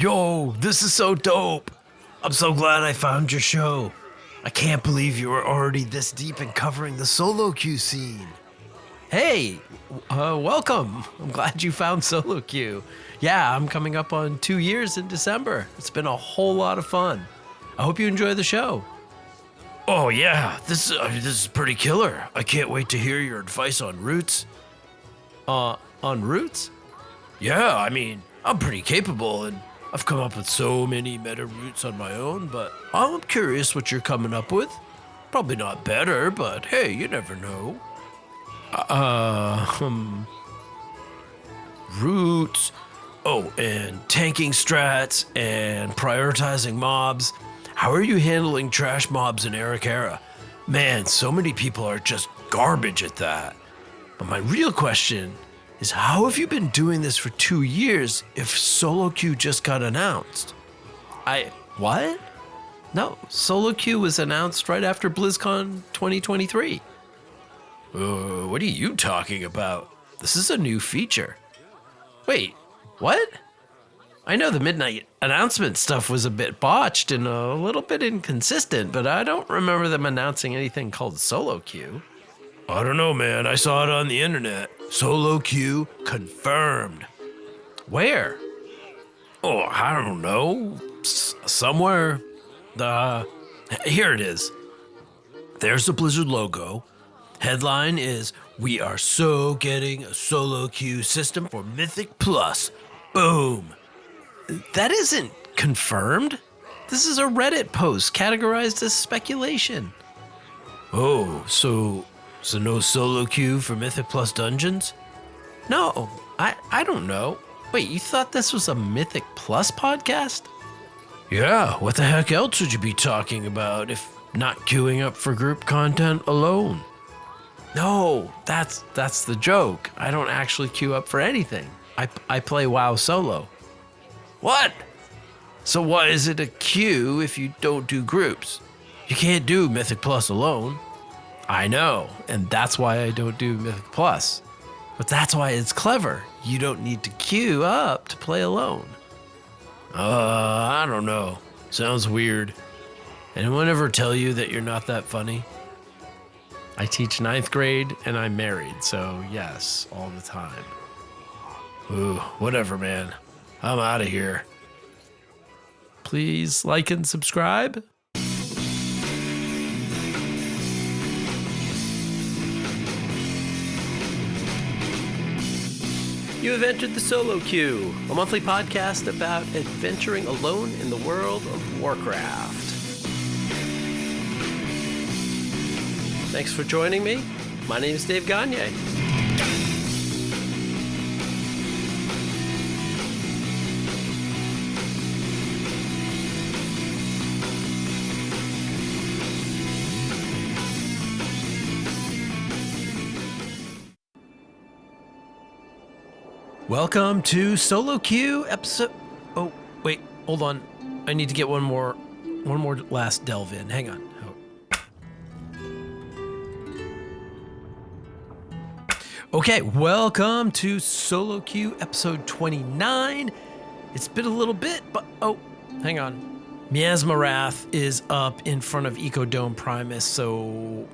Yo, this is so dope. I'm so glad I found your show. I can't believe you were already this deep in covering the solo queue scene. Hey, welcome. I'm glad you found solo queue. Yeah, I'm coming up on 2 years in December. It's been a whole lot of fun. I hope you enjoy the show. Oh yeah, this is pretty killer. I can't wait to hear your advice on routes. On routes? Yeah, I mean, I'm pretty capable and I've come up with so many meta routes on my own, but I'm curious what you're coming up with. Probably not better, but hey, you never know. Routes. Oh, and tanking strats and prioritizing mobs. How are you handling trash mobs in Era? Man, so many people are just garbage at that. But my real question is, how have you been doing this for 2 years if solo queue just got announced? What? No, solo queue was announced right after BlizzCon 2023. What are you talking about? This is a new feature. Wait, what? I know the midnight announcement stuff was a bit botched and a little bit inconsistent, but I don't remember them announcing anything called solo queue. I don't know, man. I saw it on the internet. Solo queue confirmed. Where? Oh, I don't know. Somewhere. Here it is. There's the Blizzard logo. Headline is, "We are so getting a solo queue system for Mythic Plus." Boom. That isn't confirmed. This is a Reddit post categorized as speculation. Oh, so no solo queue for Mythic Plus dungeons? No, I don't know. Wait, you thought this was a Mythic Plus podcast? Yeah, what the heck else would you be talking about if not queuing up for group content alone? No, that's the joke. I don't actually queue up for anything. I play WoW solo. What? So why is it a queue if you don't do groups? You can't do Mythic Plus alone. I know, and that's why I don't do Mythic Plus. But that's why it's clever. You don't need to queue up to play alone. I don't know. Sounds weird. Anyone ever tell you that you're not that funny? I teach 9th grade and I'm married, so yes, all the time. Ooh, whatever, man. I'm out of here. Please like and subscribe. You have entered the Solo Queue, a monthly podcast about adventuring alone in the world of Warcraft. Thanks for joining me. My name is Dave Gagne. Welcome to Solo Queue episode... Oh, wait, hold on. I need to get one more last delve in. Hang on. Okay, welcome to Solo Queue episode 29. It's been a little bit, but... Oh, hang on. Miasma Wrath is up in front of Ecodome Primus, so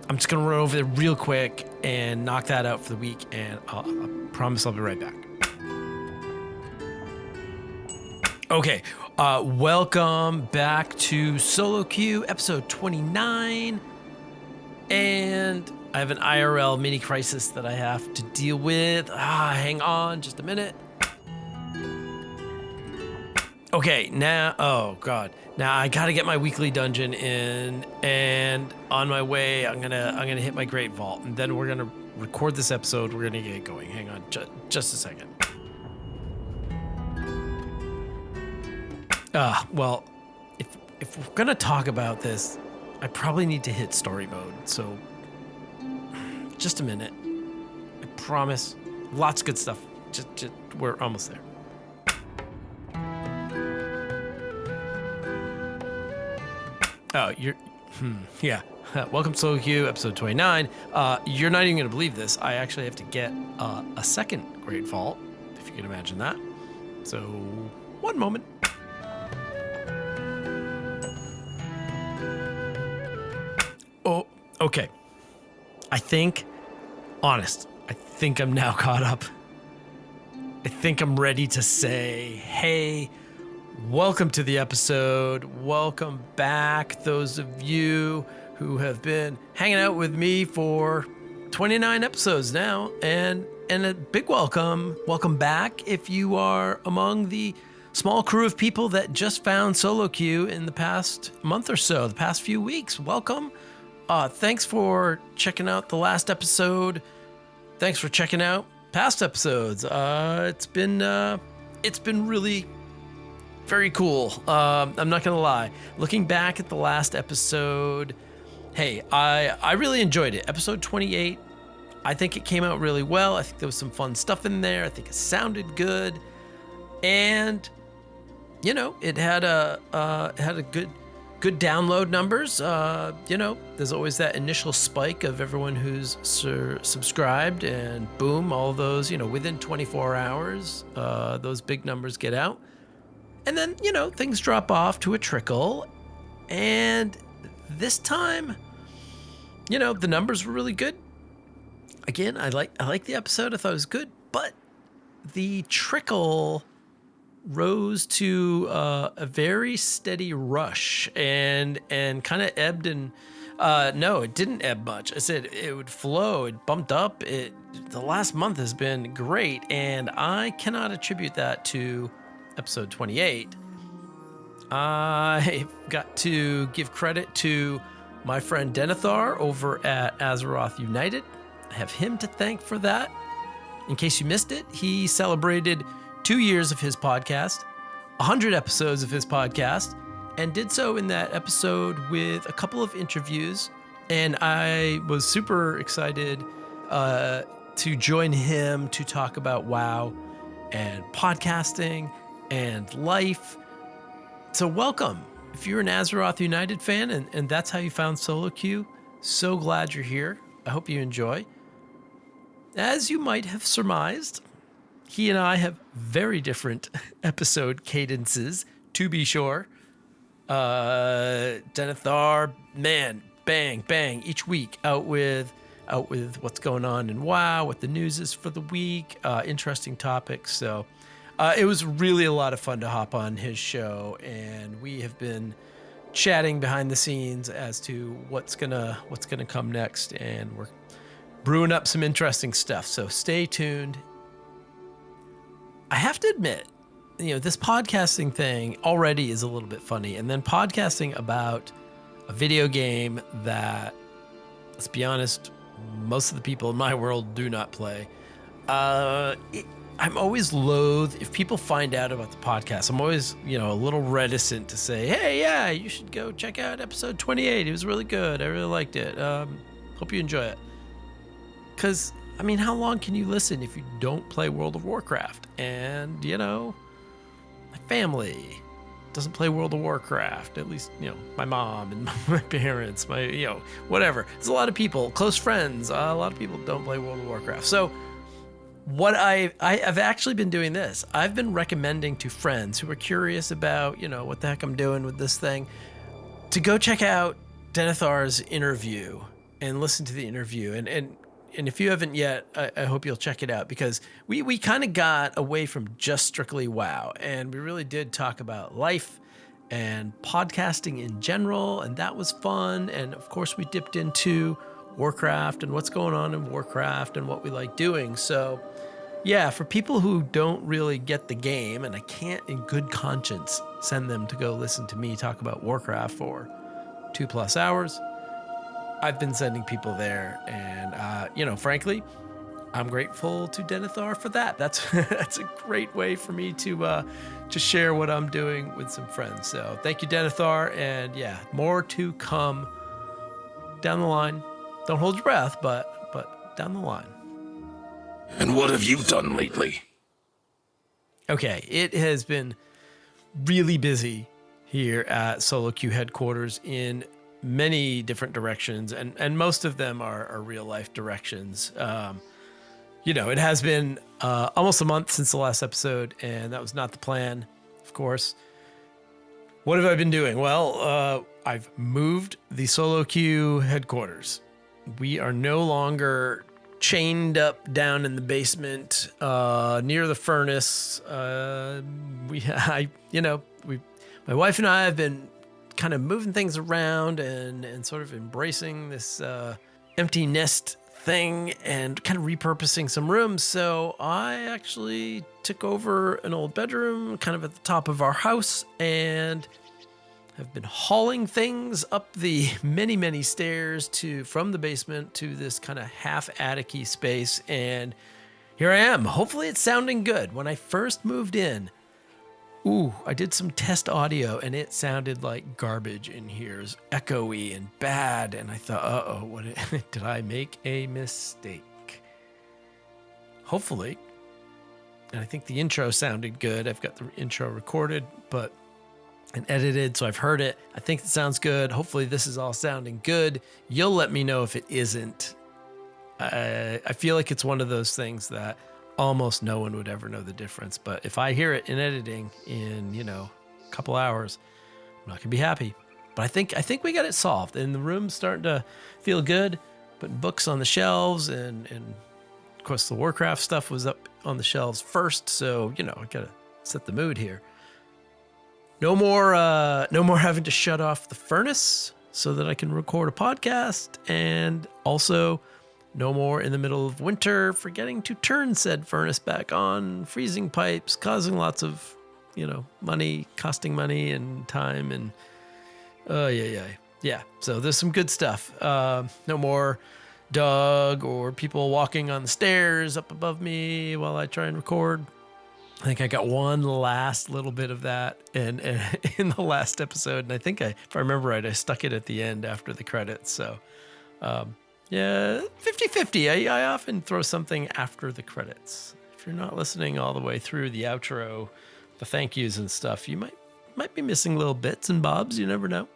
I'm just going to run over there real quick and knock that out for the week, and I promise I'll be right back. Okay, welcome back to Solo Queue, episode 29, and I have an IRL mini crisis that I have to deal with. Hang on just a minute. Okay, now, oh god, now I gotta get my weekly dungeon in, and on my way, I'm gonna hit my Great Vault, and then we're gonna record this episode. We're gonna get going. Hang on, just a second. Well, if we're gonna talk about this, I probably need to hit story mode, so just a minute. I promise. Lots of good stuff. Just we're almost there. Oh, yeah. Welcome to Solo Queue, episode 29. You're not even gonna believe this. I actually have to get a second Great Vault, if you can imagine that. So, one moment. Okay. I think I'm now caught up. I think I'm ready to say, hey, welcome to the episode. Welcome back, those of you who have been hanging out with me for 29 episodes now. And a big welcome back if you are among the small crew of people that just found Solo Queue in the past month or so, the past few weeks. Welcome. Thanks for checking out the last episode. Thanks for checking out past episodes. It's been really very cool. I'm not gonna lie. Looking back at the last episode, hey, I really enjoyed it. Episode 28. I think it came out really well. I think there was some fun stuff in there. I think it sounded good, and it had a good download numbers. There's always that initial spike of everyone who's subscribed, and boom, all those, within 24 hours, those big numbers get out. And then, things drop off to a trickle. And this time, the numbers were really good. Again, I like the episode. I thought it was good, but the trickle rose to a very steady rush and kind of ebbed and no, it didn't ebb much. I said it would flow. It bumped up. The last month has been great, and I cannot attribute that to episode 28. I got to give credit to my friend Denethar over at Azeroth United. I have him to thank for that. In case you missed it, he celebrated 2 years of his podcast, 100 episodes of his podcast, and did so in that episode with a couple of interviews. And I was super excited to join him to talk about WoW and podcasting and life. So welcome. If you're an Azeroth United fan and that's how you found Solo Queue, so glad you're here. I hope you enjoy. As you might have surmised, he and I have very different episode cadences, to be sure. Denethar, man, bang, bang, each week out with what's going on in WoW, what the news is for the week, interesting topics. So it was really a lot of fun to hop on his show, and we have been chatting behind the scenes as to what's gonna come next, and we're brewing up some interesting stuff. So stay tuned. I have to admit, this podcasting thing already is a little bit funny. And then podcasting about a video game that, let's be honest, most of the people in my world do not play. I'm always loath if people find out about the podcast. I'm always, a little reticent to say, hey, yeah, you should go check out episode 28. It was really good. I really liked it. Hope you enjoy it. Because, how long can you listen if you don't play World of Warcraft? And, my family doesn't play World of Warcraft. At least, my mom and my parents, whatever. There's a lot of people, close friends. A lot of people don't play World of Warcraft. So what I've actually been doing this. I've been recommending to friends who are curious about, what the heck I'm doing with this thing, to go check out Denethar's interview and listen to the interview. And if you haven't yet, I hope you'll check it out, because we kind of got away from just strictly WoW, and we really did talk about life and podcasting in general, and that was fun. And of course, we dipped into Warcraft and what's going on in Warcraft and what we like doing. So yeah, for people who don't really get the game, and I can't in good conscience send them to go listen to me talk about Warcraft for 2+ hours, I've been sending people there, and frankly, I'm grateful to Denethar for that. That's a great way for me to share what I'm doing with some friends. So thank you, Denethar, and yeah, more to come down the line. Don't hold your breath, but down the line. And what have you done lately? Okay, it has been really busy here at Solo Queue headquarters in many different directions, and most of them are real life directions. It has been almost a month since the last episode, and that was not the plan, of course. What have I been doing? Well, I've moved the Solo Queue headquarters. We are no longer chained up down in the basement near the furnace. My wife and I have been kind of moving things around and sort of embracing this empty nest thing and kind of repurposing some rooms. So I actually took over an old bedroom kind of at the top of our house and have been hauling things up the many, many stairs from the basement to this kind of half attic-y space. And here I am. Hopefully it's sounding good. When I first moved in, I did some test audio and it sounded like garbage in here. It was echoey and bad. And I thought, what did I make a mistake? Hopefully. And I think the intro sounded good. I've got the intro recorded, and edited, so I've heard it. I think it sounds good. Hopefully this is all sounding good. You'll let me know if it isn't. I feel like it's one of those things that almost no one would ever know the difference. But if I hear it in editing in, a couple hours, I'm not gonna be happy. But I think we got it solved, and the room's starting to feel good. Putting books on the shelves, and of course the Warcraft stuff was up on the shelves first. So I gotta set the mood here. No more having to shut off the furnace so that I can record a podcast, and also no more in the middle of winter forgetting to turn said furnace back on, freezing pipes, causing lots of, money, costing money and time, and yeah. So there's some good stuff. No more Doug or people walking on the stairs up above me while I try and record. I think I got one last little bit of that in the last episode. And I think if I remember right, I stuck it at the end after the credits. So, 50-50. I often throw something after the credits. If you're not listening all the way through the outro, the thank yous and stuff, you might be missing little bits and bobs. You never know.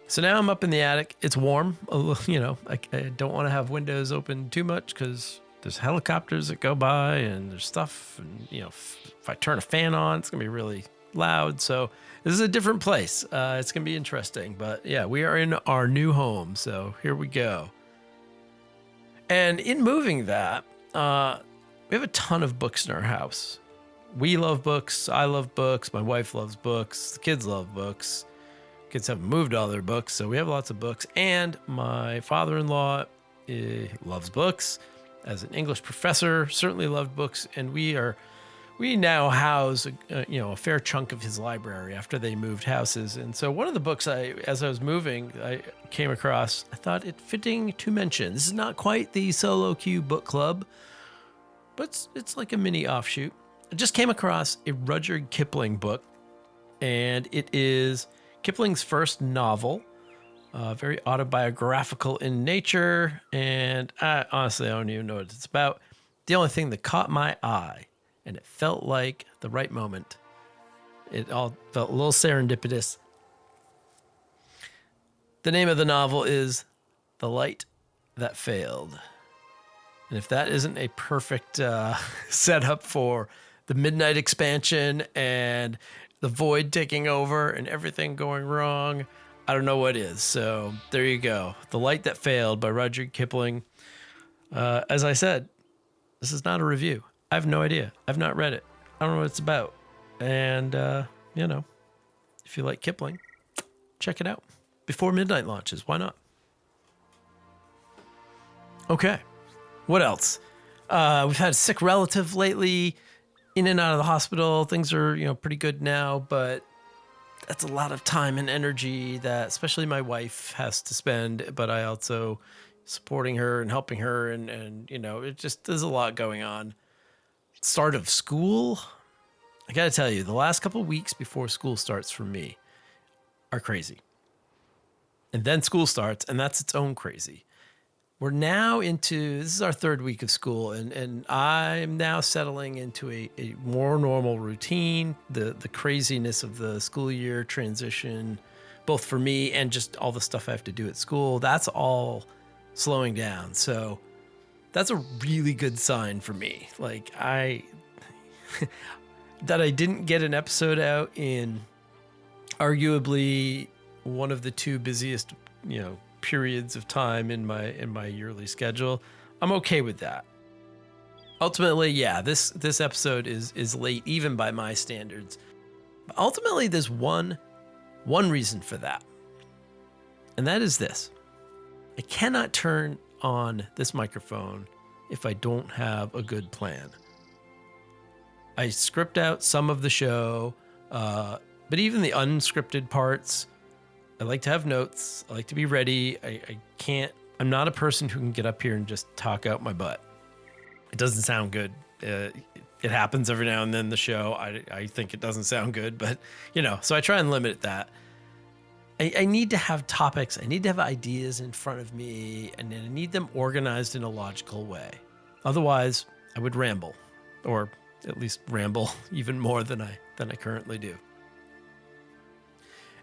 So now I'm up in the attic. It's warm. I don't want to have windows open too much because there's helicopters that go by and there's stuff. And, if I turn a fan on, it's going to be really loud. So this is a different place. It's going to be interesting. But yeah, we are in our new home. So here we go. And in moving that, we have a ton of books in our house. We love books. I love books. My wife loves books. The kids love books. Kids haven't moved all their books. So we have lots of books. And my father-in-law loves books. As an English professor, certainly loved books, and we now house a fair chunk of his library after they moved houses. And so one of the books as I was moving, I came across, I thought it fitting to mention. This is not quite the Solo Q book club, but it's like a mini offshoot. I just came across a Rudyard Kipling book, and it is Kipling's first novel. Very autobiographical in nature, and honestly, I don't even know what it's about. The only thing that caught my eye, and it felt like the right moment, it all felt a little serendipitous. The name of the novel is The Light That Failed. And if that isn't a perfect setup for the Midnight expansion and the Void taking over and everything going wrong, I don't know what is. So there you go. The Light That Failed by Rudyard Kipling. As I said, this is not a review. I have no idea. I've not read it. I don't know what it's about. And, if you like Kipling, check it out. Before Midnight launches. Why not? Okay. What else? We've had a sick relative lately, in and out of the hospital. Things are, pretty good now, but that's a lot of time and energy that especially my wife has to spend, but I also supporting her and helping her. And it just, there's a lot going on. Start of school. I got to tell you, the last couple of weeks before school starts for me are crazy. And then school starts, and that's its own crazy. We're now this is our third week of school, and I'm now settling into a more normal routine. The craziness of the school year transition, both for me and just all the stuff I have to do at school, that's all slowing down. So that's a really good sign for me. Like that I didn't get an episode out in arguably one of the two busiest, periods of time in my yearly schedule. I'm okay with that. Ultimately, yeah, this episode is late even by my standards. But ultimately, there's one reason for that. And that is this. I cannot turn on this microphone if I don't have a good plan. I script out some of the show, but even the unscripted parts, I like to have notes. I like to be ready. I'm not a person who can get up here and just talk out my butt. It doesn't sound good. It happens every now and then in the show. I think it doesn't sound good, but so I try and limit that. I need to have topics. I need to have ideas in front of me, and I need them organized in a logical way. Otherwise, I would ramble, or at least ramble even more than I currently do.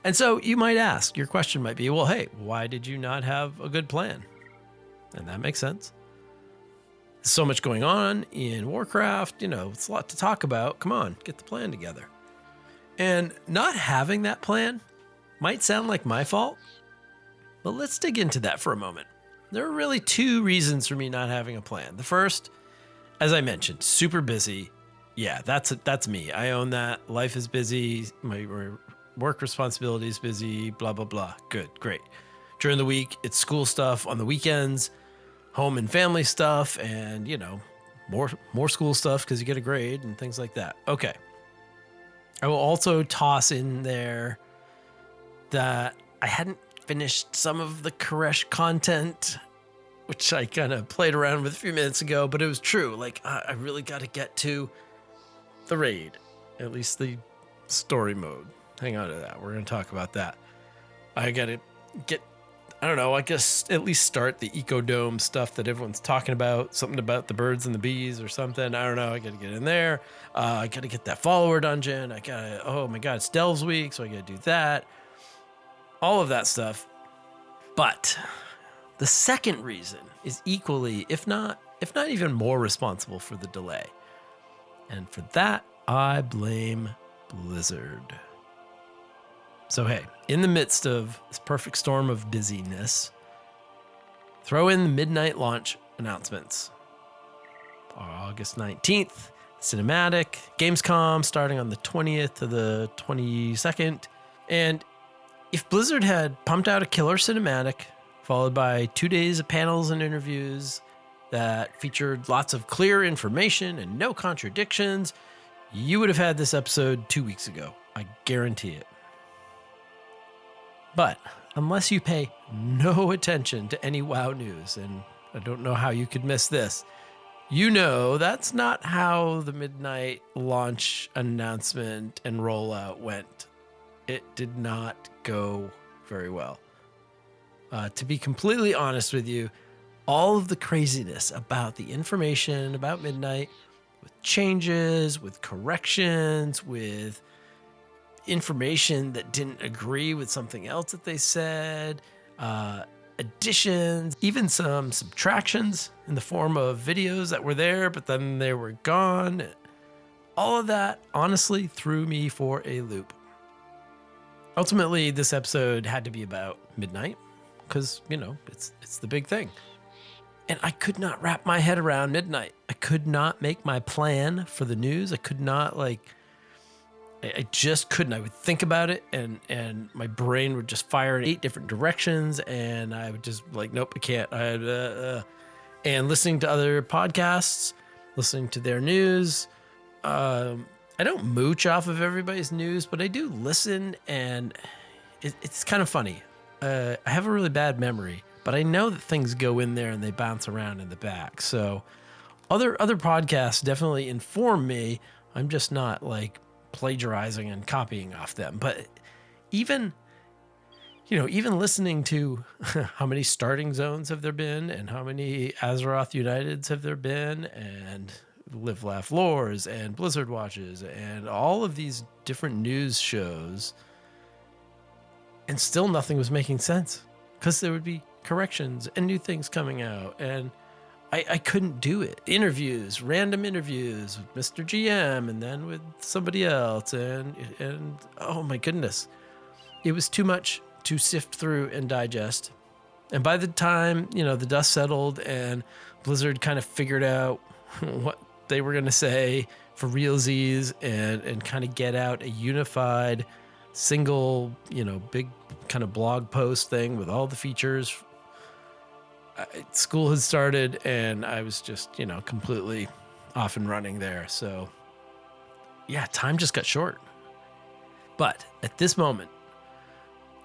And so you might ask, your question might be, well, hey, why did you not have a good plan? And that makes sense. There's so much going on in Warcraft, it's a lot to talk about. Come on, get the plan together. And not having that plan might sound like my fault, but let's dig into that for a moment. There are really two reasons for me not having a plan. The first, as I mentioned, super busy. Yeah, that's me. I own that. Life is busy. My work responsibility is busy, blah, blah, blah. Good, great. During the week, it's school stuff. On the weekends, home and family stuff, and, more school stuff because you get a grade and things like that. Okay. I will also toss in there that I hadn't finished some of the Koresh content, which I kind of played around with a few minutes ago, but it was true. Like, I really got to get to the raid, at least the story mode. Hang on to that. We're going to talk about that. I got to get, I don't know, I guess at least start the Ecodome stuff that everyone's talking about, something about the birds and the bees or something. I don't know. I got to get in there. I got to get that follower dungeon. Oh my God, it's Delves week, so I got to do that. All of that stuff. But the second reason is equally, if not even more responsible for the delay. And for that, I blame Blizzard. So hey, in the midst of this perfect storm of busyness, throw in the midnight launch announcements. August 19th, cinematic, Gamescom starting on the 20th to the 22nd. And if Blizzard had pumped out a killer cinematic, followed by 2 days of panels and interviews that featured lots of clear information and no contradictions, you would have had this episode 2 weeks ago. I guarantee it. But unless you pay no attention to any WoW news, and I don't know how you could miss this, that's not how the midnight launch announcement and rollout went. It did not go very well. To be completely honest with you, all of the craziness about the information about Midnight, with changes, with corrections, with information that didn't agree with something else that they said, additions, even some subtractions in the form of videos that were there, but then they were gone. All of that honestly threw me for a loop. Ultimately, this episode had to be about Midnight because, it's the big thing. And I could not wrap my head around Midnight. I could not make my plan for the news. I could not, I just couldn't. I would think about it and my brain would just fire in 8 different directions and I would just nope, I can't. And listening to other podcasts, listening to their news, I don't mooch off of everybody's news, but I do listen, and it's kind of funny. I have a really bad memory, but I know that things go in there and they bounce around in the back. So other podcasts definitely inform me. I'm just not plagiarizing and copying off them. But even listening to how many starting zones have there been and how many Azeroth Uniteds have there been and Live Laugh Lores and Blizzard Watches and all of these different news shows, and still nothing was making sense because there would be corrections and new things coming out, and I couldn't do it. Interviews, random interviews with Mr. GM and then with somebody else, and oh my goodness, it was too much to sift through and digest. And by the time, the dust settled and Blizzard kind of figured out what they were going to say for realsies and kind of get out a unified single, big kind of blog post thing with all the features, school had started and I was just, completely off and running there. So yeah, time just got short. But at this moment,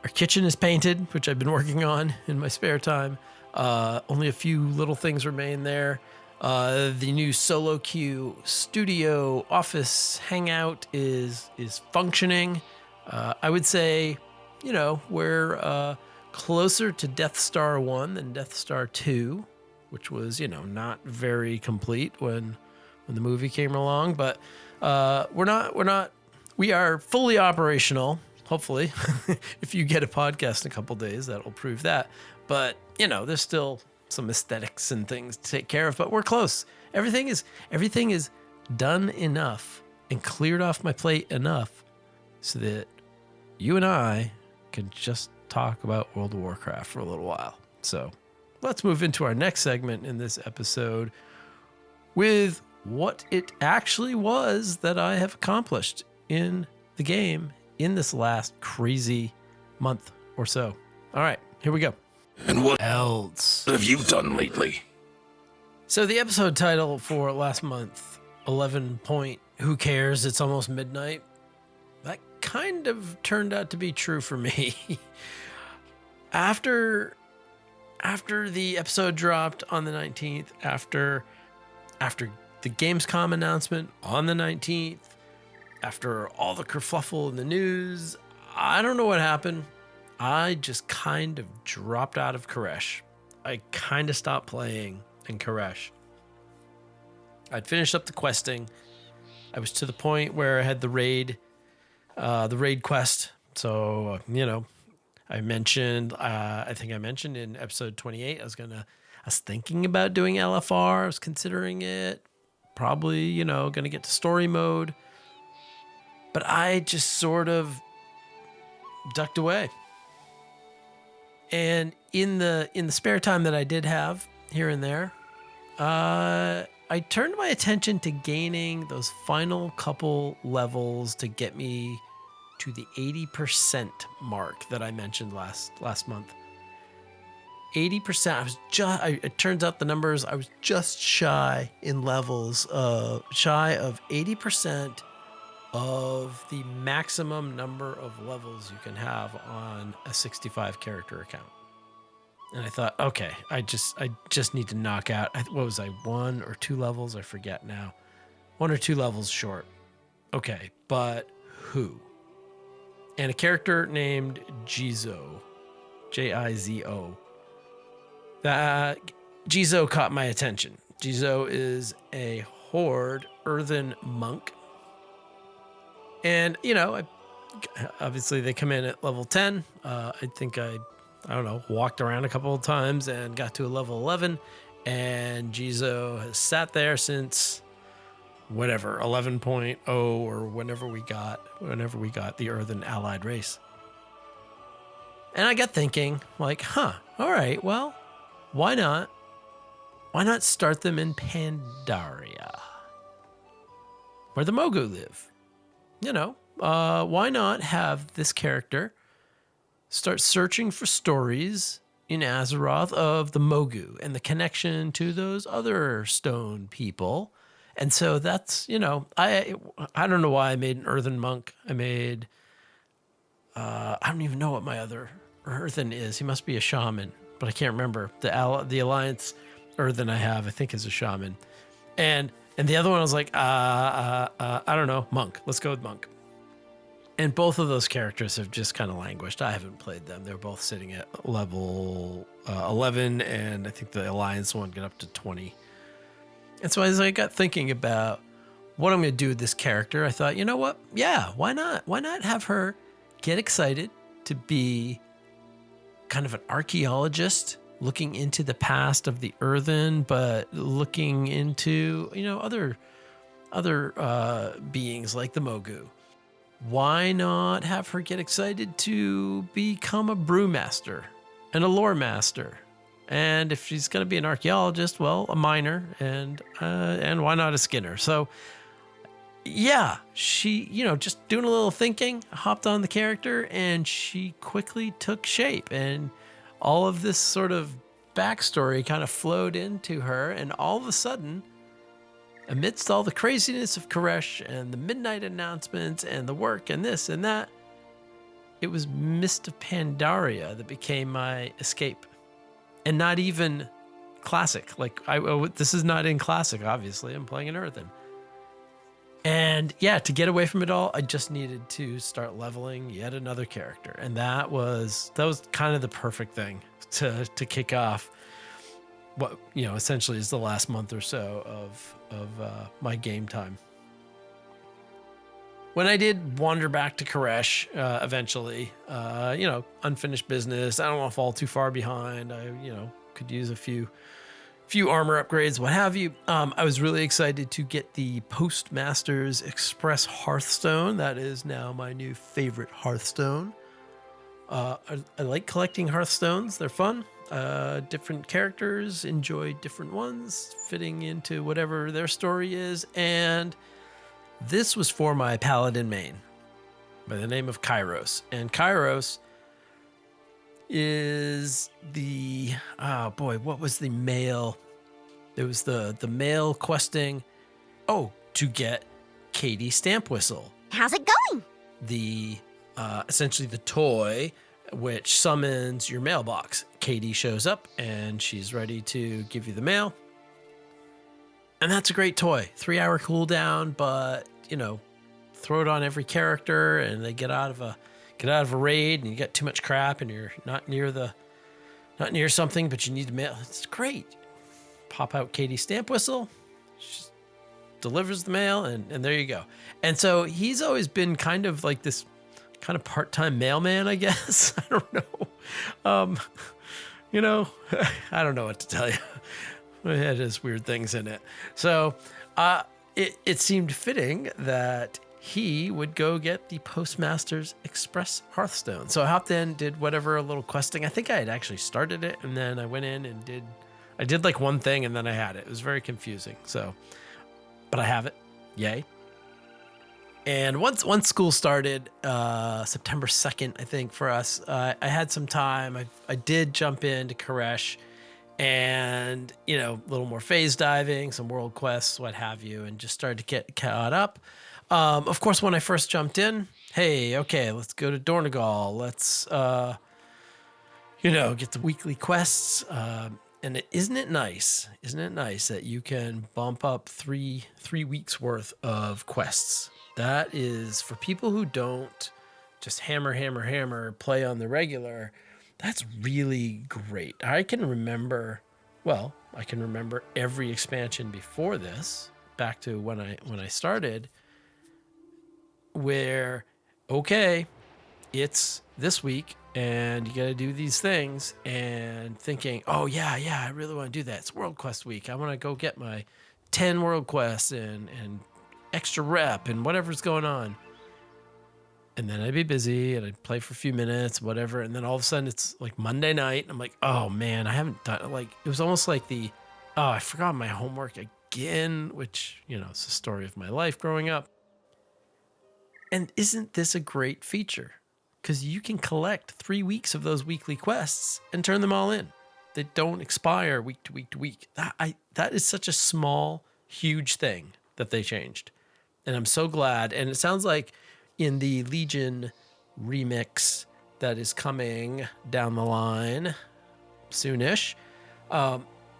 our kitchen is painted, which I've been working on in my spare time. Only a few little things remain there. The new solo queue studio office hangout is functioning. I would say, we're closer to Death Star 1 than Death Star 2, which was, not very complete when the movie came along. But we are fully operational. Hopefully, if you get a podcast in a couple days, that'll prove that. But, there's still some aesthetics and things to take care of, but we're close. Everything is done enough and cleared off my plate enough so that you and I can just talk about World of Warcraft for a little while. So let's move into our next segment in this episode with what it actually was that I have accomplished in the game in this last crazy month or so. All right, here we go. And what else have you done lately? So the episode title for last month, 11 point, who cares, it's almost midnight, that kind of turned out to be true for me. After the episode dropped on the 19th, after the Gamescom announcement on the 19th, after all the kerfuffle in the news, I don't know what happened. I just kind of dropped out of Koresh. I kind of stopped playing in Koresh. I'd finished up the questing. I was to the point where I had the raid quest. So, I mentioned, I think I mentioned in episode 28, I was thinking about doing LFR. I was considering it. Probably, going to get to story mode. But I just sort of ducked away. And in the spare time that I did have here and there, I turned my attention to gaining those final couple levels to get me to the 80% mark that I mentioned last month. 80%. It turns out the numbers, I was just shy in levels, shy of 80% of the maximum number of levels you can have on a 65 character account. And I thought, okay, I just need to knock out, what was I, 1 or 2 levels? I forget now. 1 or 2 levels short. Okay, but who? And a character named Jizo, Jizo. That Jizo caught my attention. Jizo is a Horde Earthen monk. And, obviously they come in at level 10. I think I don't know, walked around a couple of times and got to a level 11. And Jizo has sat there since whatever, 11.0 or whenever we got the Earthen allied race. And I got thinking, like, all right, well, why not start them in Pandaria, where the Mogu live? Why not have this character start searching for stories in Azeroth of the Mogu and the connection to those other stone people. And so that's, I don't know why I made an Earthen monk. I don't even know what my other Earthen is. He must be a shaman, but I can't remember. The Alliance Earthen I have, I think, is a shaman. And the other one I was like, I don't know, monk. Let's go with monk. And both of those characters have just kind of languished. I haven't played them. They're both sitting at level 11, and I think the Alliance one got up to 20. And so as I got thinking about what I'm going to do with this character, I thought, you know what? Yeah, why not? Why not have her get excited to be kind of an archaeologist looking into the past of the Earthen, but looking into, other beings like the Mogu. Why not have her get excited to become a brewmaster and a lore master. And if she's going to be an archaeologist, well, a miner, and why not a skinner? So, yeah, she, just doing a little thinking, hopped on the character, and she quickly took shape. And all of this sort of backstory kind of flowed into her, and all of a sudden, amidst all the craziness of Koresh and the midnight announcements and the work and this and that, it was Mist of Pandaria that became my escape. And not even classic. Like, this is not in classic, obviously. I'm playing in Earthen. And yeah, to get away from it all, I just needed to start leveling yet another character. And that was kind of the perfect thing to kick off what, essentially is the last month or so of my game time. When I did wander back to Koresh eventually, unfinished business. I don't want to fall too far behind. I, could use a few armor upgrades, what have you. I was really excited to get the Postmaster's Express Hearthstone. That is now my new favorite Hearthstone. I like collecting Hearthstones. They're fun. Different characters enjoy different ones, fitting into whatever their story is. And this was for my Paladin main by the name of Kairos. And Kairos is what was the mail? There was the mail questing. Oh, to get Katie Stamp Whistle. How's it going? The essentially the toy which summons your mailbox. Katie shows up and she's ready to give you the mail. And that's a great toy. 3-hour cooldown, but throw it on every character and they get out of a raid and you get too much crap and you're not near something, but you need to mail. It's great. Pop out Katie Stamp Whistle. She delivers the mail and there you go. And so he's always been kind of like this kind of part-time mailman, I guess. I don't know. I don't know what to tell you. It has weird things in it. So it seemed fitting that he would go get the Postmaster's Express Hearthstone. So I hopped in, did whatever little questing. I think I had actually started it, and then I went in and did like one thing, and then I had it. It was very confusing. So, but I have it. Yay. And once school started, September 2nd, I think, for us, I had some time. I did jump into Koresh and, a little more phase diving, some world quests, what have you, and just started to get caught up. Of course, when I first jumped in, hey, okay, let's go to Dornegal. Let's, get the weekly quests. And isn't it nice that you can bump up three weeks worth of quests? That is, for people who don't just hammer, play on the regular, that's really great. I can remember every expansion before this, back to when I started, where, okay, it's this week and you got to do these things and thinking, oh yeah, I really want to do that. It's World Quest week. I want to go get my 10 World Quests and extra rep and whatever's going on. And then I'd be busy and I'd play for a few minutes, whatever. And then all of a sudden it's like Monday night. And I'm like, oh man, I haven't done it. It was almost like I forgot my homework again, which, it's the story of my life growing up. And isn't this a great feature? Because you can collect 3 weeks of those weekly quests and turn them all in. They don't expire week to week to week. That is such a small, huge thing that they changed. And I'm so glad. And it sounds like in the Legion remix that is coming down the line soonish,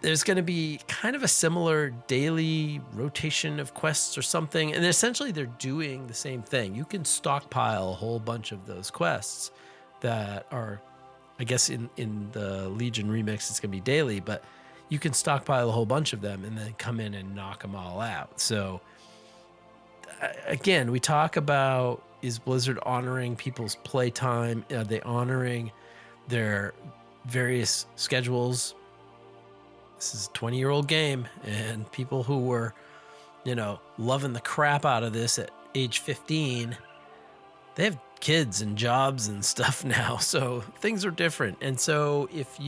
there's going to be kind of a similar daily rotation of quests or something. And essentially they're doing the same thing. You can stockpile a whole bunch of those quests that are, I guess in the Legion remix, it's going to be daily, but you can stockpile a whole bunch of them and then come in and knock them all out. So again, we talk about, is Blizzard honoring people's playtime? Are they honoring their various schedules? This is a 20-year-old game, and people who were, loving the crap out of this at age 15, they have kids and jobs and stuff now, so things are different. And so if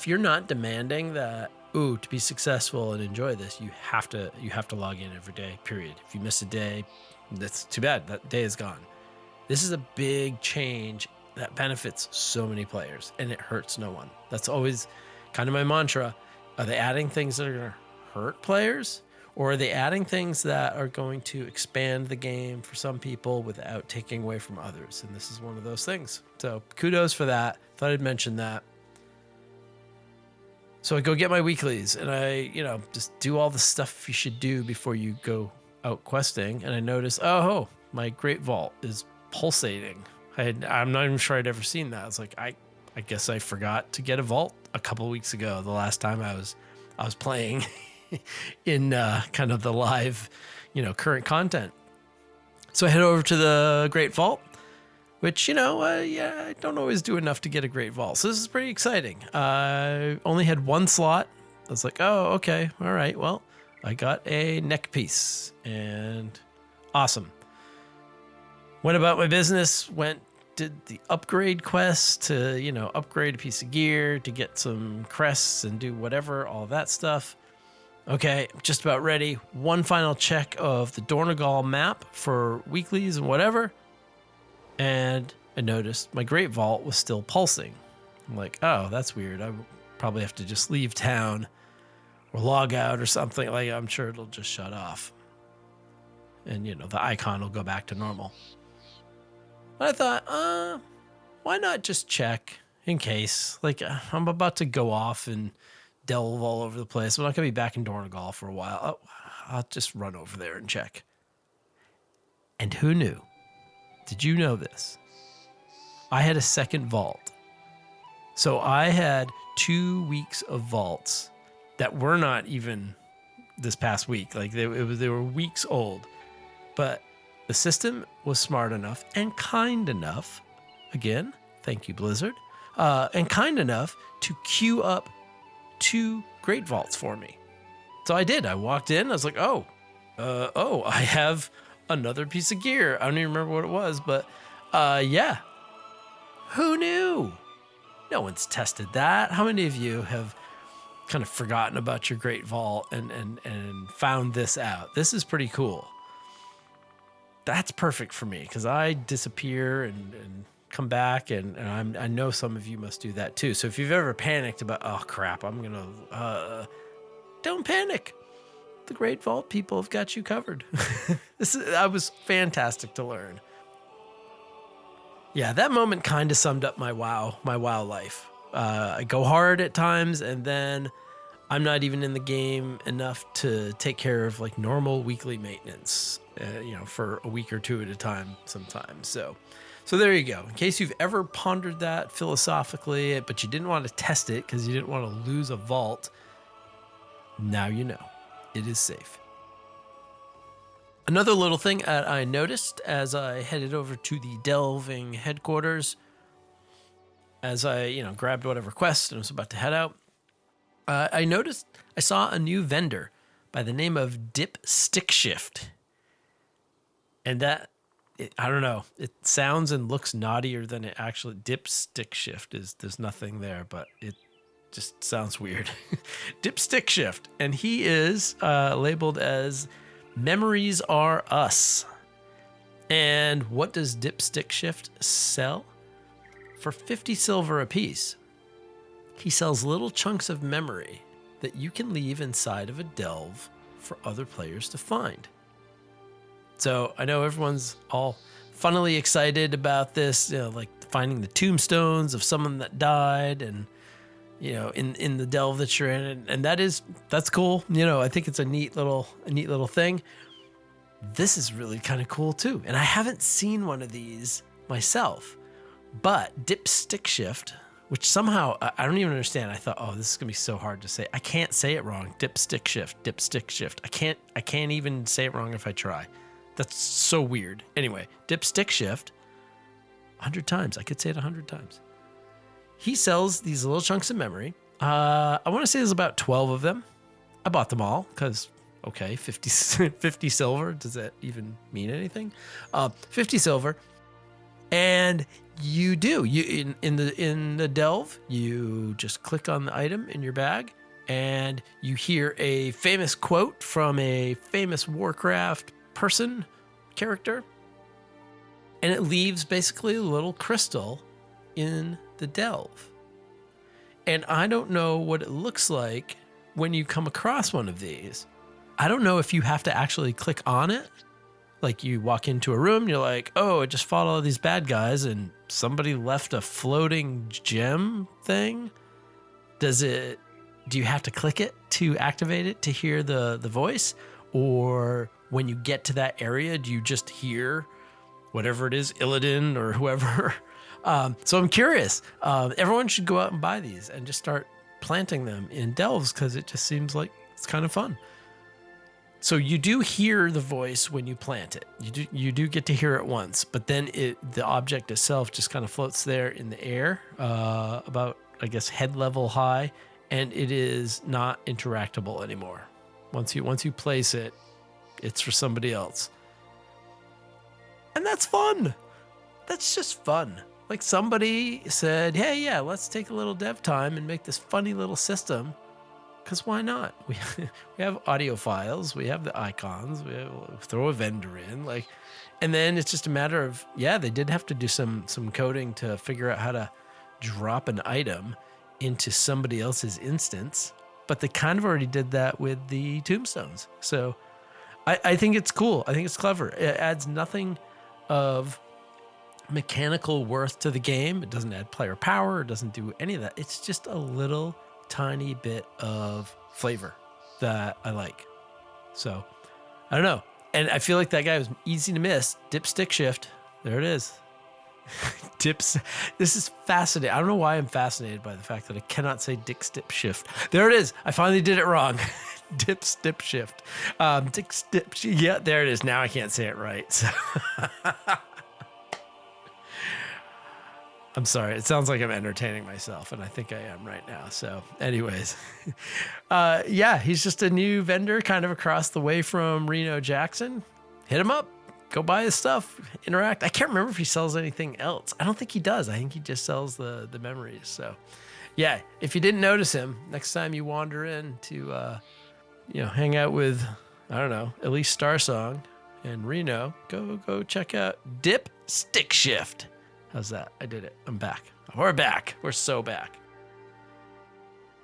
you're not demanding that, ooh, to be successful and enjoy this, you have to log in every day, period. If you miss a day, that's too bad. That day is gone. This is a big change that benefits so many players, and it hurts no one. That's always kind of my mantra. Are they adding things that are going to hurt players, or are they adding things that are going to expand the game for some people without taking away from others? And this is one of those things. So kudos for that. Thought I'd mention that. So I go get my weeklies, and I, just do all the stuff you should do before you go out questing. And I notice, oh, my Great Vault is pulsating. I'm not even sure I'd ever seen that. I was like, I guess I forgot to get a vault a couple weeks ago. The last time I was playing in kind of the live, current content. So I head over to the Great Vault, which, I don't always do enough to get a Great Vault. So this is pretty exciting. I only had one slot. I was like, oh, okay. All right. Well, I got a neck piece, and awesome. Went about my business, did the upgrade quest to, upgrade a piece of gear to get some crests and do whatever, all that stuff. Okay, just about ready. One final check of the Dornogal map for weeklies and whatever. And I noticed my Great Vault was still pulsing. I'm like, oh, that's weird. I probably have to just leave town or log out or something. Like, I'm sure it'll just shut off. And, the icon will go back to normal. But I thought, why not just check in case? Like, I'm about to go off and delve all over the place. I'm not going to be back in Dornogal for a while. I'll just run over there and check. And who knew? Did you know this? I had a second vault. So I had 2 weeks of vaults that were not even this past week. Like they were weeks old. But the system was smart enough and kind enough, again, thank you, Blizzard, and kind enough to queue up 2 Great Vaults for me. So I did. I walked in. I was like, I have another piece of gear. I don't even remember what it was, but yeah. Who knew? No one's tested that. How many of you have kind of forgotten about your Great Vault and found this out? This is pretty cool. That's perfect for me because I disappear and come back, and I know some of you must do that too. So if you've ever panicked about, oh crap, I'm gonna, don't panic. The Great Vault people have got you covered. That was fantastic to learn. Yeah, that moment kind of summed up my WoW life. I go hard at times, and then I'm not even in the game enough to take care of like normal weekly maintenance, for a week or 2 at a time sometimes. So there you go. In case you've ever pondered that philosophically, but you didn't want to test it because you didn't want to lose a vault, now you know. It is safe. Another little thing that I noticed as I headed over to the delving headquarters, as I, grabbed whatever quest and was about to head out, I noticed I saw a new vendor by the name of Dip Stick Shift. And that, I don't know, it sounds and looks naughtier than it actually. Dip Stick Shift there's nothing there, but it just sounds weird. Dip Stick Shift. And he is labeled as Memories Are Us. And what does Dip Stick Shift sell? For 50 silver apiece. He sells little chunks of memory that you can leave inside of a delve for other players to find. So I know everyone's all funnily excited about this, like finding the tombstones of someone that died and, in the delve that you're in. And that's cool. I think it's a neat little thing. This is really kind of cool too. And I haven't seen one of these myself, but Dip Stick Shift, which somehow I don't even understand. I thought, this is gonna be so hard to say. I can't say it wrong. Dip Stick Shift, Dip Stick Shift. I can't even say it wrong if I try. That's so weird. Anyway, Dip Stick Shift, 100 times. I could say it 100 times. He sells these little chunks of memory. I want to say there's about 12 of them. I bought them all because, 50 silver. Does that even mean anything? 50 silver. And you do. You in the delve, you just click on the item in your bag, and you hear a famous quote from a famous Warcraft character, and it leaves basically a little crystal in the delve. And I don't know what it looks like when you come across one of these. I don't know if you have to actually click on it. Like you walk into a room, you're like, oh, I just fought all these bad guys and somebody left a floating gem thing. Do you have to click it to activate it to hear the voice? Or when you get to that area, do you just hear whatever it is, Illidan or whoever? So I'm curious. Everyone should go out and buy these and just start planting them in delves because it just seems like it's kind of fun. So you do hear the voice when you plant it. You do get to hear it once, but then the object itself just kind of floats there in the air, about, I guess, head level high, and it is not interactable anymore. Once you place it, it's for somebody else. And that's fun. That's just fun. Like somebody said, hey, yeah, let's take a little dev time and make this funny little system. Because why not? We have audio files, we have the icons, we'll throw a vendor in, and then it's just a matter of, yeah, they did have to do some coding to figure out how to drop an item into somebody else's instance, but they kind of already did that with the tombstones. So I think it's cool. I think it's clever. It adds nothing of mechanical worth to the game. It doesn't add player power. It doesn't do any of that. It's just a little tiny bit of flavor that I like. So I don't know. And I feel like that guy was easy to miss. Dip, stick, shift. There it is. Dips. This is fascinating. I don't know why I'm fascinated by the fact that I cannot say dick, stip, shift. There it is. I finally did it wrong. Dip, stip, shift. Dick, stip. Yeah, there it is. Now I can't say it right. So I'm sorry. It sounds like I'm entertaining myself, and I think I am right now. So anyways, yeah, he's just a new vendor kind of across the way from Reno Jackson. Hit him up. Go buy his stuff. Interact. I can't remember if he sells anything else. I don't think he does. I think he just sells the memories. So yeah, if you didn't notice him, next time you wander in to, hang out with, I don't know, at least Starsong and Reno, go check out Dip, Stick, Shift. How's that? I did it. I'm back. We're back. We're so back.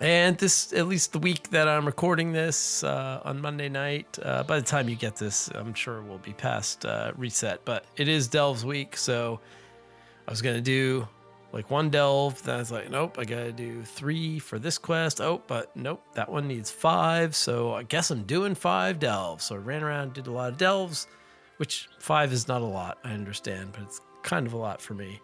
And this, at least the week that I'm recording this on Monday night, by the time you get this, I'm sure we'll be past reset. But it is Delves week, so I was going to do like one delve. Then I was like, nope, I got to do 3 for this quest. Oh, but nope, that one needs 5. So I guess I'm doing 5 delves. So I ran around, did a lot of delves, which 5 is not a lot, I understand, but it's kind of a lot for me.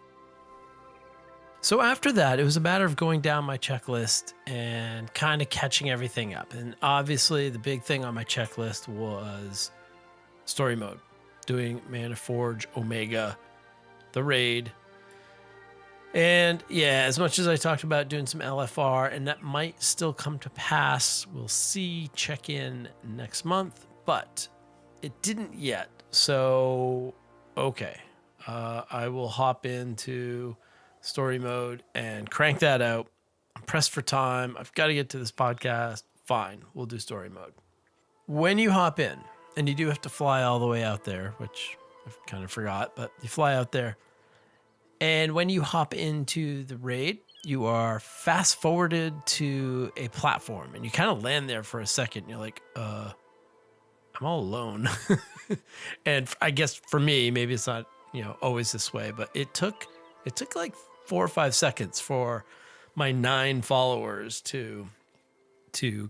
So after that, it was a matter of going down my checklist and kind of catching everything up. And obviously, the big thing on my checklist was story mode, doing Mana Forge Omega, the raid. And yeah, as much as I talked about doing some LFR, and that might still come to pass, we'll see, check in next month, but it didn't yet. So, okay. I will hop into story mode and crank that out. I'm pressed for time. I've got to get to this podcast. Fine, we'll do story mode. When you hop in, and you do have to fly all the way out there, which I kind of forgot, but you fly out there. And when you hop into the raid, you are fast forwarded to a platform, and you kind of land there for a second. You're like, I'm all alone. And I guess for me, maybe it's not, always this way, but it took like 4 or 5 seconds for my 9 followers to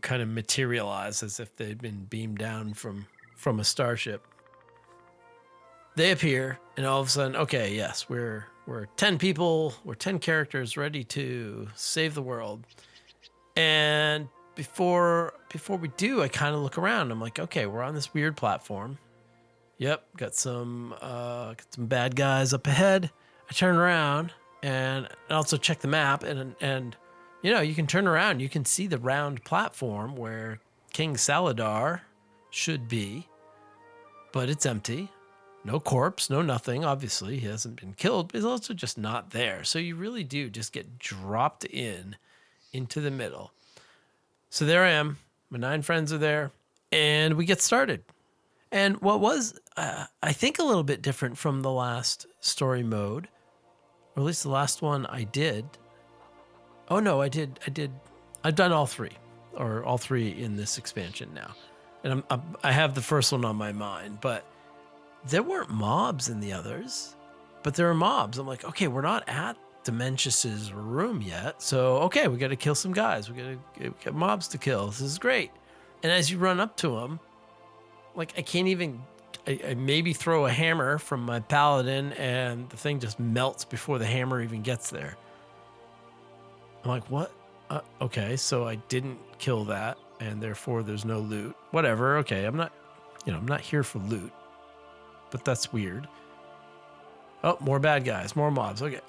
kind of materialize as if they'd been beamed down from a starship. They appear, and all of a sudden, okay, yes, we're 10 people, we're 10 characters ready to save the world. And before we do, I kind of look around. I'm like, okay, we're on this weird platform. Yep, got some bad guys up ahead. I turn around and also check the map, and you can turn around, you can see the round platform where King Saladar should be, but it's empty. No corpse, no nothing. Obviously, he hasn't been killed, but he's also just not there. So you really do just get dropped into the middle. So there I am. My 9 friends are there, and we get started. And what was, I think, a little bit different from the last story mode, or at least the last one I did. Oh no, I did. I've done all 3, or all 3 in this expansion now, and I have the first one on my mind. But there weren't mobs in the others, but there are mobs. I'm like, okay, we're not at Dementius's room yet, so okay, we got to kill some guys. We got mobs to kill. This is great. And as you run up to them, like I can't even. I maybe throw a hammer from my paladin, and the thing just melts before the hammer even gets there. I'm like, what? Okay, so I didn't kill that, and therefore there's no loot. Whatever. Okay, I'm not here for loot, but that's weird. Oh, more bad guys, more mobs. Okay.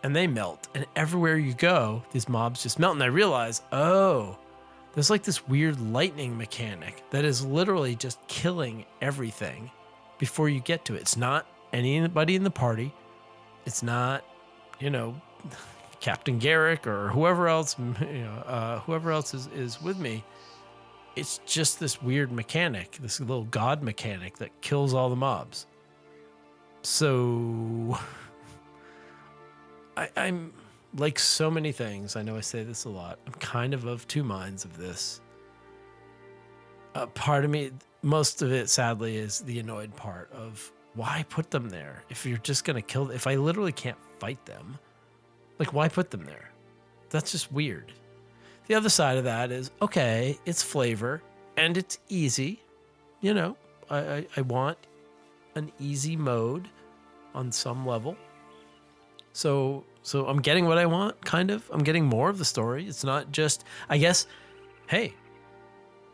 And they melt, and everywhere you go, these mobs just melt. And I realize, oh, there's like this weird lightning mechanic that is literally just killing everything before you get to it. It's not anybody in the party. It's not, Captain Garrick or whoever else, whoever else is with me. It's just this weird mechanic, this little god mechanic that kills all the mobs. So I'm like so many things. I know I say this a lot. I'm kind of 2 minds of this. Part of me, most of it, sadly, is the annoyed part of why put them there if you're just going to kill them. If I literally can't fight them, like, why put them there? That's just weird. The other side of that is, okay, it's flavor and it's easy. I want an easy mode on some level. So I'm getting what I want, kind of. I'm getting more of the story. It's not just, I guess, hey,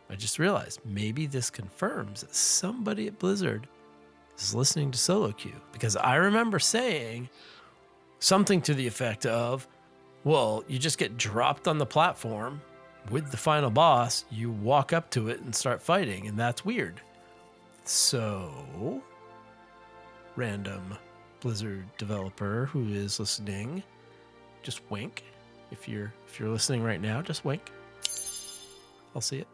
I just realized maybe this confirms that somebody at Blizzard is listening to Solo Queue, because I remember saying something to the effect of, well, you just get dropped on the platform with the final boss, you walk up to it and start fighting, and that's weird. So, random Blizzard developer who is listening, just wink. If you're listening right now, just wink. I'll see it.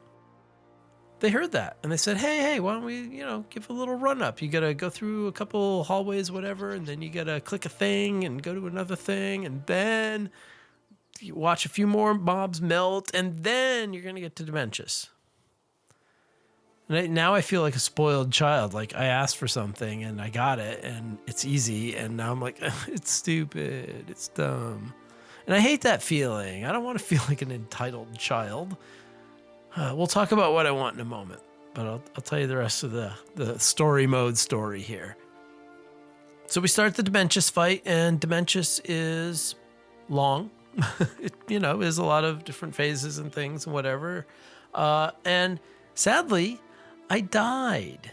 They heard that and they said, hey, why don't we, give a little run up? You got to go through a couple hallways, whatever, and then you got to click a thing and go to another thing, and then you watch a few more mobs melt, and then you're going to get to Dementius. And now I feel like a spoiled child. Like, I asked for something and I got it and it's easy, and now I'm like, it's stupid, it's dumb. And I hate that feeling. I don't want to feel like an entitled child. We'll talk about what I want in a moment, but I'll tell you the rest of the story mode story here. So we start the Dementius fight, and Dementius is long. It, is a lot of different phases and things and whatever. And sadly, I died.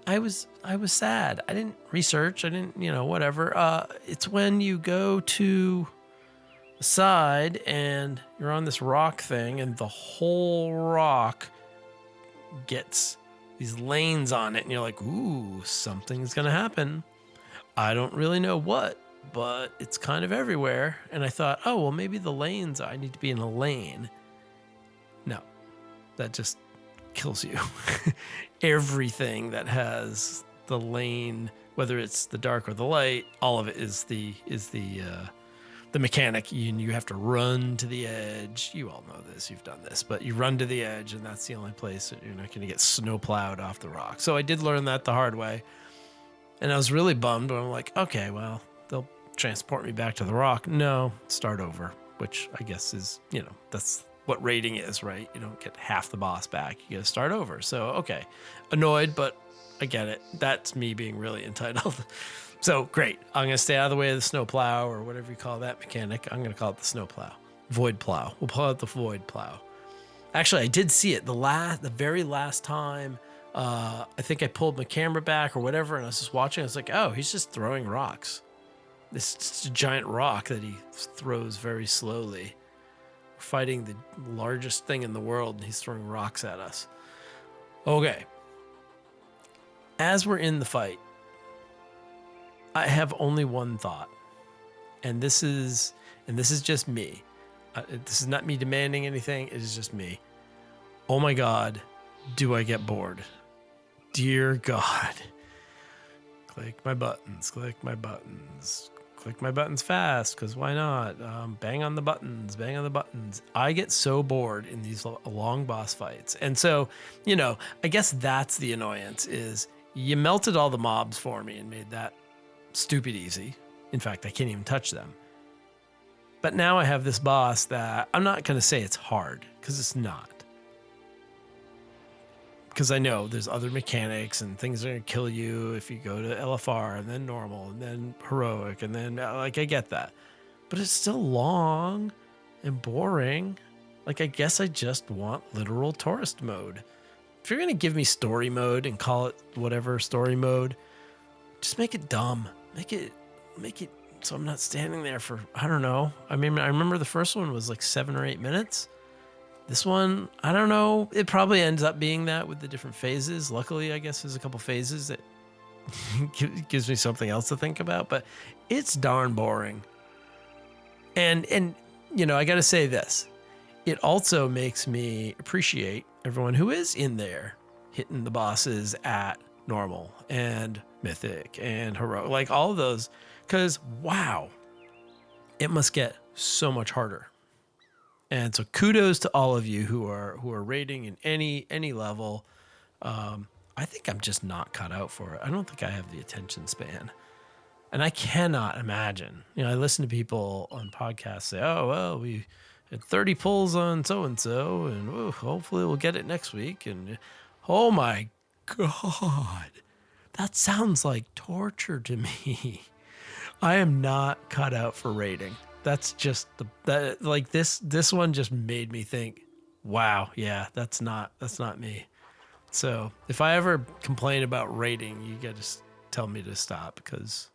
I was sad. I didn't research. I didn't, whatever. It's when you go to the side and you're on this rock thing, and the whole rock gets these lanes on it, and you're like, ooh, something's going to happen. I don't really know what, but it's kind of everywhere. And I thought, oh, well, maybe the lanes, I need to be in a lane. No, that just kills you. Everything that has the lane, whether it's the dark or the light, all of it is the mechanic. You have to run to the edge. You all know this, you've done this, but you run to the edge, and that's the only place that you're not going to get snow plowed off the rock. So I did learn that the hard way, and I was really bummed when I'm like, okay, well, they'll transport me back to the rock. No, start over, which I guess is, that's what raiding is, right? You don't get half the boss back. You got to start over. So, okay, annoyed, but I get it. That's me being really entitled. So great. I'm going to stay out of the way of the snow plow, or whatever you call that mechanic. I'm going to call it the snow plow. Void plow. We'll call it the void plow. Actually, I did see it the very last time. I think I pulled my camera back or whatever, and I was just watching. I was like, oh, he's just throwing rocks. This is a giant rock that he throws very slowly. We're fighting the largest thing in the world, and he's throwing rocks at us. Okay. As we're in the fight, I have only one thought, and this is just me. This is not me demanding anything. It is just me. Oh my God, do I get bored? Dear God. Click my buttons, click my buttons, click my buttons fast, because why not? Bang on the buttons, bang on the buttons. I get so bored in these long boss fights. And so, I guess that's the annoyance is you melted all the mobs for me and made that stupid easy. In fact, I can't even touch them. But now I have this boss that I'm not going to say it's hard, because it's not. Because I know there's other mechanics and things are going to kill you if you go to LFR and then normal and then heroic and then I get that. But it's still long and boring. I guess I just want literal tourist mode. If you're going to give me story mode and call it whatever story mode, just make it dumb. Make it so I'm not standing there for, I don't know. I mean, I remember the first one was 7 or 8 minutes. This one, I don't know. It probably ends up being that with the different phases. Luckily, I guess there's a couple phases that gives me something else to think about, but it's darn boring. And I got to say this. It also makes me appreciate everyone who is in there hitting the bosses at normal and mythic and heroic, all of those, because wow, it must get so much harder. And so kudos to all of you who are rating in any level. I think I'm just not cut out for it. I don't think I have the attention span. And I cannot imagine. I listen to people on podcasts say, oh, well, we had 30 pulls on so-and-so, and hopefully we'll get it next week. And oh my God, that sounds like torture to me. I am not cut out for rating. That's just this one just made me think, wow, yeah, that's not me. So if I ever complain about rating, you got to tell me to stop because,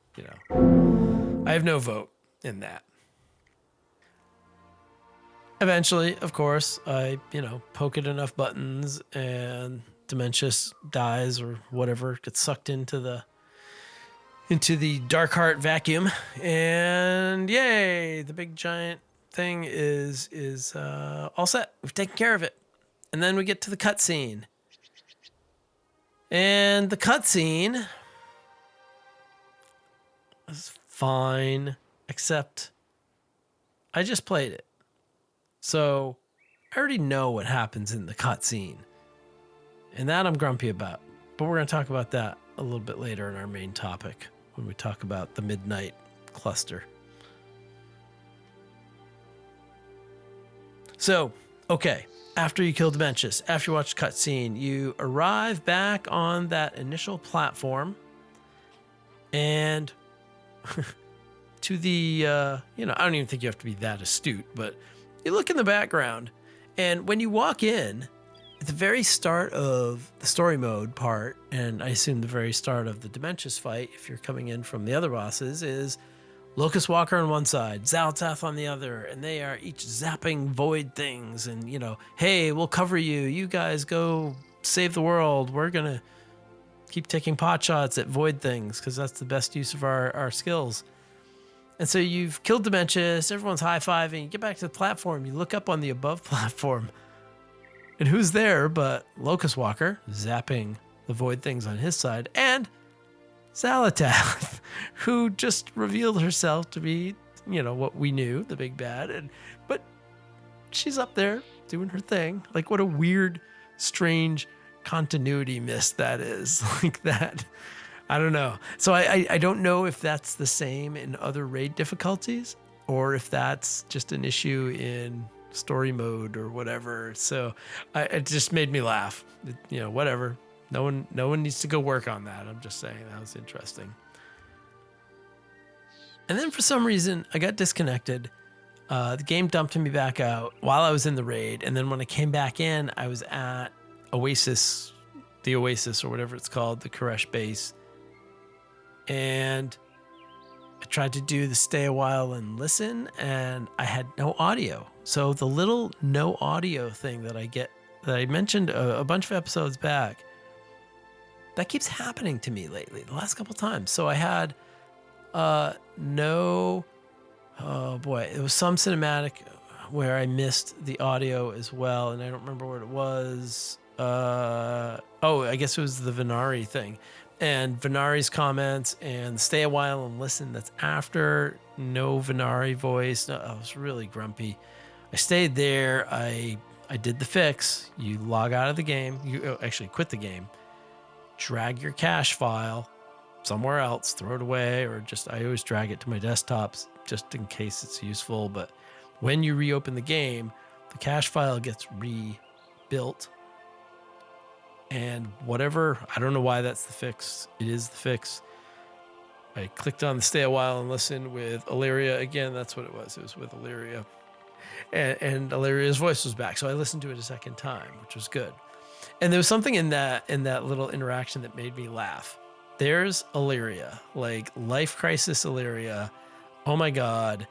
I have no vote in that. Eventually, of course, I, poke at enough buttons and Dementius dies or whatever, gets sucked into the dark heart vacuum, and yay, the big giant thing is all set. We've taken care of it. And then we get to the cutscene. And the cutscene is fine, except I just played it. So I already know what happens in the cutscene. And that I'm grumpy about. But we're going to talk about that a little bit later in our main topic, when we talk about the Midnight Cluster. So, okay, after you kill Dementius, after you watch the cutscene, you arrive back on that initial platform and to the, I don't even think you have to be that astute, but you look in the background, and when you walk in, at the very start of the story mode part, and I assume the very start of the Dementius fight, if you're coming in from the other bosses, is Locust Walker on one side, Zaltath on the other, and they are each zapping void things and, hey, we'll cover you. You guys go save the world. We're going to keep taking pot shots at void things because that's the best use of our skills. And so you've killed Dementius, everyone's high-fiving, you get back to the platform, you look up on the above platform, and who's there but Locust Walker, zapping the void things on his side, and Zalatath, who just revealed herself to be, what we knew, the big bad. But she's up there doing her thing. What a weird, strange continuity miss that is. That. I don't know. So I don't know if that's the same in other raid difficulties or if that's just an issue in story mode or whatever. So it just made me laugh. Whatever. No one needs to go work on that. I'm just saying that was interesting. And then for some reason I got disconnected. The game dumped me back out while I was in the raid. And then when I came back in, I was at the Oasis or whatever it's called, the Koresh base. And I tried to do the stay a while and listen, and I had no audio. So the little no audio thing that I mentioned a bunch of episodes back, that keeps happening to me lately, the last couple times. So I had No. Oh boy, it was some cinematic where I missed the audio as well, and I don't remember what it was. I guess it was the Venari thing, and Venari's comments and stay a while and listen. That's after no Venari voice. No, I was really grumpy. I stayed there. I did the fix. You log out of the game. You actually quit the game. Drag your cache file somewhere else, throw it away, or just I always drag it to my desktops just in case it's useful. But when you reopen the game, the cache file gets rebuilt. And whatever, I don't know why that's the fix. It is the fix. I clicked on the stay a while and listen with Illyria again. That's what it was. It was with Illyria. And Illyria's voice was back. So I listened to it a second time, which was good. And there was something in that little interaction that made me laugh. There's Illyria, like life crisis Illyria. Oh my God.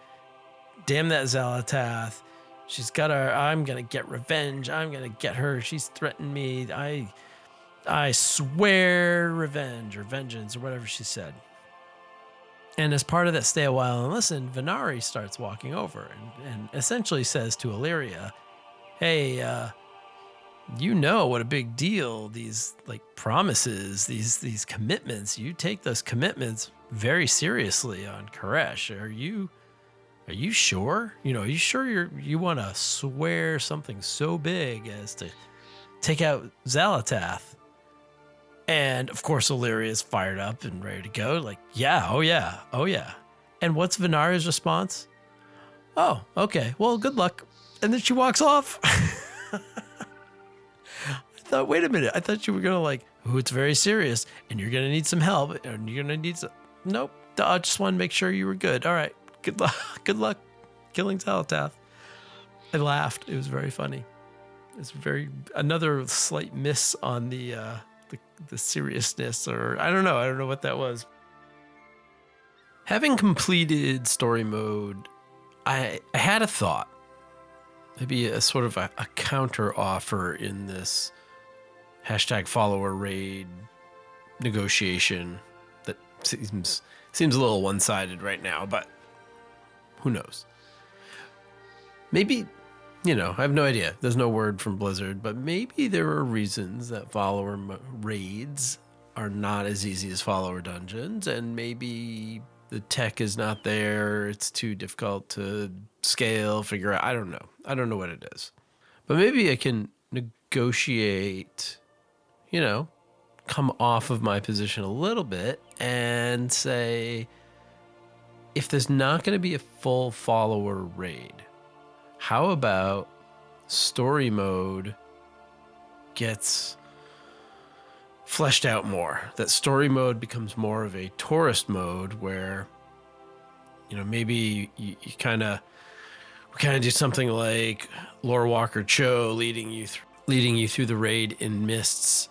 Damn that Xalatath. She's got her, I'm going to get revenge. I'm going to get her. She's threatened me. I swear revenge or vengeance or whatever she said. And as part of that stay a while and listen, Venari starts walking over and essentially says to Illyria, hey, you know what a big deal these like promises, these commitments, you take those commitments very seriously on Koresh. Are you sure? Are you sure you want to swear something so big as to take out Xalatath? And of course, Illyria is fired up and ready to go. Like, yeah, oh yeah, oh yeah. And what's Venari's response? Oh, okay, well, good luck. And then she walks off. I thought, wait a minute. I thought you were going to like, it's very serious and you're going to need some help and you're going to need some. Nope. I just want to make sure you were good. All right. Good luck. Good luck killing Xalatath. I laughed. It was very funny. It's another slight miss on the seriousness, or I don't know what that was. Having completed story mode, I had a thought. Maybe a sort of a counter offer in this #follower raid negotiation that seems a little one-sided right now, but who knows? Maybe, I have no idea. There's no word from Blizzard, but maybe there are reasons that follower raids are not as easy as follower dungeons, and maybe the tech is not there. It's too difficult to scale, figure out. I don't know. I don't know what it is. But maybe I can negotiate, come off of my position a little bit and say, if there's not going to be a full follower raid, how about story mode gets fleshed out more? That story mode becomes more of a tourist mode where, maybe you kind of do something like Lore Walker Cho leading you through the raid in mists.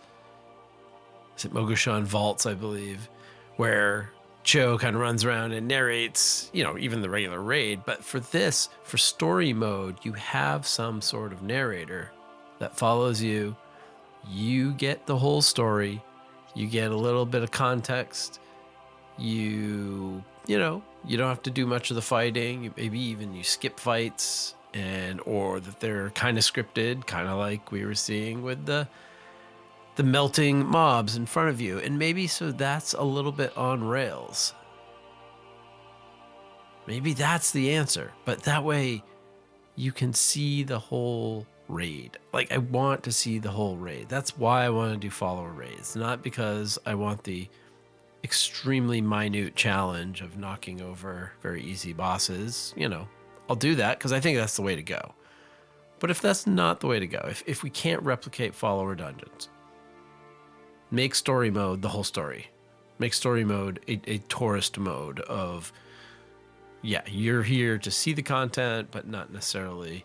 Is it Mogushan Vaults, I believe, where Cho kind of runs around and narrates, even the regular raid. But for story mode, you have some sort of narrator that follows you. You get the whole story. You get a little bit of context. You don't have to do much of the fighting. Maybe even you skip fights or that they're kind of scripted, kind of like we were seeing with the melting mobs in front of you. And maybe so that's a little bit on rails. Maybe that's the answer. But that way you can see the whole raid. Like, I want to see the whole raid. That's why I want to do follower raids. Not because I want the extremely minute challenge of knocking over very easy bosses. I'll do that because I think that's the way to go. But if that's not the way to go, if we can't replicate follower dungeons, make story mode the whole story. Make story mode a tourist mode of, you're here to see the content, but not necessarily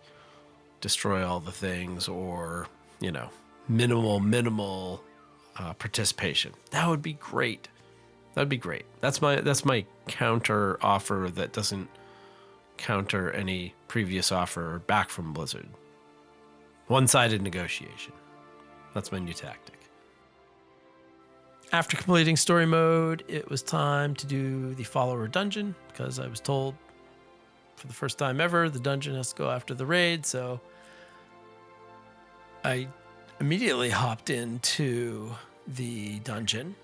destroy all the things or, minimal participation. That would be great. That'd be great. That's my counter offer that doesn't counter any previous offer back from Blizzard. One-sided negotiation. That's my new tactic. After completing story mode, it was time to do the follower dungeon because I was told for the first time ever the dungeon has to go after the raid. So I immediately hopped into the dungeon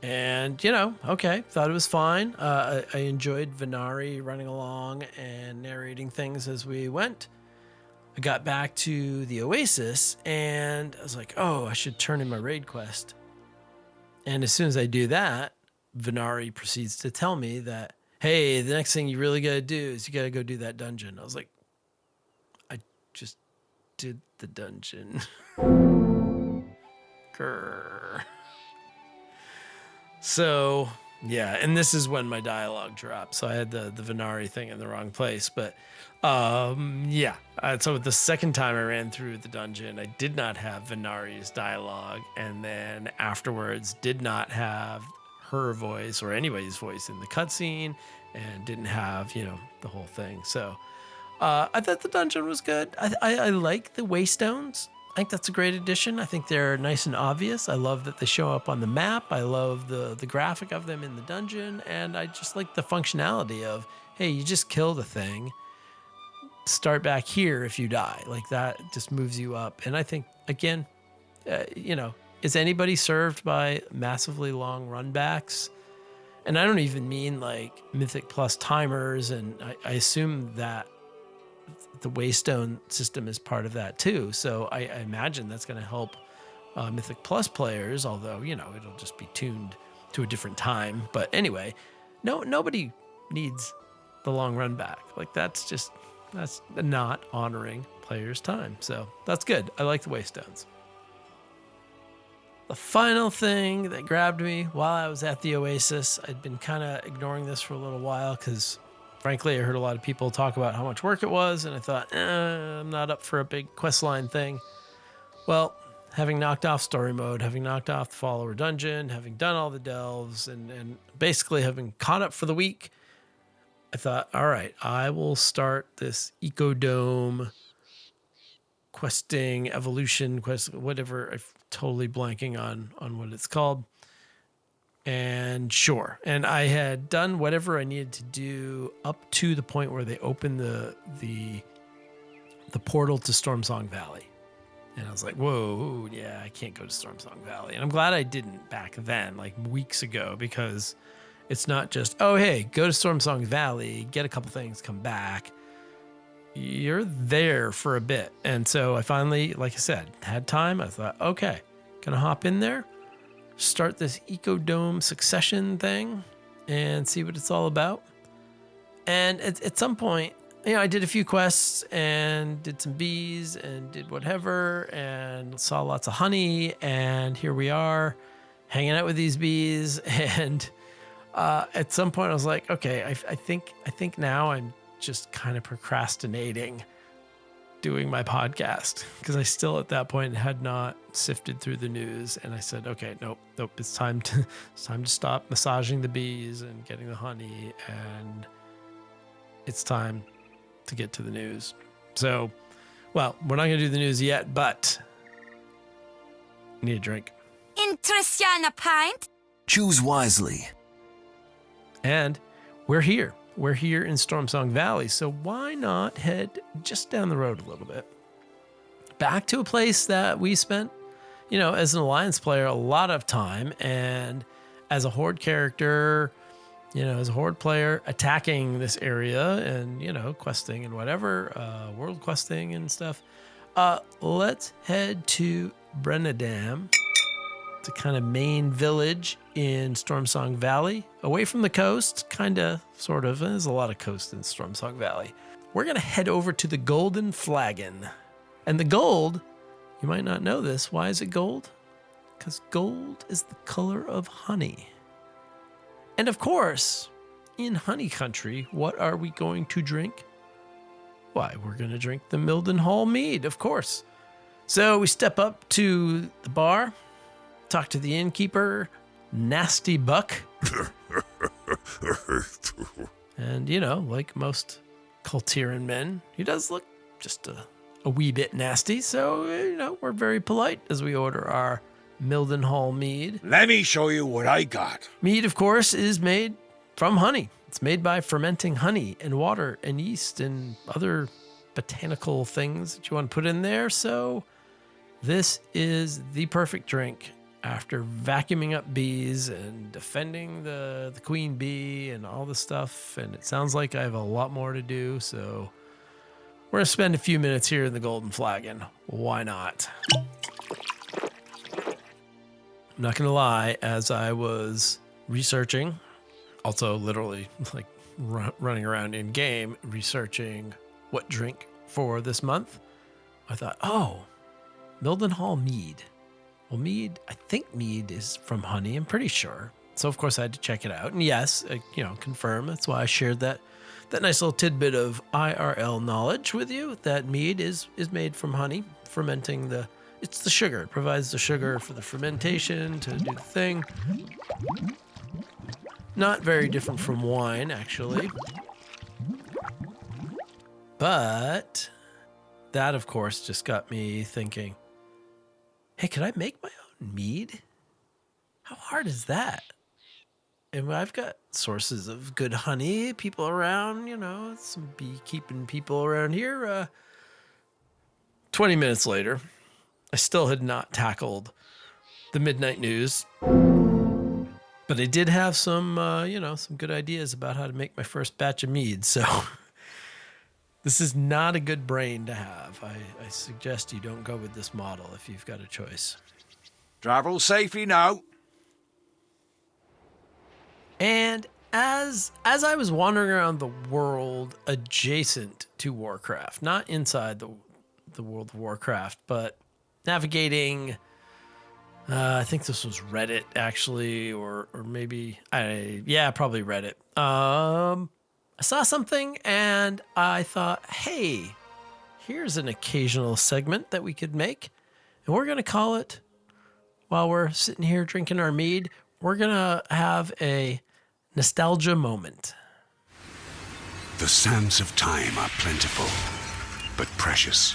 and, okay, thought it was fine. I enjoyed Venari running along and narrating things as we went. I got back to the Oasis and I was like, oh, I should turn in my raid quest. And as soon as I do that, Venari proceeds to tell me that, hey, the next thing you really got to do is you got to go do that dungeon. I was like, I just did the dungeon. Grr. So, yeah, and this is when my dialogue dropped. So I had the Venari thing in the wrong place. But, yeah. So the second time I ran through the dungeon, I did not have Venari's dialogue. And then afterwards, did not have her voice or anybody's voice in the cutscene and didn't have, the whole thing. So I thought the dungeon was good. I like the Waystones. I think that's a great addition. I think they're nice and obvious. I love that they show up on the map. I love the graphic of them in the dungeon. And I just like the functionality of, hey, you just kill the thing. Start back here if you die. Like that just moves you up. And I think, again, is anybody served by massively long runbacks? And I don't even mean like Mythic Plus timers. And I assume that the Waystone system is part of that too. So I imagine that's going to help Mythic Plus players, although, it'll just be tuned to a different time. But anyway, nobody needs the long run back. Like that's not honoring players' time. So that's good. I like the Waystones. The final thing that grabbed me while I was at the Oasis, I'd been kind of ignoring this for a little while because frankly, I heard a lot of people talk about how much work it was, and I thought, I'm not up for a big questline thing. Well, having knocked off story mode, having knocked off the follower dungeon, having done all the delves, and basically having caught up for the week, I thought, all right, I will start this Ecodome questing, evolution quest, whatever. I'm totally blanking on what it's called. And sure. And I had done whatever I needed to do up to the point where they opened the portal to Stormsong Valley. And I was like, whoa, yeah, I can't go to Stormsong Valley. And I'm glad I didn't back then, like weeks ago, because it's not just, oh, hey, go to Stormsong Valley, get a couple things, come back. You're there for a bit. And so I finally, like I said, had time. I thought, okay, gonna hop in there, start this Ecodome succession thing and see what it's all about. And at some point, I did a few quests and did some bees and did whatever and saw lots of honey. And here we are hanging out with these bees. And at some point I was like, okay, I think now I'm just kind of procrastinating doing my podcast because I still at that point had not sifted through the news, and I said, okay, nope, it's time to stop massaging the bees and getting the honey, and it's time to get to the news. So, well, we're not gonna do the news yet, but I need a drink. Interest ya in a pint? Choose wisely. And we're here. We're here in Stormsong Valley, so why not head just down the road a little bit? Back to a place that we spent, as an Alliance player, a lot of time, and as a Horde character, as a Horde player, attacking this area and, questing and whatever, world questing and stuff. Let's head to Brennadam, the kind of main village in Stormsong Valley, away from the coast, kind of, sort of. There's a lot of coast in Stormsong Valley. We're going to head over to the Golden Flagon. And the gold, you might not know this. Why is it gold? Because gold is the color of honey. And of course, in honey country, what are we going to drink? Why, we're going to drink the Mildenhall mead, of course. So we step up to the bar, talk to the innkeeper, Nasty Buck. And, like most Kultiran men, he does look just a wee bit nasty. So, we're very polite as we order our Mildenhall mead. Let me show you what I got. Mead, of course, is made from honey. It's made by fermenting honey and water and yeast and other botanical things that you want to put in there. So this is the perfect drink after vacuuming up bees and defending the queen bee and all the stuff. And it sounds like I have a lot more to do. So we're going to spend a few minutes here in the Golden Flagon. Why not? I'm not going to lie, as I was researching, also literally like running around in game, researching what drink for this month, I thought, oh, Mildenhall mead. Well, mead, I think mead is from honey, I'm pretty sure. So of course I had to check it out. And yes, confirm. That's why I shared that nice little tidbit of IRL knowledge with you, that mead is made from honey, fermenting it's the sugar. It provides the sugar for the fermentation to do the thing. Not very different from wine, actually. But that, of course, just got me thinking, hey, could I make my own mead? How hard is that? And I've got sources of good honey, people around, some beekeeping people around here. 20 minutes later, I still had not tackled the midnight news, but I did have some good ideas about how to make my first batch of mead. So this is not a good brain to have. I suggest you don't go with this model if you've got a choice. Travel safely now. And as I was wandering around the world adjacent to Warcraft, not inside the world of Warcraft, but navigating, I think this was Reddit actually, or maybe probably Reddit. I saw something and I thought, hey, here's an occasional segment that we could make, and we're gonna call it, while we're sitting here drinking our mead, we're gonna have a nostalgia moment. The sands of time are plentiful, but precious.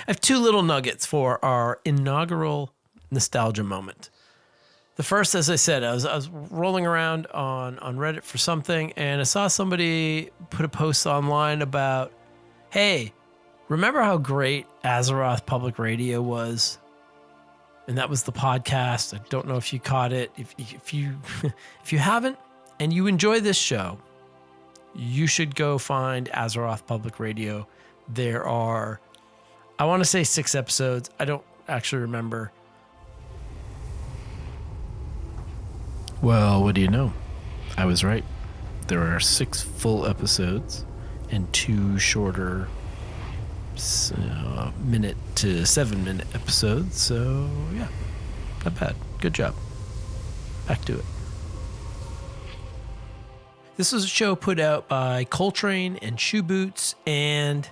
I have two little nuggets for our inaugural nostalgia moment. The first, as I said, I was rolling around on Reddit for something, and I saw somebody put a post online about, hey, remember how great Azeroth Public Radio was? And that was the podcast. I don't know if you caught it. If you if you haven't and you enjoy this show, you should go find Azeroth Public Radio. There are, I want to say 6 episodes. I don't actually remember. Well, what do you know? I was right. There are 6 full episodes and 2 shorter minute to 7 minute episodes. So yeah, not bad. Good job. Back to it. This was a show put out by Coltrane and Shoe Boots, and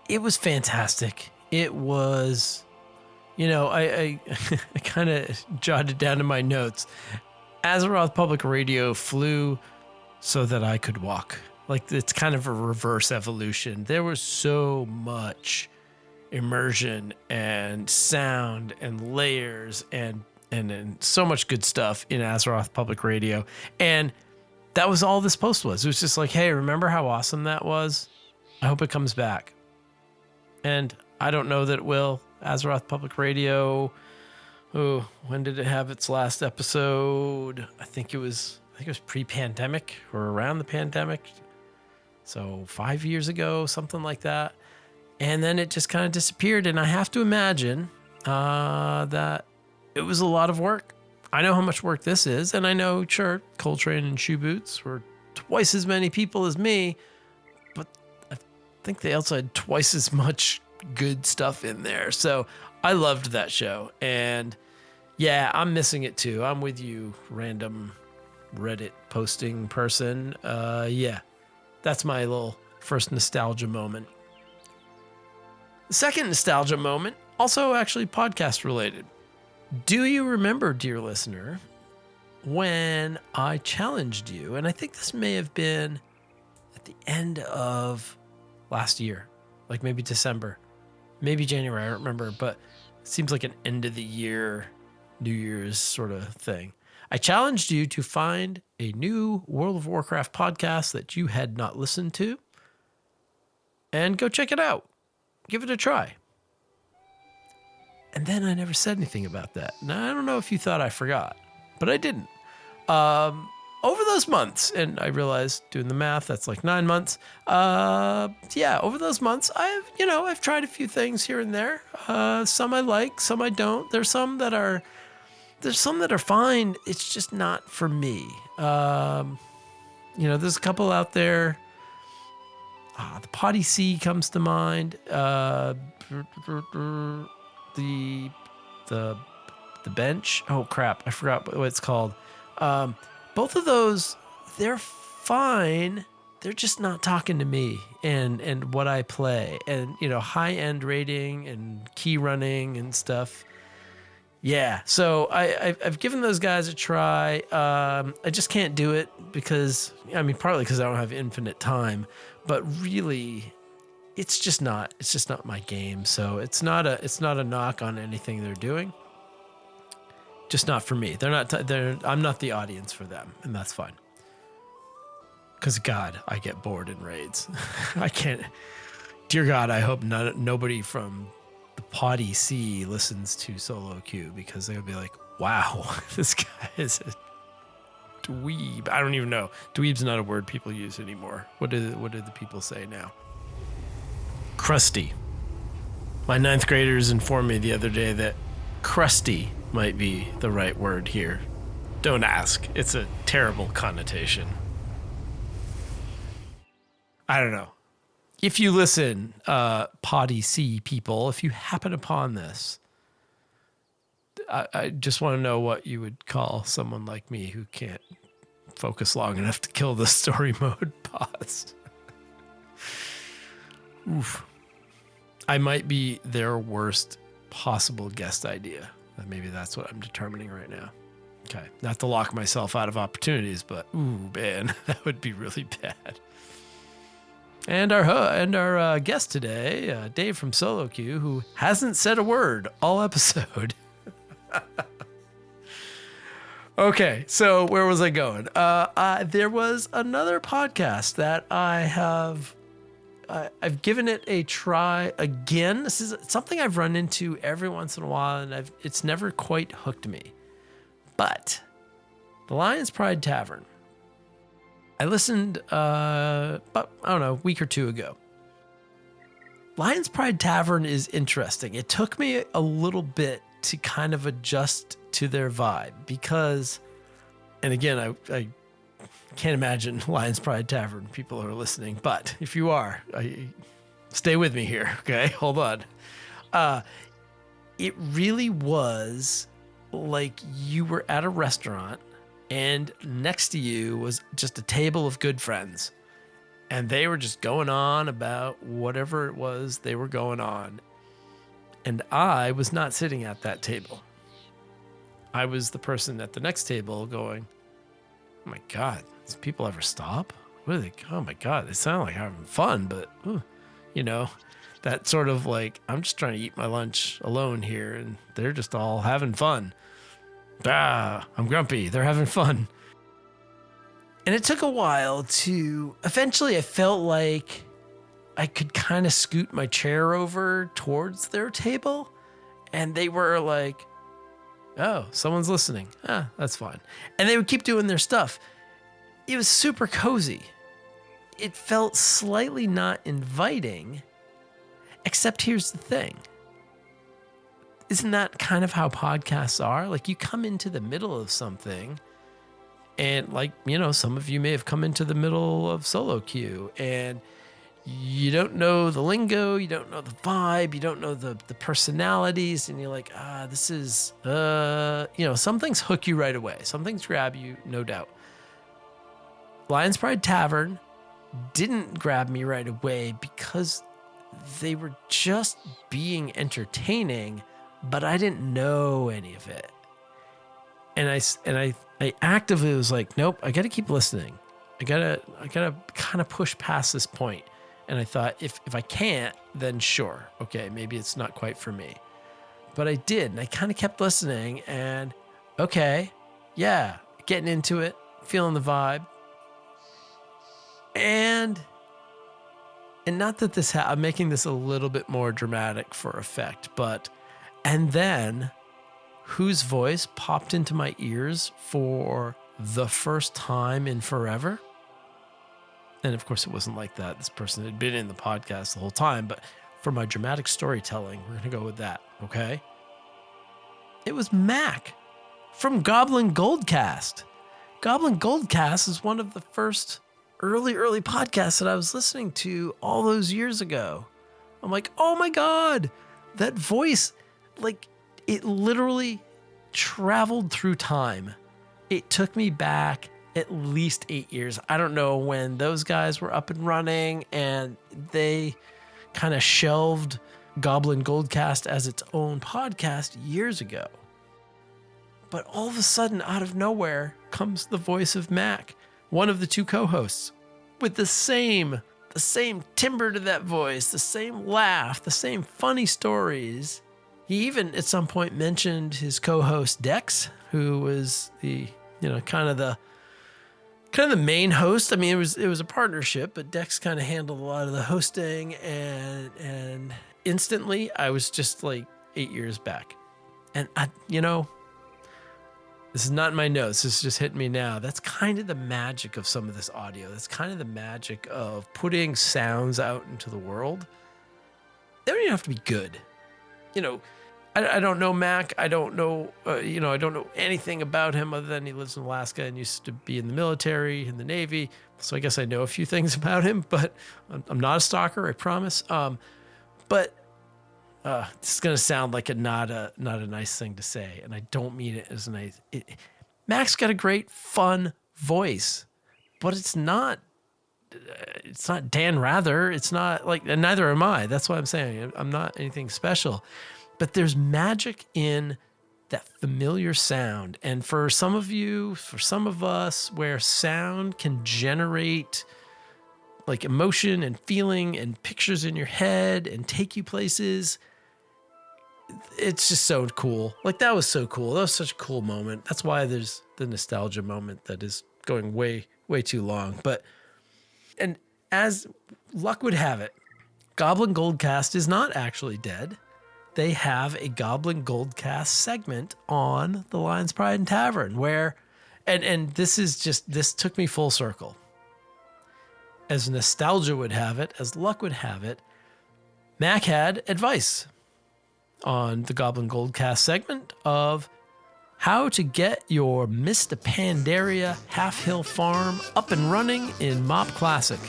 it was fantastic. It was, I kind of jotted down in my notes, Azeroth Public Radio flew so that I could walk. Like, it's kind of a reverse evolution. There was so much immersion and sound and layers and so much good stuff in Azeroth Public Radio. And that was all this post was. It was just like, hey, remember how awesome that was? I hope it comes back. And I don't know that it will. Azeroth Public Radio, when did it have its last episode? I think it was pre-pandemic or around the pandemic. So 5 years ago, something like that. And then it just kind of disappeared. And I have to imagine that it was a lot of work. I know how much work this is. And I know, sure, Coltrane and Shoe Boots were twice as many people as me. But I think they also had twice as much good stuff in there. So I loved that show. And yeah, I'm missing it too. I'm with you, random Reddit posting person. Yeah. That's my little first nostalgia moment. The second nostalgia moment, also actually podcast related. Do you remember, dear listener, when I challenged you, and I think this may have been at the end of last year, like maybe December, maybe January, I don't remember, but Seems like an end of the year, New Year's sort of thing. I challenged you to find a new World of Warcraft podcast that you had not listened to and go check it out. Give it a try. And then I never said anything about that. Now, I don't know if you thought I forgot, but I didn't. Over those months, and I realized doing the math, that's like 9 months. Over those months, I've tried a few things here and there. Some I like, some I don't. There's some that are fine. It's just not for me. There's a couple out there. The Potty Sea comes to mind. The bench. Oh crap! I forgot what it's called. Both of those, they're fine. They're just not talking to me and what I play. And, high end rating and key running and stuff. Yeah, so I've given those guys a try. I just can't do it because, partly because I don't have infinite time, but really, it's just not my game. So it's not a knock on anything they're doing. Just not for me. I'm not the audience for them, and that's fine. Because God, I get bored in raids. I can't. Dear God, I hope nobody from the Potty Sea listens to solo queue, because they'll be like, "Wow, this guy is a dweeb." I don't even know. Dweeb's not a word people use anymore. What did the people say now? Crusty. My 9th graders informed me the other day that crusty might be the right word here. Don't ask. It's a terrible connotation. I don't know. If you listen, Potty Sea people, if you happen upon this, I just want to know what you would call someone like me who can't focus long enough to kill the story mode boss. Oof. I might be their worst possible guest idea. Maybe that's what I'm determining right now. Okay, not to lock myself out of opportunities, but ooh, man, that would be really bad. And our guest today, Dave from Solo Queue, who hasn't said a word all episode. Okay, so where was I going? There was another podcast that I've given it a try again. This is something I've run into every once in a while, and it's never quite hooked me. But the Lion's Pride Tavern. I listened, a week or two ago. Lion's Pride Tavern is interesting. It took me a little bit to kind of adjust to their vibe because, and again, I can't imagine Lion's Pride Tavern people are listening, but if you are, stay with me here, okay? Hold on. It really was like you were at a restaurant and next to you was just a table of good friends, and they were just going on about whatever it was they were going on. And I was not sitting at that table. I was the person at the next table going, "Oh my God, does people ever stop? What are they? Oh my God, they sound like having fun, but that sort of like, I'm just trying to eat my lunch alone here, and they're just all having fun. I'm grumpy. They're having fun." And it took a while to, eventually I felt like I could kind of scoot my chair over towards their table, and they were like, "Oh, someone's listening. That's fine." And they would keep doing their stuff. It was super cozy. It felt slightly not inviting, except here's the thing. Isn't that kind of how podcasts are? Like, you come into the middle of something, and some of you may have come into the middle of Solo Queue, and you don't know the lingo, you don't know the vibe, you don't know the personalities, and you're like, this is, some things hook you right away. Some things grab you, no doubt. Lion's Pride Tavern didn't grab me right away because they were just being entertaining, but I didn't know any of it. And I actively was like, nope, I got to keep listening. I gotta kind of push past this point. And I thought, if I can't, then sure, okay, maybe it's not quite for me. But I did, and I kind of kept listening, and okay, yeah, getting into it, feeling the vibe. And not that this, I'm making this a little bit more dramatic for effect, but, and then whose voice popped into my ears for the first time in forever? And of course, it wasn't like that. This person had been in the podcast the whole time, but for my dramatic storytelling, we're going to go with that, okay? It was Mac from Goblin Goldcast. Goblin Goldcast is one of the first early podcasts that I was listening to all those years ago. I'm like, oh my God, that voice, like, it literally traveled through time. It took me back at least 8 years. I don't know when those guys were up and running and they kind of shelved Goblin Goldcast as its own podcast years ago. But all of a sudden, out of nowhere, comes the voice of Mac, one of the two co-hosts, with the same timbre to that voice, the same laugh, the same funny stories. He even at some point mentioned his co-host Dex, who was the, kind of the main host. I mean, it was a partnership, but Dex kind of handled a lot of the hosting, and instantly I was just like 8 years back. And this is not in my notes. This is just hitting me now. That's kind of the magic of some of this audio. That's kind of the magic of putting sounds out into the world. They don't even have to be good. I don't know Mac. I don't know, I don't know anything about him other than he lives in Alaska and used to be in the military, in the Navy. So I guess I know a few things about him, but I'm not a stalker, I promise. But this is going to sound like not a nice thing to say, and I don't mean it as nice. Mac's got a great, fun voice, but it's not Dan Rather. It's not like, and neither am I. That's what I'm saying. I'm not anything special. But there's magic in that familiar sound. And for some of you, for some of us, where sound can generate like emotion and feeling and pictures in your head and take you places, it's just so cool. Like, that was so cool. That was such a cool moment. That's why there's the nostalgia moment that is going way, way too long. And as luck would have it, Goblin Goldcast is not actually dead. They have a Goblin Goldcast segment on the Lion's Pride and Tavern where, and this took me full circle. As nostalgia would have it, as luck would have it, Mac had advice on the Goblin Goldcast segment of how to get your Mr. Pandaria Half Hill Farm up and running in Mop Classic.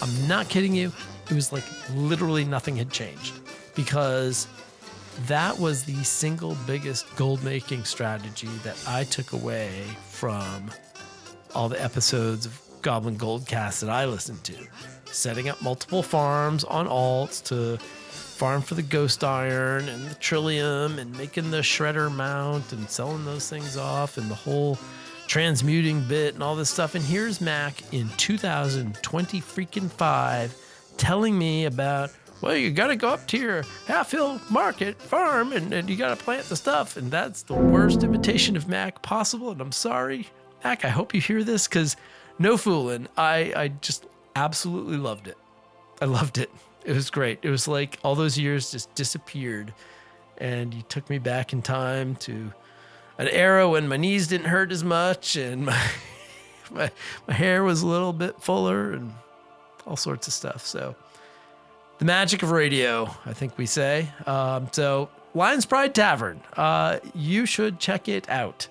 I'm not kidding you. It was like literally nothing had changed, because that was the single biggest gold making strategy that I took away from all the episodes of Goblin Goldcast that I listened to. Setting up multiple farms on alts to farm for the ghost iron and the trillium, and making the shredder mount and selling those things off, and the whole transmuting bit and all this stuff. And here's Mac in 2025 telling me about, well, you got to go up to your Half Hill Market farm and you got to plant the stuff. And that's the worst imitation of Mac possible. And I'm sorry, Mac, I hope you hear this, because no fooling, I just absolutely loved it. I loved it. It was great. It was like all those years just disappeared, and you took me back in time to an era when my knees didn't hurt as much, and my hair was a little bit fuller, and all sorts of stuff. So the magic of radio, I think we say. So Lion's Pride Tavern, you should check it out.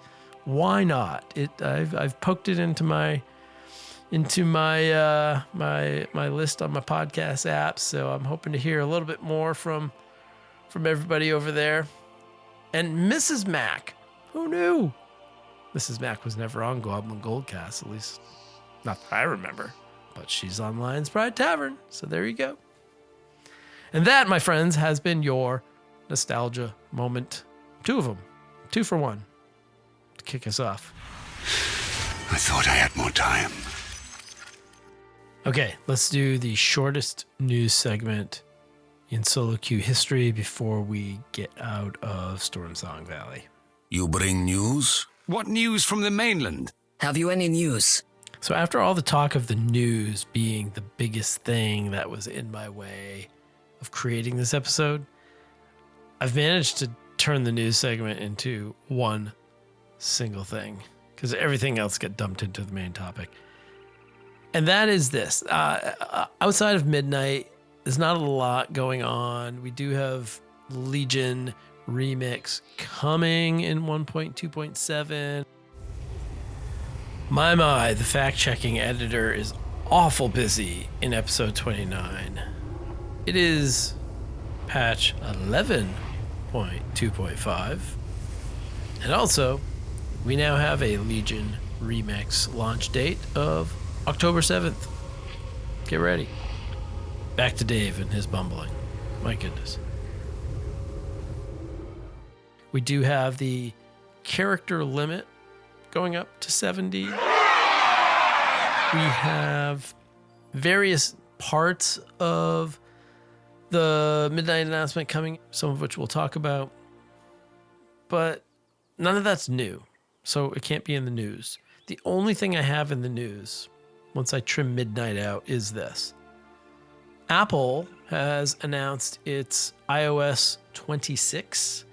Why not? I've poked it into my my list on my podcast apps, so I'm hoping to hear a little bit more from everybody over there. And Mrs. Mac, who knew? Mrs. Mac was never on Goblin Goldcast, at least not that I remember, but she's on Lion's Pride Tavern, so there you go. And that, my friends, has been your nostalgia moment. 2 of them, 2 for 1, to kick us off. I thought I had more time. Okay, let's do the shortest news segment in solo queue history before we get out of Stormsong Valley. You bring news? What news from the mainland? Have you any news? So after all the talk of the news being the biggest thing that was in my way of creating this episode, I've managed to turn the news segment into one single thing because everything else got dumped into the main topic. And that is this. Outside of midnight, there's not a lot going on. We do have Legion Remix coming in 1.2.7. My, the fact-checking editor is awful busy in episode 29. It is patch 11.2.5. And also, we now have a Legion Remix launch date of October 7th. Get ready. Back to Dave and his bumbling. My goodness. We do have the character limit going up to 70. We have various parts of the midnight announcement coming, some of which we'll talk about. But none of that's new, so it can't be in the news. The only thing I have in the news, once I trim midnight out, is this. Apple has announced its iOS 26,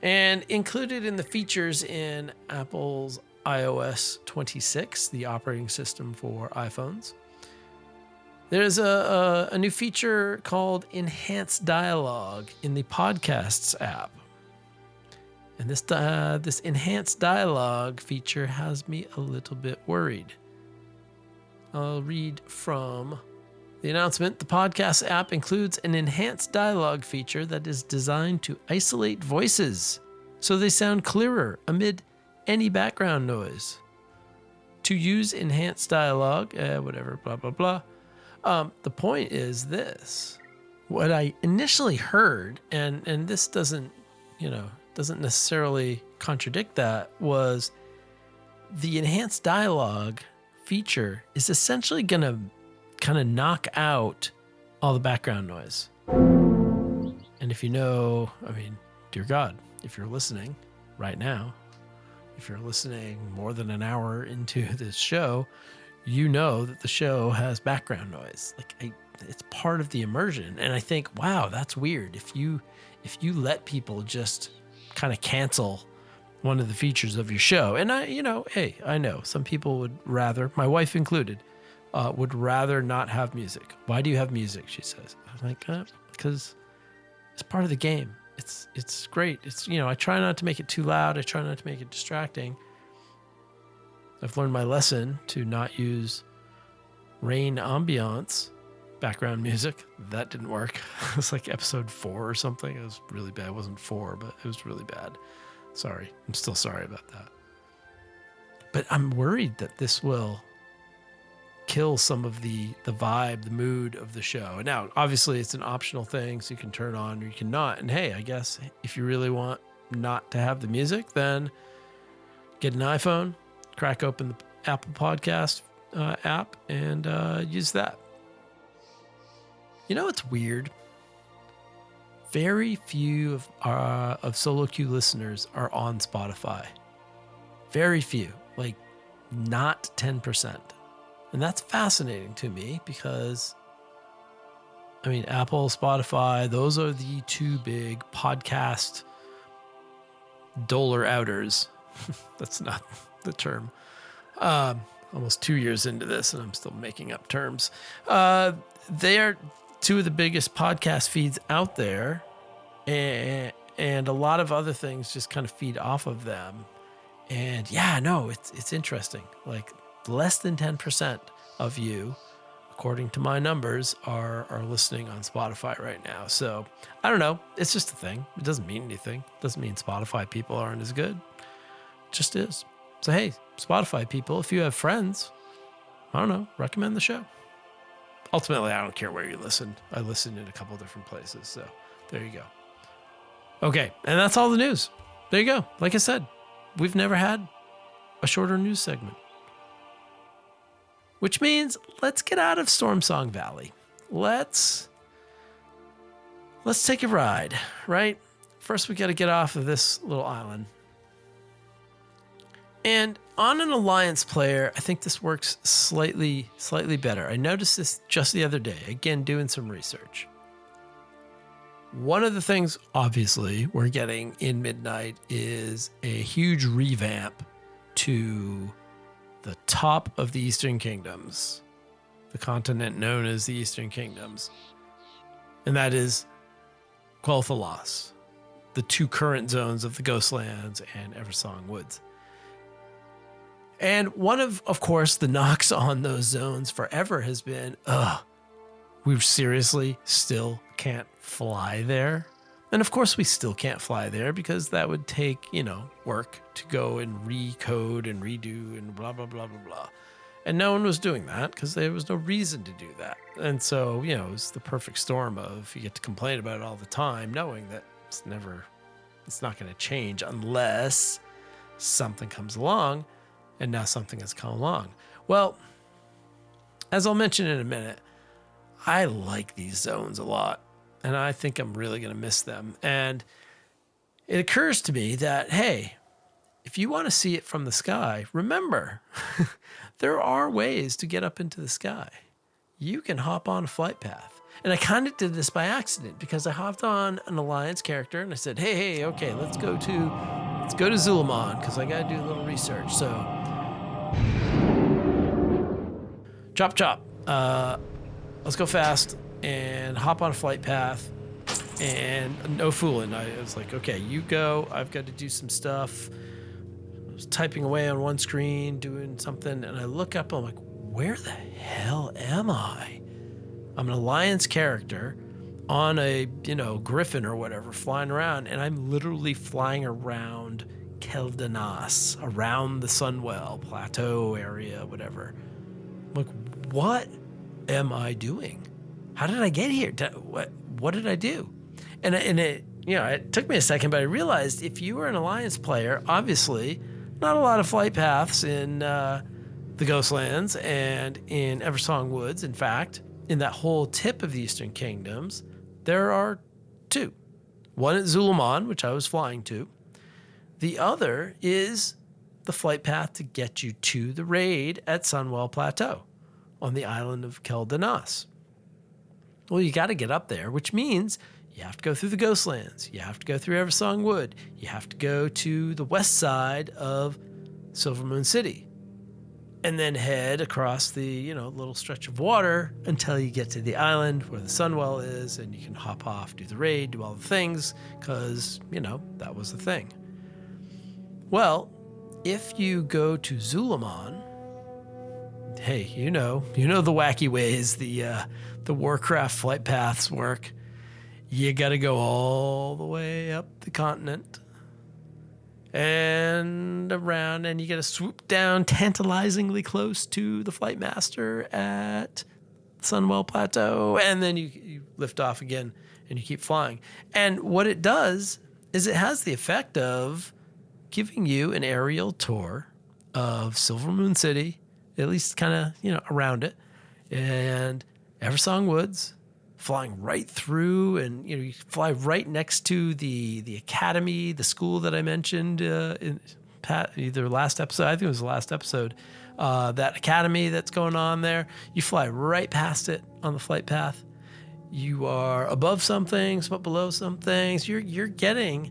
and included in the features in Apple's iOS 26, the operating system for iPhones, there's a new feature called Enhanced Dialogue in the Podcasts app. And this Enhanced Dialogue feature has me a little bit worried. I'll read from the announcement. The podcast app includes an enhanced dialogue feature that is designed to isolate voices so they sound clearer amid any background noise. To use enhanced dialogue, whatever, blah, blah, blah. The point is this. What I initially heard, and this doesn't necessarily contradict that, was the enhanced dialogue feature is essentially going to kind of knock out all the background noise. And if you know, dear God, if you're listening right now, if you're listening more than an hour into this show, you know that the show has background noise. It's part of the immersion. And I think, wow, that's weird. If you let people just kind of cancel one of the features of your show, and I know some people would rather, my wife included, would rather not have music. Why do you have music? She says. I'm like, because it's part of the game. It's great. I try not to make it too loud. I try not to make it distracting. I've learned my lesson to not use rain ambiance background music. That didn't work. It was like episode 4 or something. It was really bad. It wasn't 4, but it was really bad. Sorry. I'm still sorry about that. But I'm worried that this will kill some of the vibe, the mood of the show. And now, obviously, it's an optional thing, so you can turn on or you can not. And hey, I guess if you really want not to have the music, then get an iPhone, crack open the Apple Podcast app, and use that. You know what's weird? Very few of Solo Q listeners are on Spotify. Very few, like not 10%. And that's fascinating to me because, Apple, Spotify, those are the two big podcast dollar outers. That's not the term. Almost 2 years into this and I'm still making up terms. They are two of the biggest podcast feeds out there, and a lot of other things just kind of feed off of them. And yeah, no, it's interesting. Like less than 10% of you, according to my numbers, are listening on Spotify right now. So I don't know. It's just a thing. It doesn't mean anything. It doesn't mean Spotify people aren't as good. It just is. So hey, Spotify people, if you have friends, I don't know, recommend the show. Ultimately, I don't care where you listen. I listen in a couple different places. So there you go. Okay. And that's all the news. There you go. Like I said, we've never had a shorter news segment. Which means let's get out of Stormsong Valley. Let's let's take a ride, right? First, we got to get off of this little island. And on an Alliance player, I think this works slightly better. I noticed this just the other day, again, doing some research. One of the things, obviously, we're getting in Midnight is a huge revamp to the top of the Eastern Kingdoms, the continent known as the Eastern Kingdoms, and that is Quel'Thalas, the two current zones of the Ghostlands and Eversong Woods. And one of course, the knocks on those zones forever has been, we seriously still can't fly there. And of course, we still can't fly there because that would take, work to go and recode and redo and blah, blah, blah, blah, blah. And no one was doing that because there was no reason to do that. And so, it was the perfect storm of you get to complain about it all the time, knowing that it's not going to change unless something comes along. And now something has come along. Well, as I'll mention in a minute, I like these zones a lot. And I think I'm really going to miss them. And it occurs to me that, hey, if you want to see it from the sky, remember, there are ways to get up into the sky. You can hop on a flight path. And I kind of did this by accident because I hopped on an Alliance character and I said, hey, okay, let's go to Zul'Aman because I got to do a little research. So, chop. Let's go fast and hop on a flight path and no fooling. I was like, okay, you go. I've got to do some stuff. I was typing away on one screen, doing something, and I look up and I'm like, where the hell am I? I'm an Alliance character on a, griffin or whatever, flying around, and I'm literally flying around Keldanas, around the Sunwell Plateau area, whatever. I'm like, what am I doing? How did I get here? What did I do? And it took me a second, but I realized if you were an Alliance player, obviously not a lot of flight paths in the Ghostlands and in Eversong Woods. In fact, in that whole tip of the Eastern Kingdoms, there are two. One at Zul'Aman, which I was flying to. The other is the flight path to get you to the raid at Sunwell Plateau on the island of Keldanas. Well, you got to get up there, which means you have to go through the Ghostlands. You have to go through Eversong Wood. You have to go to the west side of Silvermoon City and then head across the, little stretch of water until you get to the island where the Sunwell is, and you can hop off, do the raid, do all the things, because, that was the thing. Well, if you go to Zul'Aman, hey, you know the wacky ways the Warcraft flight paths work. You got to go all the way up the continent and around, and you got to swoop down tantalizingly close to the flight master at Sunwell Plateau, and then you lift off again and you keep flying. And what it does is it has the effect of giving you an aerial tour of Silvermoon City, at least kind of, around it, and Eversong Woods, flying right through, and you fly right next to the academy, the school that I mentioned in either last episode. I think it was the last episode. That academy that's going on there, you fly right past it on the flight path. You are above some things, but below some things. You're getting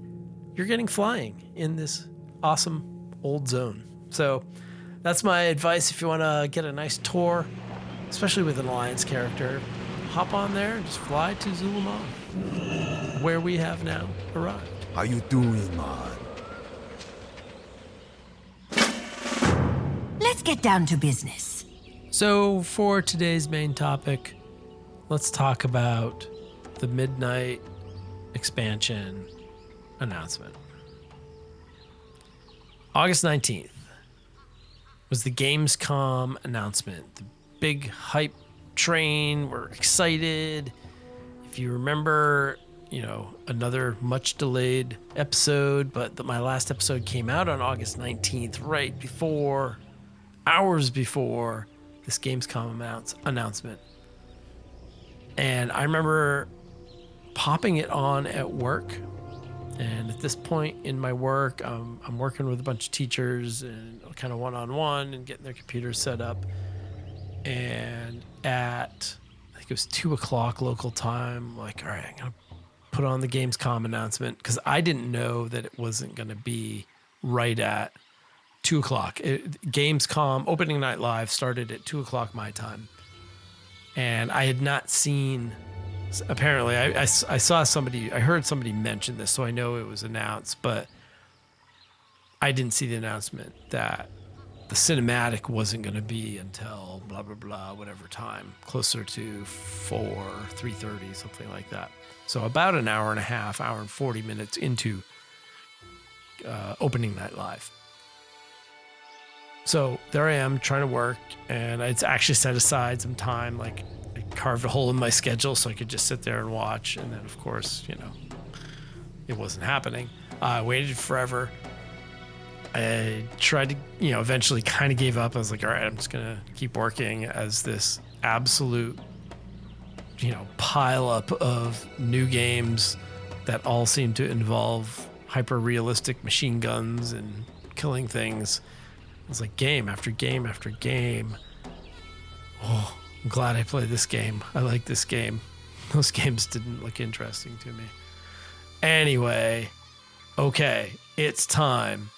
flying in this awesome old zone. So that's my advice if you want to get a nice tour, especially with an Alliance character. Hop on there and just fly to Zul'Aman, where we have now arrived. How you doing, man? Let's get down to business. So for today's main topic, let's talk about the Midnight expansion announcement. August 19th was the Gamescom announcement. The big hype train. We're excited. If you remember, another much delayed episode, but my last episode came out on August 19th, right before, hours before this Gamescom announcement. And I remember popping it on at work. And at this point in my work, I'm working with a bunch of teachers and kind of one-on-one and getting their computers set up. And at, I think it was 2 o'clock local time, like, all right, I'm going to put on the Gamescom announcement because I didn't know that it wasn't going to be right at 2 o'clock. Gamescom opening night live started at 2 o'clock my time. And I had not seen, apparently, I saw somebody, I heard somebody mention this, so I know it was announced, but I didn't see the announcement that the cinematic wasn't going to be until blah, blah, blah, whatever time, closer to 3:30, something like that. So about an hour and a half, hour and 40 minutes into opening night live. So there I am trying to work, and I'd actually set aside some time, like I carved a hole in my schedule so I could just sit there and watch. And then, of course, it wasn't happening. I waited forever. I tried to, eventually kind of gave up. I was like, all right, I'm just going to keep working as this absolute, pile up of new games that all seem to involve hyper-realistic machine guns and killing things. It was like game after game after game. Oh, I'm glad I played this game. I like this game. Those games didn't look interesting to me. Anyway, okay, it's time.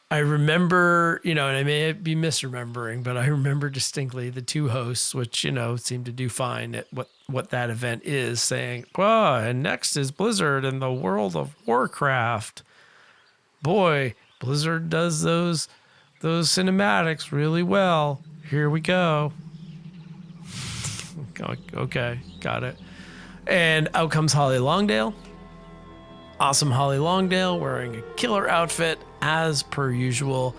I remember, and I may be misremembering, but I remember distinctly the two hosts, which, seem to do fine at what that event is, saying, well, and next is Blizzard and the World of Warcraft. Boy, Blizzard does those cinematics really well. Here we go. Okay, got it. And out comes Holly Longdale. Awesome Holly Longdale wearing a killer outfit as per usual.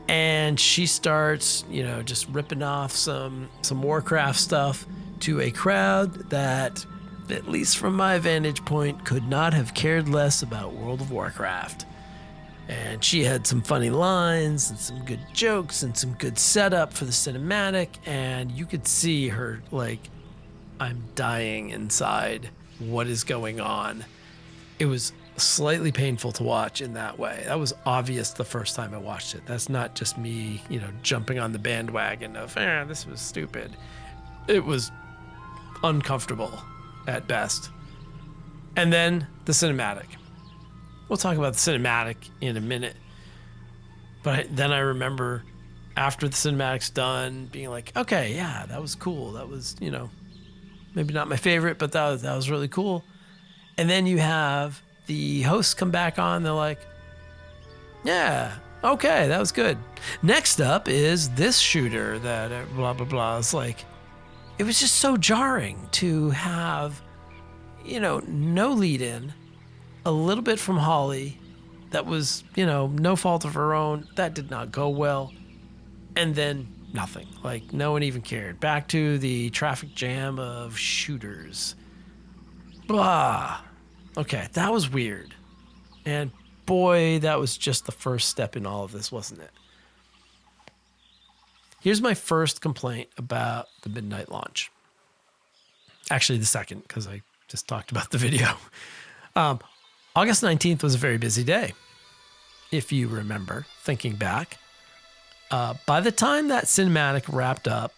And she starts, just ripping off some Warcraft stuff to a crowd that, at least from my vantage point, could not have cared less about World of Warcraft. And she had some funny lines and some good jokes and some good setup for the cinematic. And you could see her like, I'm dying inside. What is going on? It was slightly painful to watch in that way. That was obvious the first time I watched it. That's not just me, jumping on the bandwagon of, this was stupid. It was uncomfortable at best. And then the cinematic. We'll talk about the cinematic in a minute. But then I remember after the cinematic's done being like, okay, yeah, that was cool. That was, maybe not my favorite, but that was really cool. And then you have the hosts come back on. They're like, yeah, okay, that was good. Next up is this shooter that blah, blah, blah. It's like, it was just so jarring to have, no lead in. A little bit from Holly that was, no fault of her own. That did not go well. And then nothing. Like, no one even cared. Back to the traffic jam of shooters. Blah. Okay, that was weird. And boy, that was just the first step in all of this, wasn't it? Here's my first complaint about the midnight launch. Actually, the second, because I just talked about the video. August 19th was a very busy day, if you remember, thinking back. By the time that cinematic wrapped up,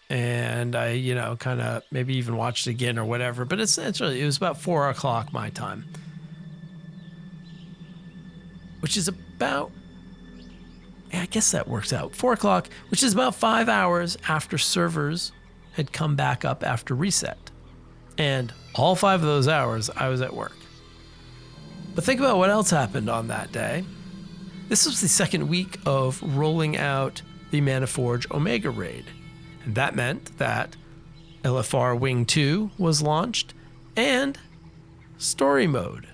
and I, kind of maybe even watched it again or whatever, but essentially it was about 4 o'clock my time, which is about, I guess that works out, 4 o'clock, which is about 5 hours after servers had come back up after reset. And all 5 of those hours, I was at work. But think about what else happened on that day. This was the second week of rolling out the Mana Forge Omega raid. And that meant that LFR Wing 2 was launched and story mode.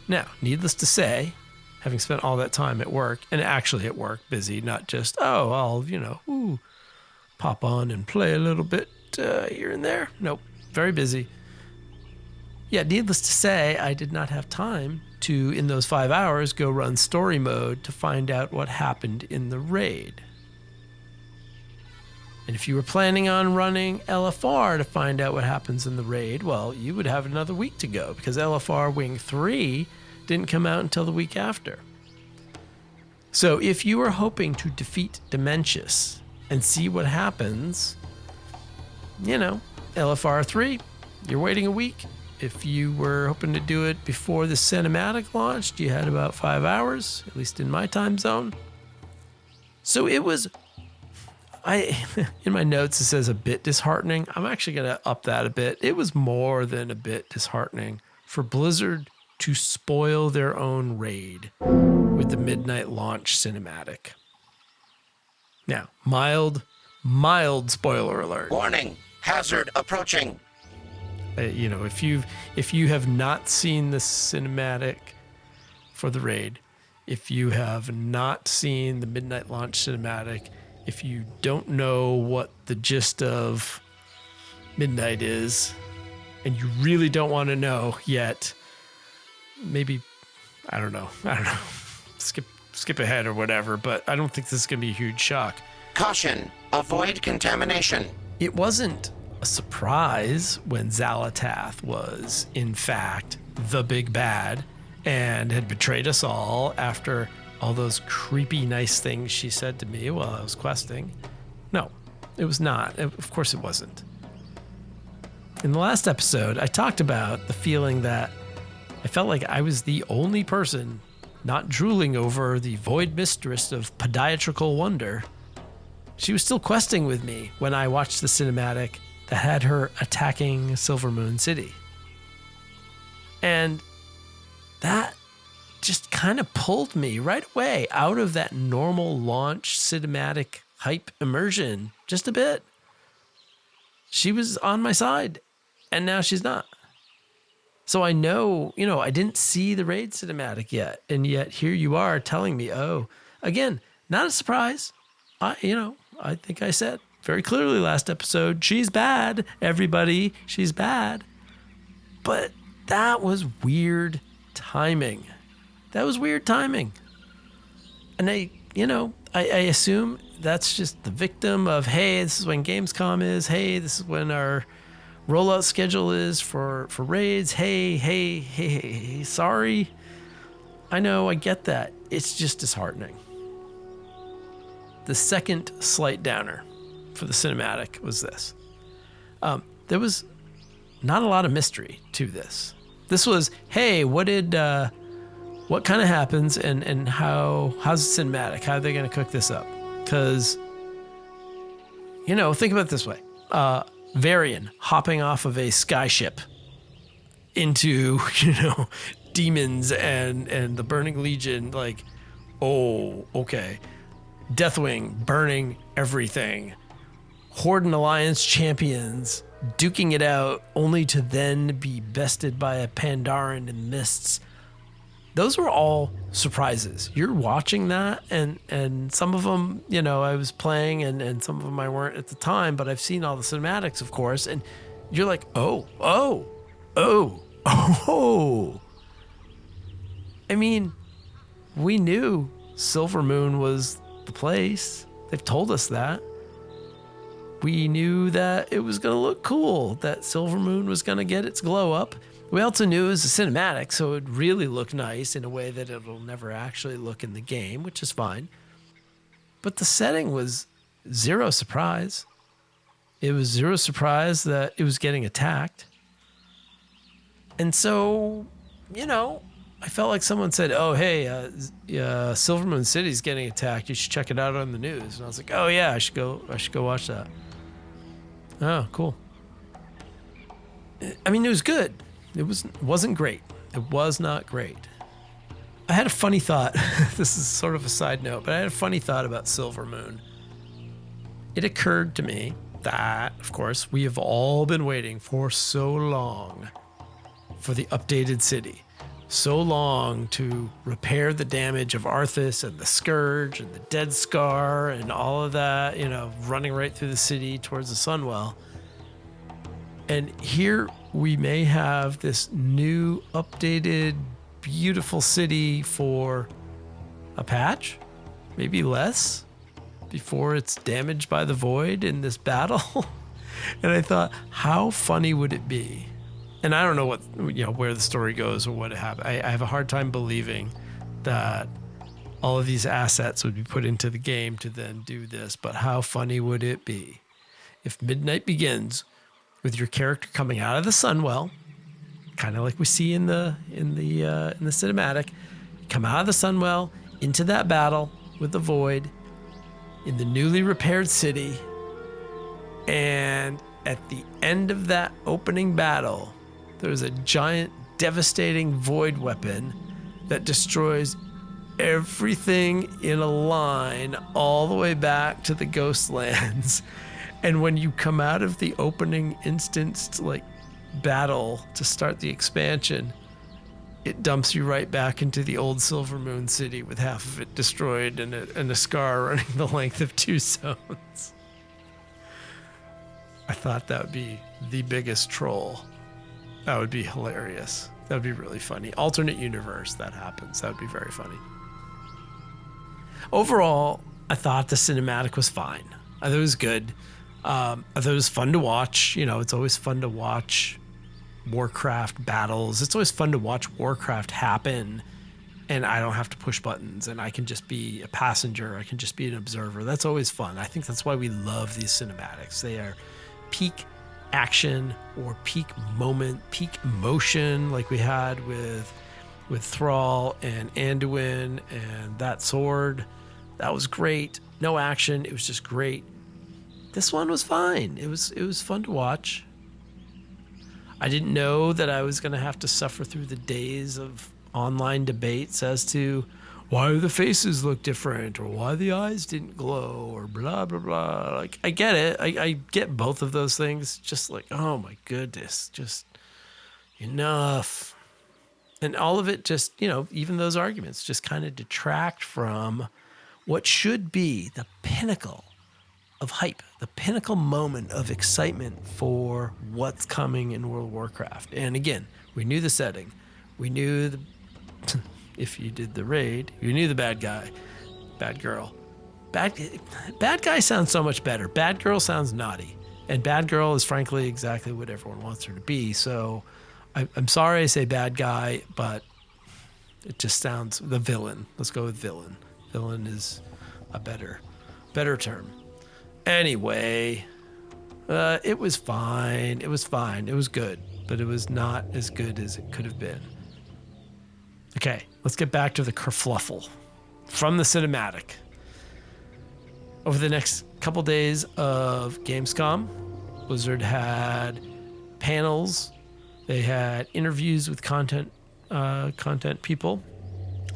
Now, needless to say, having spent all that time at work, and actually at work, busy, not just, I'll, pop on and play a little bit here and there. Nope, very busy. Yeah, needless to say, I did not have time to, in those 5 hours, go run story mode to find out what happened in the raid. And if you were planning on running LFR to find out what happens in the raid, well, you would have another week to go because LFR Wing 3 didn't come out until the week after. So if you were hoping to defeat Dementius and see what happens, LFR 3, you're waiting a week. If you were hoping to do it before the cinematic launched, you had about 5 hours, at least in my time zone. So it was, in my notes it says a bit disheartening. I'm actually going to up that a bit. It was more than a bit disheartening for Blizzard to spoil their own raid with the midnight launch cinematic. Now, mild spoiler alert. Warning, hazard approaching. If you have not seen the cinematic for the raid, if you have not seen the midnight launch cinematic, if you don't know what the gist of midnight is, and you really don't want to know yet, maybe I don't know. Skip ahead or whatever, but I don't think this is going to be a huge shock. Caution, avoid contamination. It wasn't a surprise when Xalatath was, in fact, the big bad and had betrayed us all after all those creepy nice things she said to me while I was questing. No, it was not. Of course it wasn't. In the last episode, I talked about the feeling that I felt like I was the only person not drooling over the void mistress of podiatrical wonder. She was still questing with me when I watched the cinematic that had her attacking Silvermoon City. And that just kind of pulled me right away out of that normal launch cinematic hype immersion just a bit. She was on my side, and now she's not. So I know, I didn't see the raid cinematic yet, and yet here you are telling me, again, not a surprise. I think I said very clearly last episode, she's bad, everybody, she's bad. But that was weird timing. And I assume that's just the victim of, hey, this is when Gamescom is. Hey, this is when our rollout schedule is for raids. Hey, sorry. I know, I get that. It's just disheartening. The second slight downer for the cinematic was this. There was not a lot of mystery to this. This was, hey, what kind of happens and how's the cinematic? How are they going to cook this up? Because, think about it this way. Varian hopping off of a skyship into, demons and the Burning Legion, like, oh, okay. Deathwing burning everything. Horde and Alliance champions duking it out only to then be bested by a Pandaren in the mists. Those were all surprises. You're watching that, and some of them, I was playing, and some of them I weren't at the time, but I've seen all the cinematics, of course, and you're like, oh. I mean, we knew Silvermoon was the place. They've told us that. We knew that it was going to look cool, that Silvermoon was going to get its glow up. We also knew it was a cinematic, so it would really look nice in a way that it'll never actually look in the game, which is fine. But the setting was zero surprise. It was zero surprise that it was getting attacked. And so, I felt like someone said, oh, hey, Silvermoon City's getting attacked. You should check it out on the news. And I was like, oh, yeah, I should go watch that. Oh, cool. I mean, it was good. It wasn't great. It was not great. I had a funny thought. This is sort of a side note, but I had a funny thought about Silvermoon. It occurred to me that, of course, we have all been waiting for so long for the updated city. So long to repair the damage of Arthas and the Scourge and the Dead Scar and all of that, running right through the city towards the Sunwell. And here we may have this new, updated, beautiful city for a patch, maybe less. before it's damaged by the void in this battle. And I thought, how funny would it be? And I don't know what, where the story goes or what happened. I have a hard time believing that all of these assets would be put into the game to then do this. But how funny would it be if Midnight begins with your character coming out of the Sunwell, kind of like we see in the cinematic, come out of the Sunwell into that battle with the void in the newly repaired city, and at the end of that opening battle, there's a giant, devastating void weapon that destroys everything in a line all the way back to the Ghostlands. And when you come out of the opening instanced battle to start the expansion, it dumps you right back into the old Silver Moon City with half of it destroyed and a scar running the length of 2 zones. I thought that would be the biggest troll. That would be hilarious. That would be really funny. Alternate universe, that happens. That would be very funny. Overall, I thought the cinematic was fine. I thought it was good. I thought it was fun to watch. It's always fun to watch Warcraft battles. It's always fun to watch Warcraft happen, and I don't have to push buttons, and I can just be a passenger. I can just be an observer. That's always fun. I think that's why we love these cinematics. They are peak action or peak moment, peak emotion, like we had with Thrall and Anduin and that sword. That was great. No action. It was just great. This one was fine. It was fun to watch. I didn't know that I was going to have to suffer through the days of online debates as to why the faces look different or why the eyes didn't glow or blah, blah, blah. I get it. I get both of those things. Just oh my goodness, just enough. And all of it just, even those arguments just kind of detract from what should be the pinnacle of hype, the pinnacle moment of excitement for what's coming in World of Warcraft. And again, we knew the setting. We knew if you did the raid, you knew the bad guy, bad girl. Bad guy sounds so much better. Bad girl sounds naughty. And bad girl is frankly exactly what everyone wants her to be. So I'm sorry I say bad guy, but it just sounds, the villain. Let's go with villain. Villain is a better term. Anyway, it was fine. It was fine. It was good, but it was not as good as it could have been. Okay, let's get back to the kerfluffle from the cinematic. Over the next couple days of Gamescom, Blizzard had panels. They had interviews with content people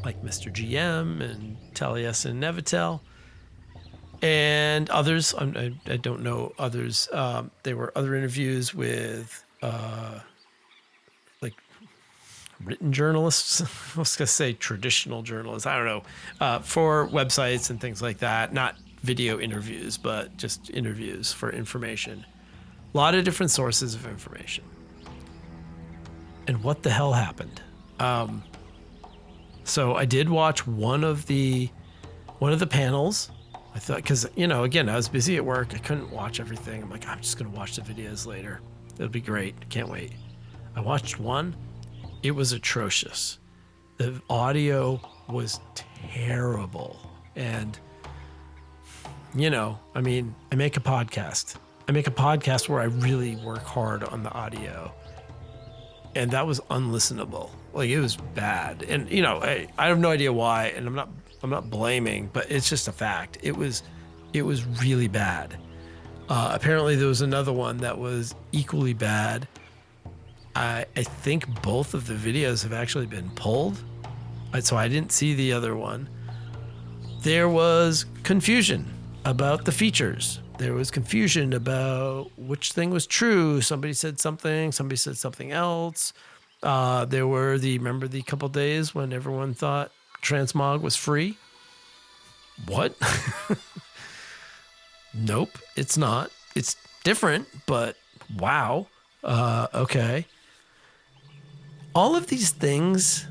like Mr. GM and Talius and Nevitel. And others, I don't know others. There were other interviews with written journalists. I was going to say traditional journalists. I don't know. For websites and things like that. Not video interviews, but just interviews for information. A lot of different sources of information. And what the hell happened? So I did watch one of the panels. I thought, because, again, I was busy at work. I couldn't watch everything. I'm like, I'm just going to watch the videos later. It'll be great. Can't wait. I watched one. It was atrocious. The audio was terrible. And, I make a podcast. I make a podcast where I really work hard on the audio. And that was unlistenable. It was bad. And, I have no idea why. And I'm not blaming, but it's just a fact. It was really bad. Apparently there was another one that was equally bad. I think both of the videos have actually been pulled. So I didn't see the other one. There was confusion about the features. There was confusion about which thing was true. Somebody said something else. There were remember the couple days when everyone thought transmog was free? What? Nope, it's not. It's different, but wow. Okay. All of these things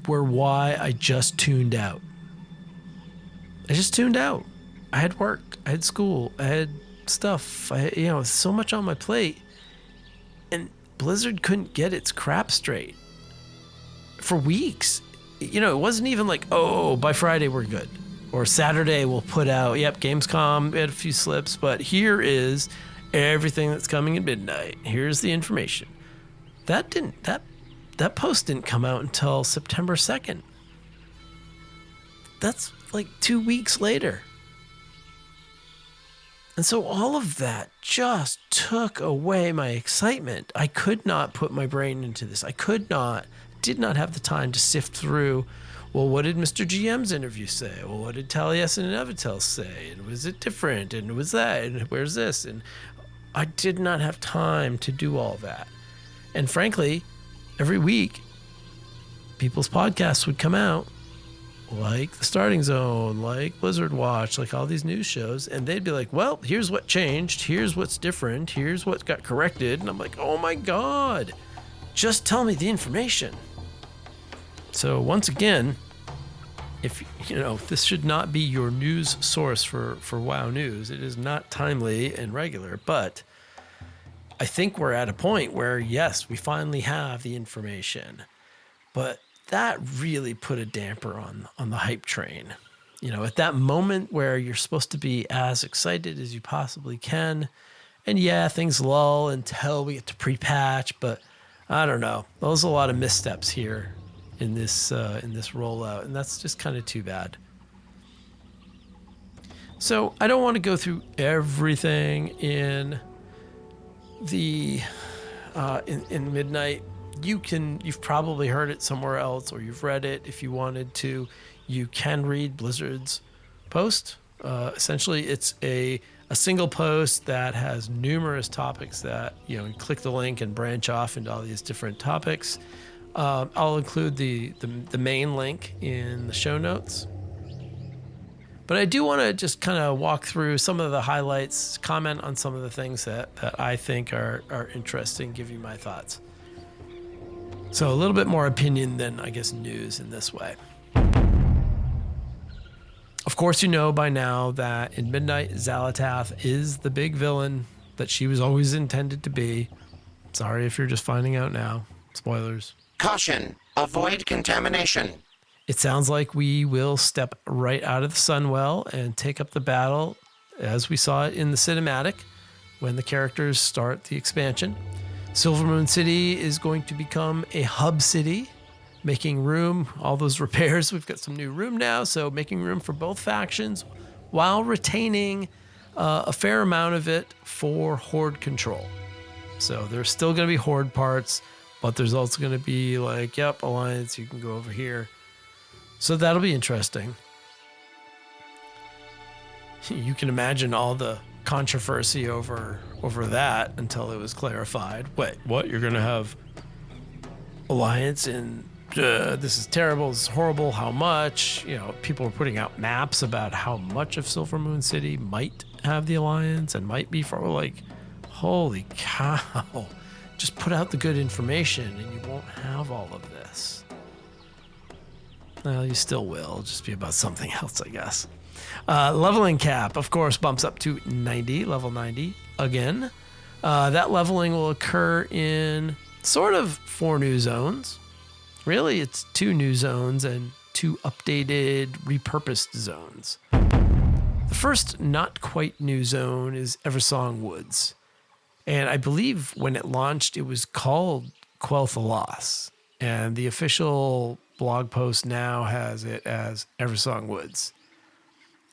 were why I just tuned out. I just tuned out. I had work, I had school, I had stuff, so much on my plate. And Blizzard couldn't get its crap straight for weeks. It wasn't even like, oh, by Friday we're good. Or Saturday we'll put out, Gamescom, we had a few slips, but here is everything that's coming at midnight. Here's the information. That post didn't come out until September 2nd. That's like 2 weeks later. And so all of that just took away my excitement. I could not put my brain into this. I did not have the time to sift through, well, what did Mr. GM's interview say? Well, what did Taliesin and Evitel say? And was it different? And was that? And where's this? And I did not have time to do all that. And frankly, every week, people's podcasts would come out, like The Starting Zone, like Blizzard Watch, like all these news shows, and they'd be like, well, here's what changed, here's what's different, here's what got corrected. And I'm like, oh my God, just tell me the information. So once again, if this should not be your news source for WoW News. It is not timely and regular, but I think we're at a point where, yes, we finally have the information, but that really put a damper on the hype train. At that moment where you're supposed to be as excited as you possibly can, and things lull until we get to pre-patch, but I don't know. There's a lot of missteps here in this rollout, and that's just kind of too bad. So I don't want to go through everything in the in Midnight. You've probably heard it somewhere else, or you've read it. If you wanted to, you can read Blizzard's post. Essentially, it's a single post that has numerous topics that you click the link and branch off into all these different topics. I'll include the main link in the show notes. But I do want to just kind of walk through some of the highlights, comment on some of the things that I think are interesting, give you my thoughts. So a little bit more opinion than, I guess, news in this way. Of course, you know by now that in Midnight, Xal'atath is the big villain that she was always intended to be. Sorry if you're just finding out now. Spoilers. Caution. Avoid contamination. It sounds like we will step right out of the Sunwell and take up the battle as we saw it in the cinematic when the characters start the expansion. Silvermoon City is going to become a hub city, making room, all those repairs. We've got some new room now, so making room for both factions while retaining a fair amount of it for Horde control. So there's still going to be Horde parts, but there's also going to be like, Alliance, you can go over here. So that'll be interesting. You can imagine all the controversy over that until it was clarified. Wait, what? You're going to have Alliance and this is terrible, this is horrible, how much? People are putting out maps about how much of Silvermoon City might have the Alliance and might be for, like, holy cow. Just put out the good information and you won't have all of this. Well, you still will. It'll just be about something else, I guess. Leveling cap, of course, bumps up to 90, level 90 again. That leveling will occur in sort of 4 new zones. Really, it's 2 new zones and 2 updated, repurposed zones. The first not quite new zone is Eversong Woods. And I believe when it launched, it was called Quel'Thalas. And the official blog post now has it as Eversong Woods.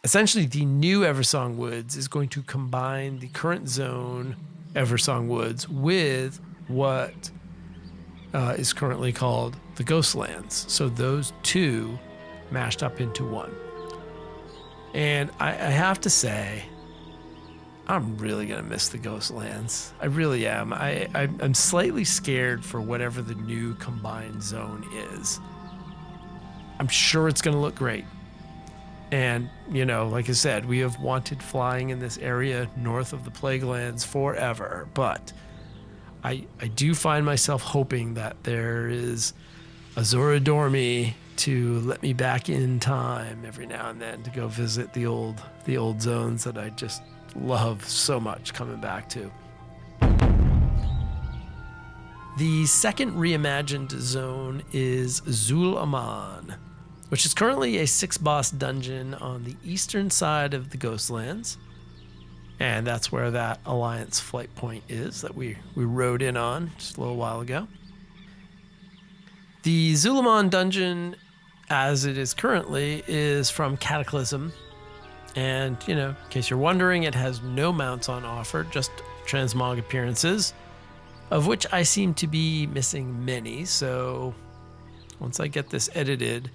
Essentially, the new Eversong Woods is going to combine the current zone, Eversong Woods, with what is currently called the Ghostlands. So those 2 mashed up into one. And I have to say, I'm really going to miss the Ghostlands. I really am. I'm slightly scared for whatever the new combined zone is. I'm sure it's going to look great. And, like I said, we have wanted flying in this area north of the Plaguelands forever. But I do find myself hoping that there is Azura Dormi to let me back in time every now and then to go visit the old zones that I just love so much coming back to. The second reimagined zone is Zul-Aman, which is currently a 6-boss dungeon on the eastern side of the Ghostlands. And that's where that Alliance flight point is that we rode in on just a little while ago. The Zul-Aman dungeon, as it is currently, is from Cataclysm. And, in case you're wondering, it has no mounts on offer, just transmog appearances, of which I seem to be missing many. So once I get this edited,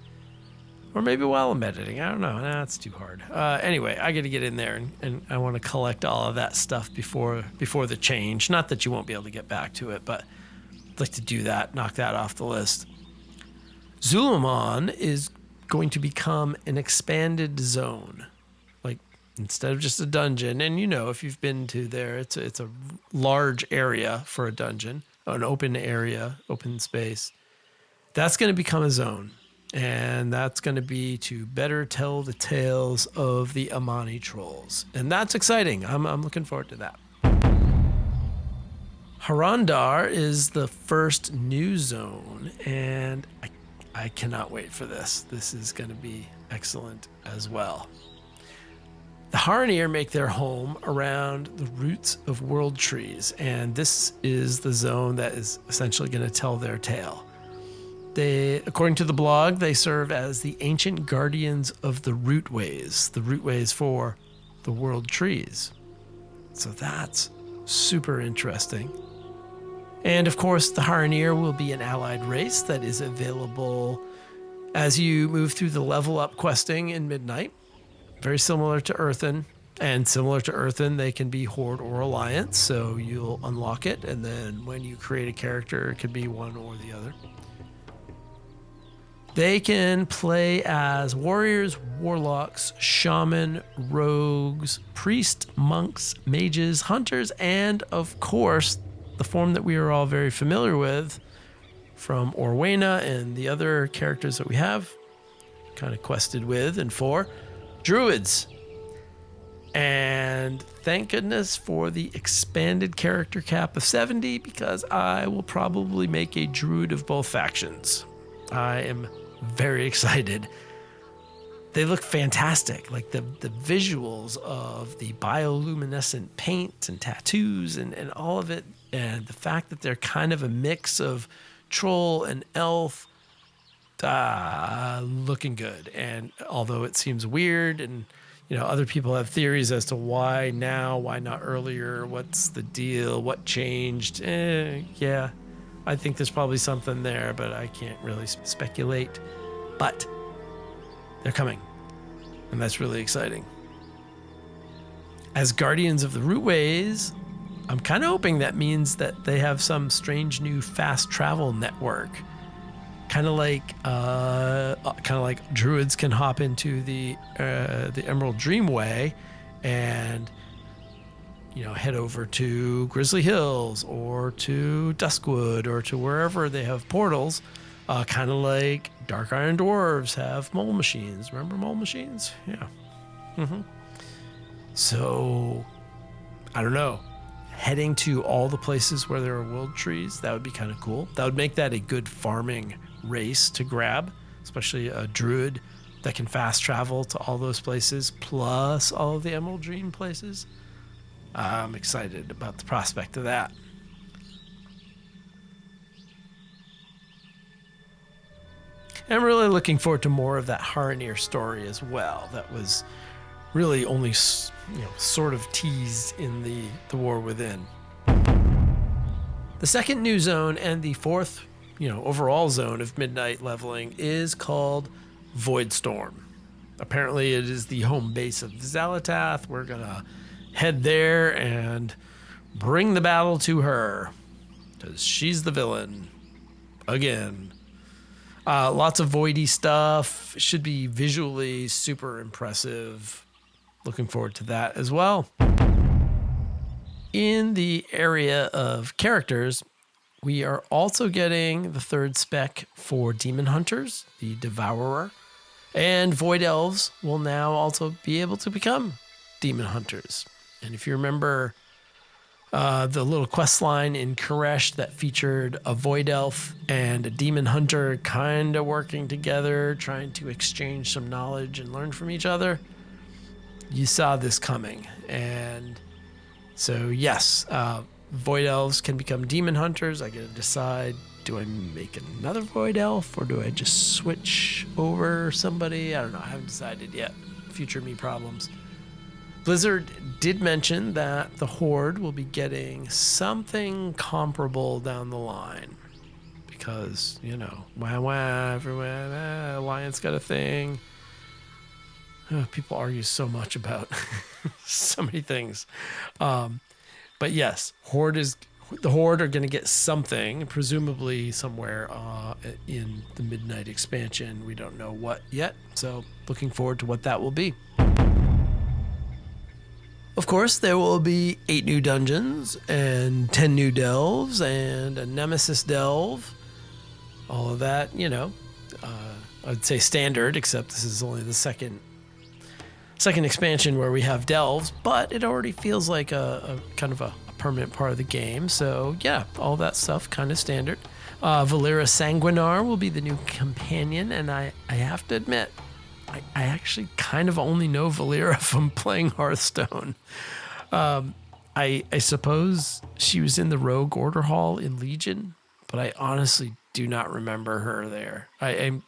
or maybe while I'm editing, I don't know. That's too hard. Anyway, I got to get in there and I want to collect all of that stuff before the change. Not that you won't be able to get back to it, but I'd like to do that, knock that off the list. Zul-Aman is going to become an expanded zone. Like, instead of just a dungeon, and if you've been to there, it's a large area for a dungeon, an open area, open space. That's going to become a zone. And that's going to be to better tell the tales of the Amani trolls. And that's exciting. I'm looking forward to that. Harandar is the first new zone, and I cannot wait for this. This is going to be excellent as well. The Haranir make their home around the roots of world trees, and this is the zone that is essentially going to tell their tale. According to the blog, they serve as the ancient guardians of the rootways for the world trees. So that's super interesting. And of course, the Haranir will be an allied race that is available as you move through the level up questing in Midnight. Very similar to Earthen. And similar to Earthen, they can be Horde or Alliance, so you'll unlock it. And then when you create a character, it could be one or the other. They can play as warriors, warlocks, shaman, rogues, priest, monks, mages, hunters, and of course, the form that we are all very familiar with from Orwena and the other characters that we have kind of quested with and for, druids. And thank goodness for the expanded character cap of 70, because I will probably make a druid of both factions. I am very excited. They look fantastic. Like the visuals of the bioluminescent paint and tattoos and all of it. And the fact that they're kind of a mix of troll and elf, looking good. And although it seems weird and, other people have theories as to why now, why not earlier, what's the deal, what changed. Yeah, I think there's probably something there, but I can't really speculate. But they're coming, and that's really exciting. As Guardians of the Rootways, I'm kind of hoping that means that they have some strange new fast travel network. Kind of like druids can hop into the Emerald Dreamway and head over to Grizzly Hills or to Duskwood or to wherever they have portals. Kind of like Dark Iron Dwarves have mole machines. Remember mole machines? Yeah. Mm-hmm. So, I don't know. Heading to all the places where there are world trees, that would be kind of cool. That would make that a good farming race to grab, especially a druid that can fast travel to all those places, plus all of the Emerald Dream places. I'm excited about the prospect of that. And I'm really looking forward to more of that Haranir story as well. That was really only, sort of teased in the War Within. The second new zone and the fourth, overall zone of Midnight leveling is called Voidstorm. Apparently it is the home base of Xalatath. We're gonna head there and bring the battle to her, because she's the villain again. Lots of voidy stuff. Should be visually super impressive. Looking forward to that as well. In the area of characters, We are also getting the third spec for Demon Hunters, the Devourer. And Void Elves will now also be able to become Demon Hunters. And if you remember the little quest line in Koresh that featured a Void Elf and a Demon Hunter kind of working together, trying to exchange some knowledge and learn from each other, you saw this coming. And so, yes, Void Elves can become Demon Hunters. I get to decide, do I make another Void Elf or do I just switch over somebody? I don't know. I haven't decided yet. Future me problems. Blizzard did mention that the Horde will be getting something comparable down the line. Because, you know, everywhere, Alliance got a thing. People argue so much about so many things. But yes, the Horde are going to get something, presumably somewhere in the Midnight expansion. We don't know what yet, so looking forward to what that will be. Of course, there will be 8 new dungeons and 10 new delves and a Nemesis delve. All of that, you know, I'd say standard, except this is only the second expansion where we have delves, but it already feels like a kind of a permanent part of the game. So yeah, all that stuff kind of standard. Valera Sanguinar will be the new companion, and I have to admit, I actually kind of only know Valera from playing Hearthstone. I suppose she was in the Rogue Order Hall in Legion, but I honestly do not remember her there. I'm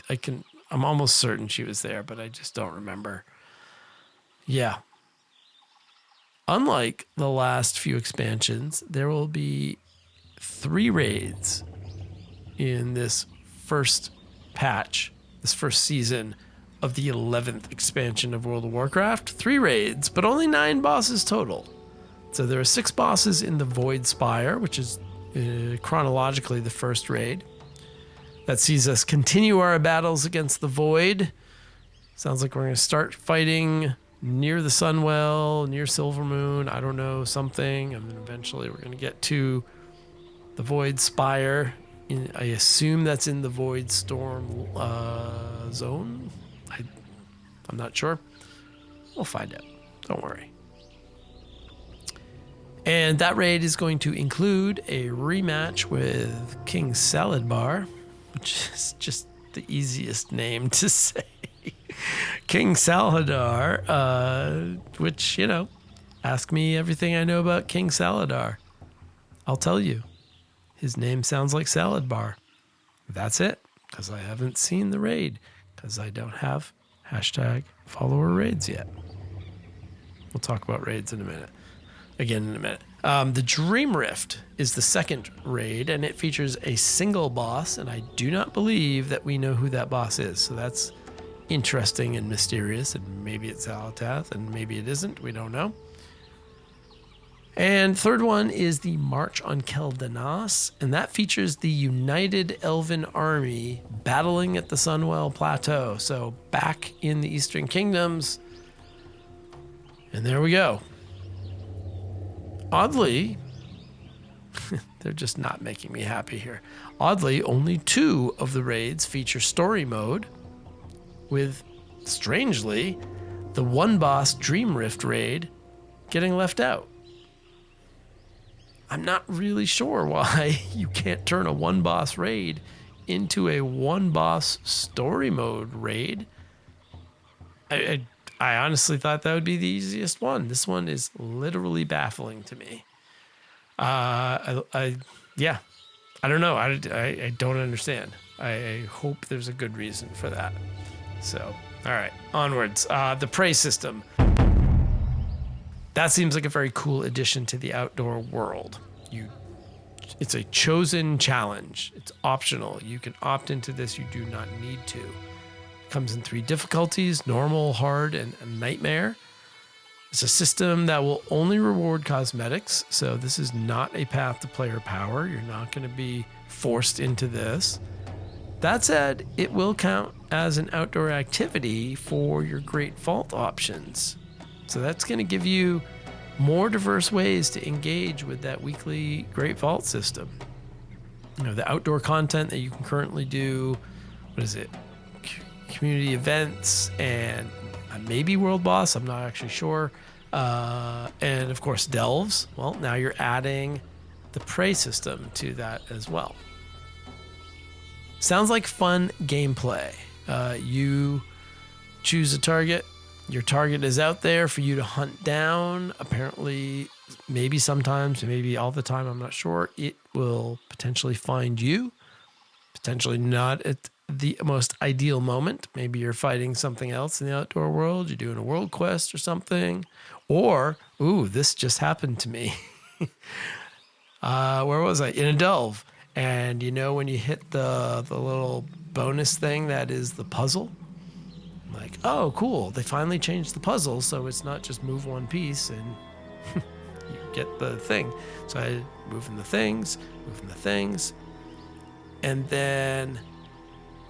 almost certain she was there, but I just don't remember. Yeah. Unlike the last few expansions, there will be 3 raids in this first patch, this first season of the 11th expansion of World of Warcraft. 3 raids, but only 9 bosses total. So there are 6 bosses in the Void Spire, which is chronologically the first raid. That sees us continue our battles against the Void. Sounds like we're going to start fighting near the Sunwell, near Silvermoon, I don't know, something. And then eventually we're going to get to the Void Spire. I assume that's in the Void Storm zone. I'm not sure. We'll find out. Don't worry. And that raid is going to include a rematch with King Saladbar, which is just the easiest name to say. King Saladar, which, you know, ask me everything I know about King Saladar. I'll tell you. His name sounds like salad bar. That's it, because I haven't seen the raid, because I don't have #follower raids yet. We'll talk about raids in a minute. The Dream Rift is the second raid, and it features a single boss, and I do not believe that we know who that boss is. So that's interesting and mysterious, and maybe it's Alatath, and maybe it isn't. We don't know. And third one is the March on Keldanas, and that features the United Elven Army battling at the Sunwell Plateau. So back in the Eastern Kingdoms. And there we go. Oddly, they're just not making me happy here. Oddly, only 2 of the raids feature story mode, with, strangely, the one boss Dream Rift raid getting left out. I'm not really sure why you can't turn a one boss raid into a one boss story mode raid. I honestly thought that would be the easiest one. This one is literally baffling to me. I don't know. I don't understand. I hope there's a good reason for that. So, all right, onwards. The prey system. That seems like a very cool addition to the outdoor world. It's a chosen challenge. It's optional. You can opt into this. You do not need to. It comes in 3 difficulties: normal, hard, and nightmare. It's a system that will only reward cosmetics. So this is not a path to player power. You're not going to be forced into this. That said, it will count as an outdoor activity for your Great Vault options. So that's going to give you more diverse ways to engage with that weekly Great Vault system. the outdoor content that you can currently do. What is it? Community events and maybe World Boss. I'm not actually sure. And of course, delves. Well, now you're adding the prey system to that as well. Sounds like fun gameplay. You choose a target. Your target is out there for you to hunt down. Apparently, maybe sometimes, maybe all the time, I'm not sure. It will potentially find you. Potentially not at the most ideal moment. Maybe you're fighting something else in the outdoor world. You're doing a world quest or something. Or, ooh, this just happened to me. Where was I? In a delve. And when you hit the little bonus thing that is the puzzle, I'm like, oh, cool. They finally changed the puzzle, so it's not just move one piece and you get the thing. So I moving the things. And then,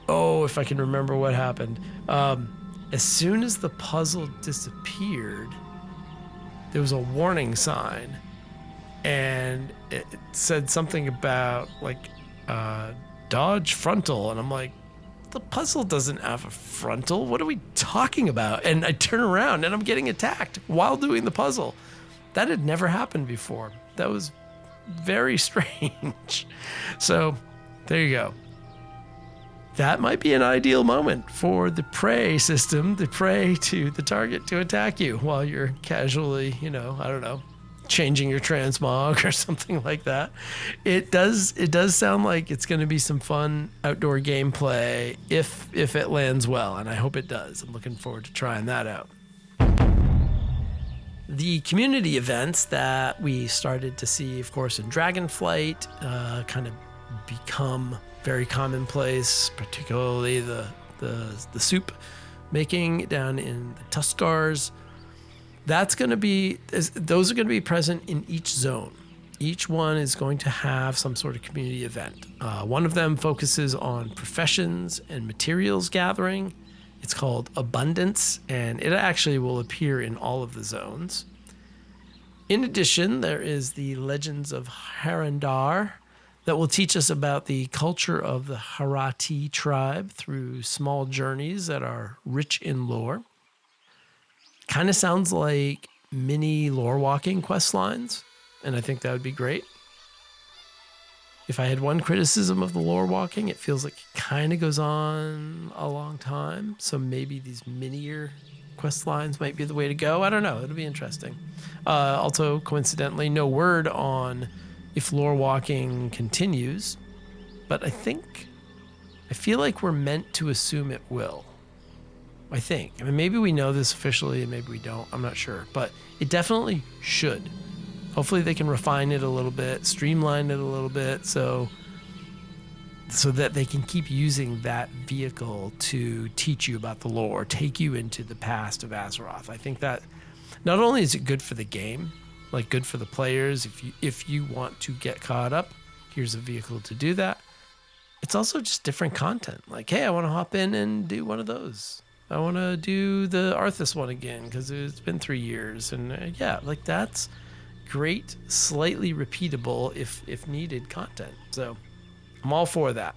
if I can remember what happened. As soon as the puzzle disappeared, there was a warning sign. And it said something about dodge frontal. And I'm like, the puzzle doesn't have a frontal. What are we talking about? And I turn around and I'm getting attacked while doing the puzzle. That had never happened before. That was very strange. So there you go. That might be an ideal moment for the prey system, the prey to the target to attack you while you're casually, I don't know, changing your transmog or something like that. It does sound like it's going to be some fun outdoor gameplay if it lands well, and I hope it does. I'm looking forward to trying that out. The community events that we started to see, of course, in Dragonflight kind of become very commonplace, particularly the soup making down in the Tuscars. Those are going to be present in each zone. Each one is going to have some sort of community event. One of them focuses on professions and materials gathering. It's called Abundance, and it actually will appear in all of the zones. In addition, there is the Legends of Harandar that will teach us about the culture of the Harati tribe through small journeys that are rich in lore. Kind of sounds like mini lore walking quest lines, and I think that would be great. If I had one criticism of the lore walking, it feels like it kind of goes on a long time, so maybe these minier quest lines might be the way to go. I don't know. It'll be interesting. Also, coincidentally, no word on if lore walking continues, but I feel like we're meant to assume it will. I think. I mean, maybe we know this officially and maybe we don't. I'm not sure, but it definitely should. Hopefully they can refine it a little bit, streamline it a little bit, so that they can keep using that vehicle to teach you about the lore, take you into the past of Azeroth. I think that not only is it good for the game, like good for the players, if you want to get caught up, here's a vehicle to do that. It's also just different content. Like, hey, I want to hop in and do one of those. I want to do the Arthas one again because it's been 3 years. And that's great, slightly repeatable if needed content. So I'm all for that.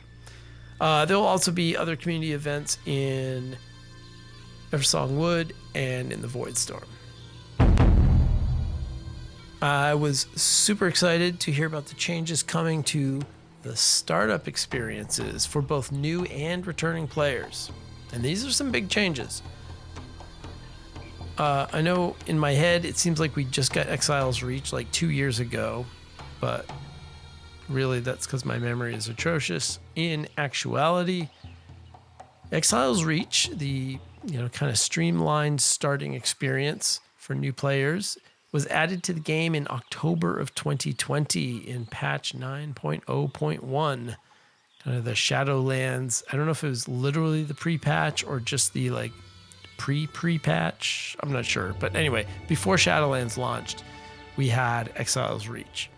There will also be other community events in Eversong Wood and in the Void Storm. I was super excited to hear about the changes coming to the startup experiences for both new and returning players. And these are some big changes. I know in my head, it seems like we just got Exile's Reach like 2 years ago, but really that's because my memory is atrocious. In actuality, Exile's Reach, the kind of streamlined starting experience for new players, was added to the game in October of 2020 in patch 9.0.1. Kind of the Shadowlands. I don't know if it was literally the pre-patch or just the pre-patch. I'm not sure. But anyway, before Shadowlands launched, we had Exile's Reach.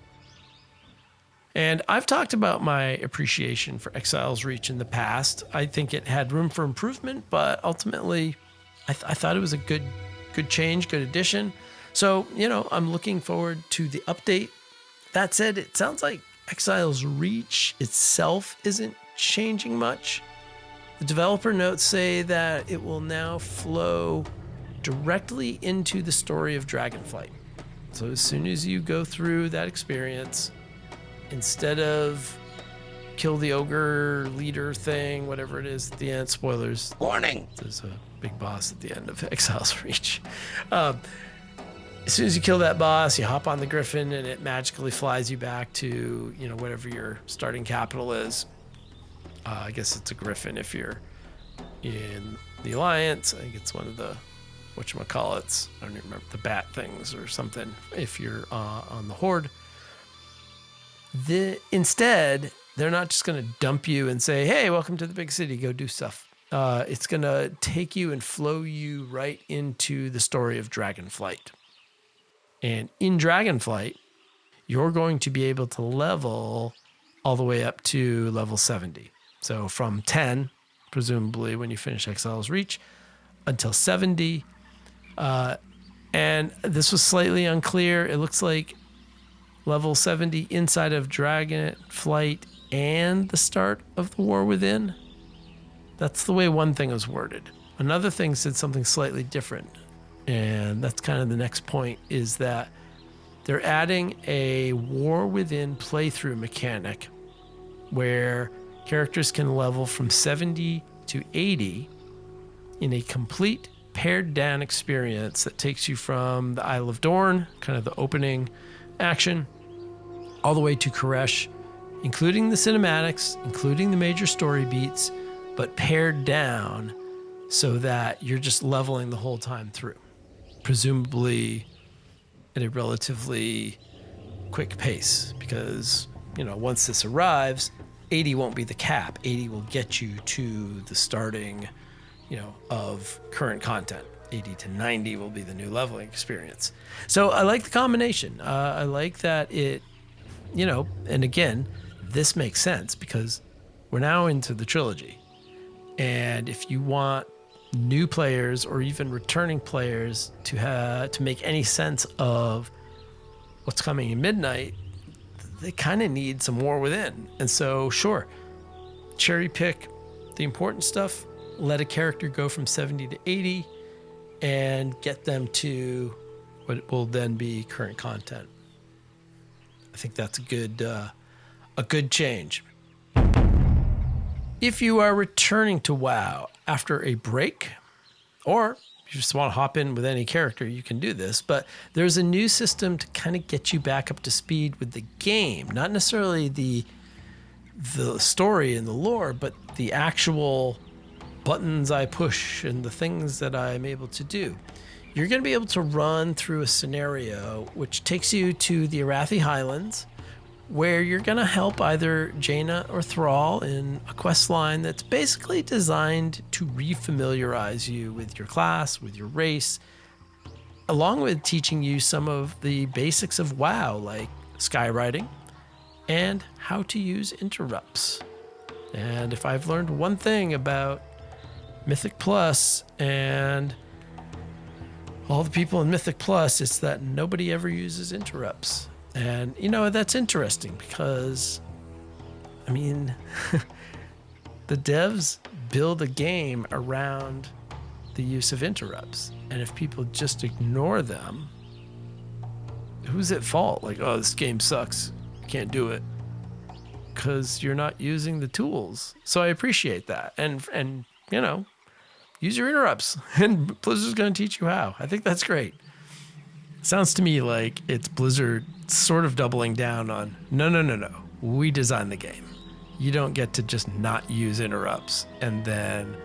And I've talked about my appreciation for Exile's Reach in the past. I think it had room for improvement, but ultimately, I thought it was a good change, good addition. So, I'm looking forward to the update. That said, it sounds like Exile's Reach itself isn't changing much. The developer notes say that it will now flow directly into the story of Dragonflight. So as soon as you go through that experience, instead of kill the ogre leader thing, whatever it is at the end, spoilers. Warning! There's a big boss at the end of Exile's Reach. As soon as you kill that boss, you hop on the Griffin and it magically flies you back to, whatever your starting capital is. I guess it's a Griffin if you're in the Alliance. I think it's one of the whatchamacallits. I don't even remember, the bat things or something if you're on the Horde. Instead, they're not just going to dump you and say, hey, welcome to the big city, go do stuff. It's going to take you and flow you right into the story of Dragonflight. And in Dragonflight, you're going to be able to level all the way up to level 70. So from 10, presumably when you finish Exile's Reach, until 70. And this was slightly unclear. It looks like level 70 inside of Dragonflight and the start of the War Within. That's the way one thing was worded. Another thing said something slightly different. And that's kind of the next point, is that they're adding a War Within playthrough mechanic where characters can level from 70 to 80 in a complete pared down experience that takes you from the Isle of Dorn, kind of the opening action, all the way to Koresh, including the cinematics, including the major story beats, but pared down so that you're just leveling the whole time through, presumably at a relatively quick pace, because, once this arrives, 80 won't be the cap. 80 will get you to the starting, of current content. 80 to 90 will be the new leveling experience. So I like the combination. I like that it, and again, this makes sense because we're now into the trilogy. And if you want new players or even returning players to make any sense of what's coming in Midnight, they kind of need some War Within. And so, sure, cherry pick the important stuff, let a character go from 70 to 80, and get them to what will then be current content. I think that's a good change. If you are returning to WoW after a break, or you just want to hop in with any character, you can do this, but there's a new system to kind of get you back up to speed with the game. Not necessarily the story and the lore, but the actual buttons I push and the things that I'm able to do. You're going to be able to run through a scenario which takes you to the Arathi Highlands, where you're going to help either Jaina or Thrall in a quest line that's basically designed to refamiliarize you with your class, with your race, along with teaching you some of the basics of WoW, like skywriting and how to use interrupts. And if I've learned one thing about Mythic Plus and all the people in Mythic Plus, it's that nobody ever uses interrupts. And, that's interesting because, the devs build a game around the use of interrupts. And if people just ignore them, who's at fault? Like, oh, this game sucks, can't do it. Because you're not using the tools. So I appreciate that. And use your interrupts. And Blizzard's going to teach you how. I think that's great. Sounds to me like it's Blizzard sort of doubling down on, no. We designed the game. You don't get to just not use interrupts and then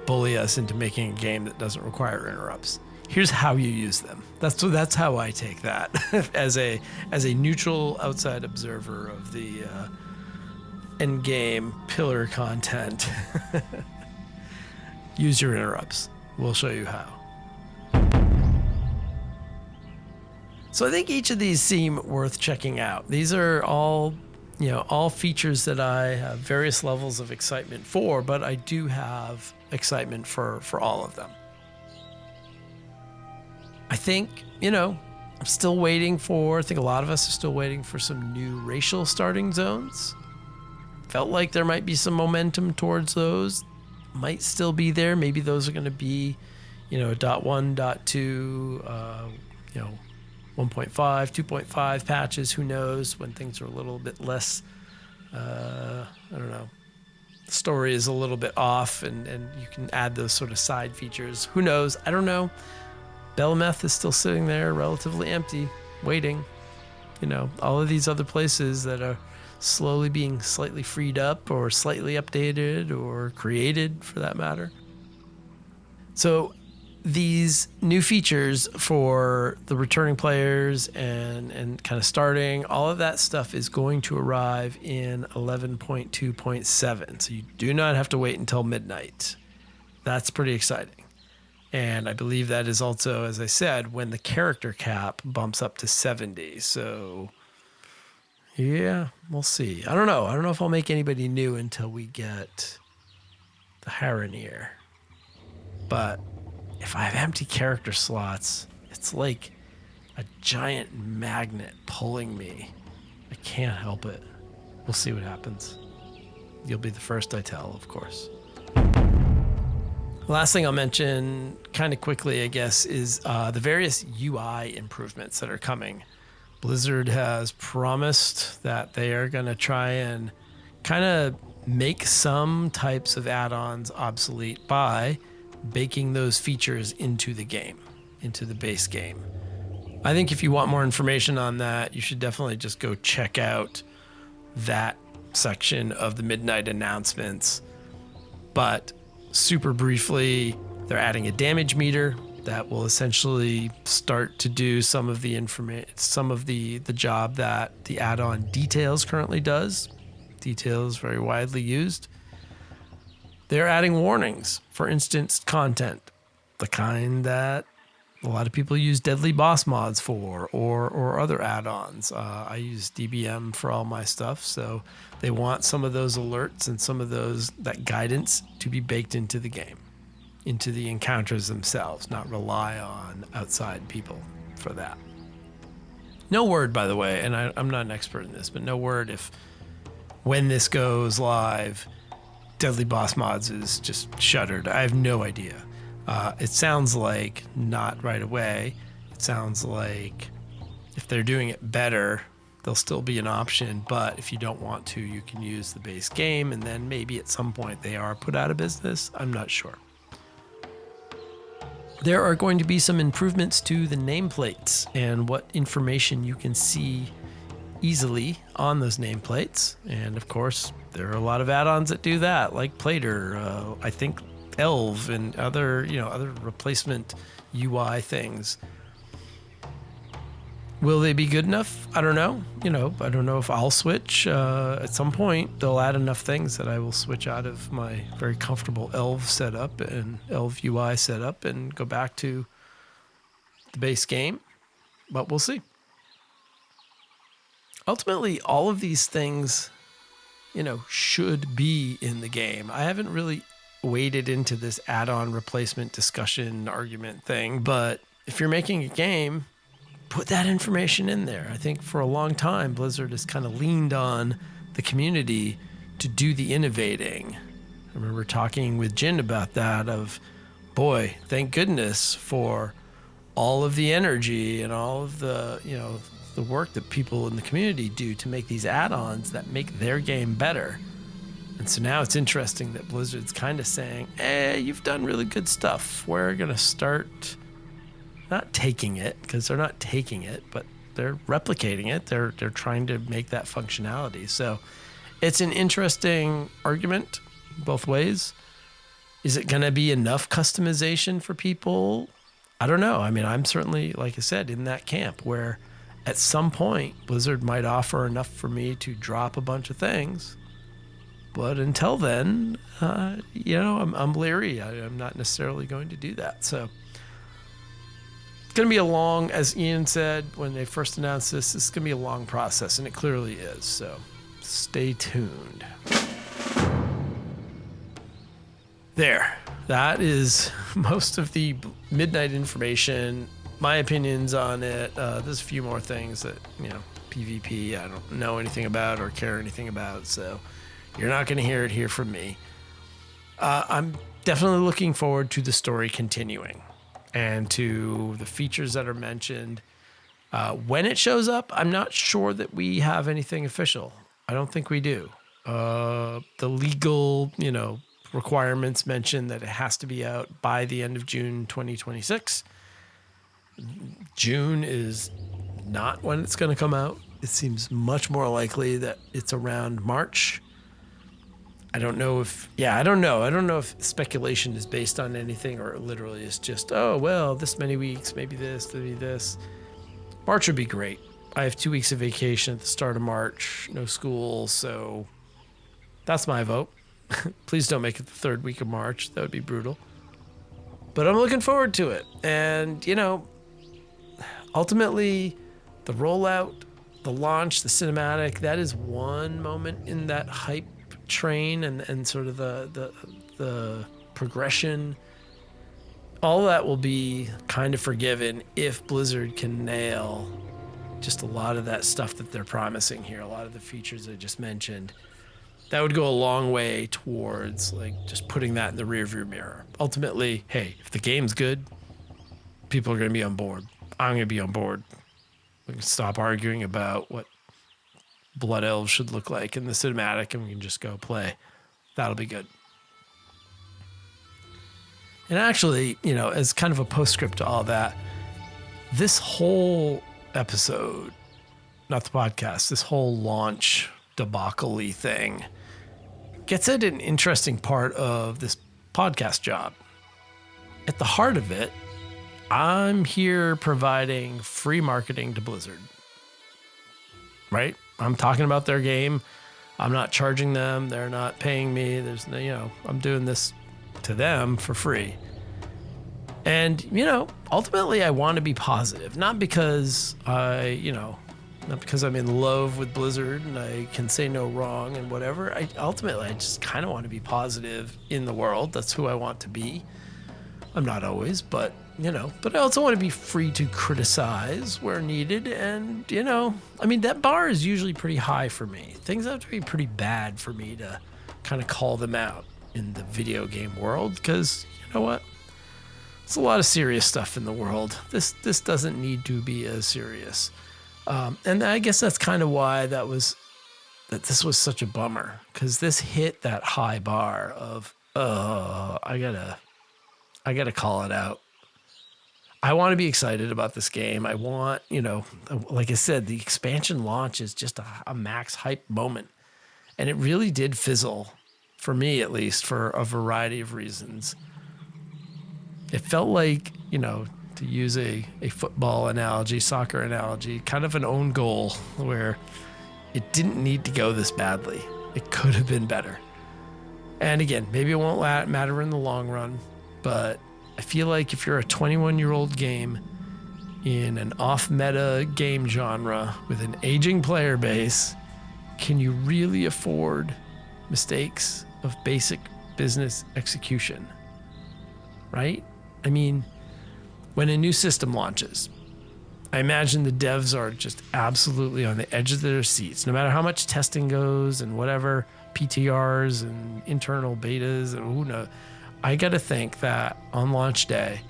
bully us into making a game that doesn't require interrupts. Here's how you use them. That's how I take that as a neutral outside observer of the end game pillar content. Use your interrupts. We'll show you how. So I think each of these seem worth checking out. These are all features that I have various levels of excitement for, but I do have excitement for all of them. I think, I'm still waiting for, I think a lot of us are still waiting for some new racial starting zones. Felt like there might be some momentum towards those. Might still be there. Maybe those are going to be, .1, .2, 1.5, 2.5 patches. Who knows, when things are a little bit less, I don't know, the story is a little bit off and you can add those sort of side features. Who knows? I don't know. Belemeth is still sitting there relatively empty, waiting. All of these other places that are slowly being slightly freed up or slightly updated or created for that matter. So these new features for the returning players and kind of starting, all of that stuff is going to arrive in 11.2.7. So you do not have to wait until midnight. That's pretty exciting. And I believe that is also, as I said, when the character cap bumps up to 70. So, yeah, we'll see. I don't know. I don't know if I'll make anybody new until we get the Harrenir. But if I have empty character slots, it's like a giant magnet pulling me. I can't help it. We'll see what happens. You'll be the first I tell, of course. The last thing I'll mention kind of quickly, I guess, is the various UI improvements that are coming. Blizzard has promised that they are going to try and kind of make some types of add-ons obsolete by baking those features into the game, into the base game. I think if you want more information on that, you should definitely just go check out that section of the midnight announcements. But super briefly, they're adding a damage meter that will essentially start to do some of the the job that the add-on Details currently does. Details very widely used. They're adding warnings for instanced content, the kind that a lot of people use Deadly Boss mods for, or other add-ons. I use DBM for all my stuff, so they want some of those alerts and some of that guidance to be baked into the game, into the encounters themselves, not rely on outside people for that. No word, by the way, and I'm not an expert in this, but no word if when this goes live, Deadly Boss mods is just shuttered. I have no idea. It sounds like not right away. It sounds like if they're doing it better, there'll still be an option. But if you don't want to, you can use the base game. And then maybe at some point they are put out of business. I'm not sure. There are going to be some improvements to the nameplates and what information you can see easily on those nameplates. And of course, there are a lot of add-ons that do that, like Plater, I think Elv, and other replacement UI things. Will they be good enough? I don't know. I don't know if I'll switch. At some point, they'll add enough things that I will switch out of my very comfortable Elv setup and Elv UI setup and go back to the base game. But we'll see. Ultimately, all of these things, should be in the game. I haven't really waded into this add-on replacement discussion argument thing, but if you're making a game, put that information in there. I think for a long time, Blizzard has kind of leaned on the community to do the innovating. I remember talking with Jin about that boy, thank goodness for all of the energy and all of the work that people in the community do to make these add-ons that make their game better. And so now it's interesting that Blizzard's kind of saying, you've done really good stuff. We're going to start not taking it, because they're not taking it, but they're replicating it. They're trying to make that functionality. So it's an interesting argument both ways. Is it going to be enough customization for people? I don't know. I mean, I'm certainly, like I said, in that camp where at some point Blizzard might offer enough for me to drop a bunch of things. But until then, I'm leery. I'm not necessarily going to do that. So it's going to be a long, as Ian said when they first announced this is going to be a long process, and it clearly is. So stay tuned. There. That is most of the midnight information. my opinions on it. There's a few more things that, PvP I don't know anything about or care anything about, so you're not going to hear it here from me. I'm definitely looking forward to the story continuing and to the features that are mentioned. When it shows up, I'm not sure that we have anything official. I don't think we do. The legal, requirements mention that it has to be out by the end of June 2026. June is not when it's going to come out. It seems much more likely that it's around March. I don't know if speculation is based on anything or it literally is just, oh, well, this many weeks, maybe this. March would be great. I have 2 weeks of vacation at the start of March, no school, so that's my vote. Please don't make it the third week of March. That would be brutal. But I'm looking forward to it. And, ultimately, the rollout, the launch, the cinematic, that is one moment in that hype train and sort of the progression. All that will be kind of forgiven if Blizzard can nail just a lot of that stuff that they're promising here, a lot of the features I just mentioned. That would go a long way towards just putting that in the rearview mirror. Ultimately, hey, if the game's good, people are going to be on board. I'm going to be on board. We can stop arguing about what Blood Elves should look like in the cinematic and we can just go play. That'll be good. And actually, as kind of a postscript to all that, this whole episode, not the podcast, this whole launch debacle-y thing gets at an interesting part of this podcast job. At the heart of it, I'm here providing free marketing to Blizzard, right? I'm talking about their game. I'm not charging them. They're not paying me. There's no, I'm doing this to them for free. And, ultimately I want to be positive, not because not because I'm in love with Blizzard and I can say no wrong and whatever. I just kind of want to be positive in the world. That's who I want to be. I'm not always, but I also want to be free to criticize where needed. And, that bar is usually pretty high for me. Things have to be pretty bad for me to kind of call them out in the video game world. Because, you know what? It's a lot of serious stuff in the world. This doesn't need to be as serious. And I guess that's kind of why this was such a bummer. Because this hit that high bar of, I gotta call it out. I want to be excited about this game. I want, like I said, the expansion launch is just a max hype moment. And it really did fizzle, for me at least, for a variety of reasons. It felt like, to use a football analogy, soccer analogy, kind of an own goal where it didn't need to go this badly. It could have been better. And again, maybe it won't matter in the long run, but I feel like if you're a 21-year-old game in an off-meta game genre with an aging player base, can you really afford mistakes of basic business execution? Right? I mean, when a new system launches, I imagine the devs are just absolutely on the edge of their seats, no matter how much testing goes and whatever PTRs and internal betas and who knows. I got to think that on launch day,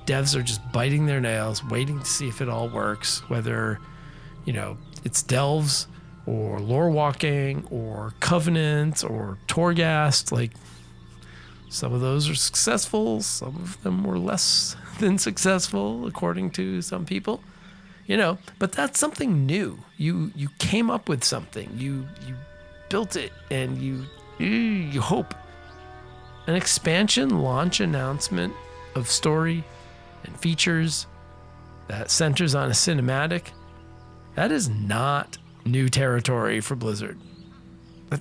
devs are just biting their nails, waiting to see if it all works, whether, it's delves or lore walking or covenants or Torghast. Like, some of those are successful. Some of them were less than successful, according to some people. But that's something new. You came up with something. You built it, and you hope. An expansion launch announcement of story and features that centers on a cinematic, that is not new territory for Blizzard.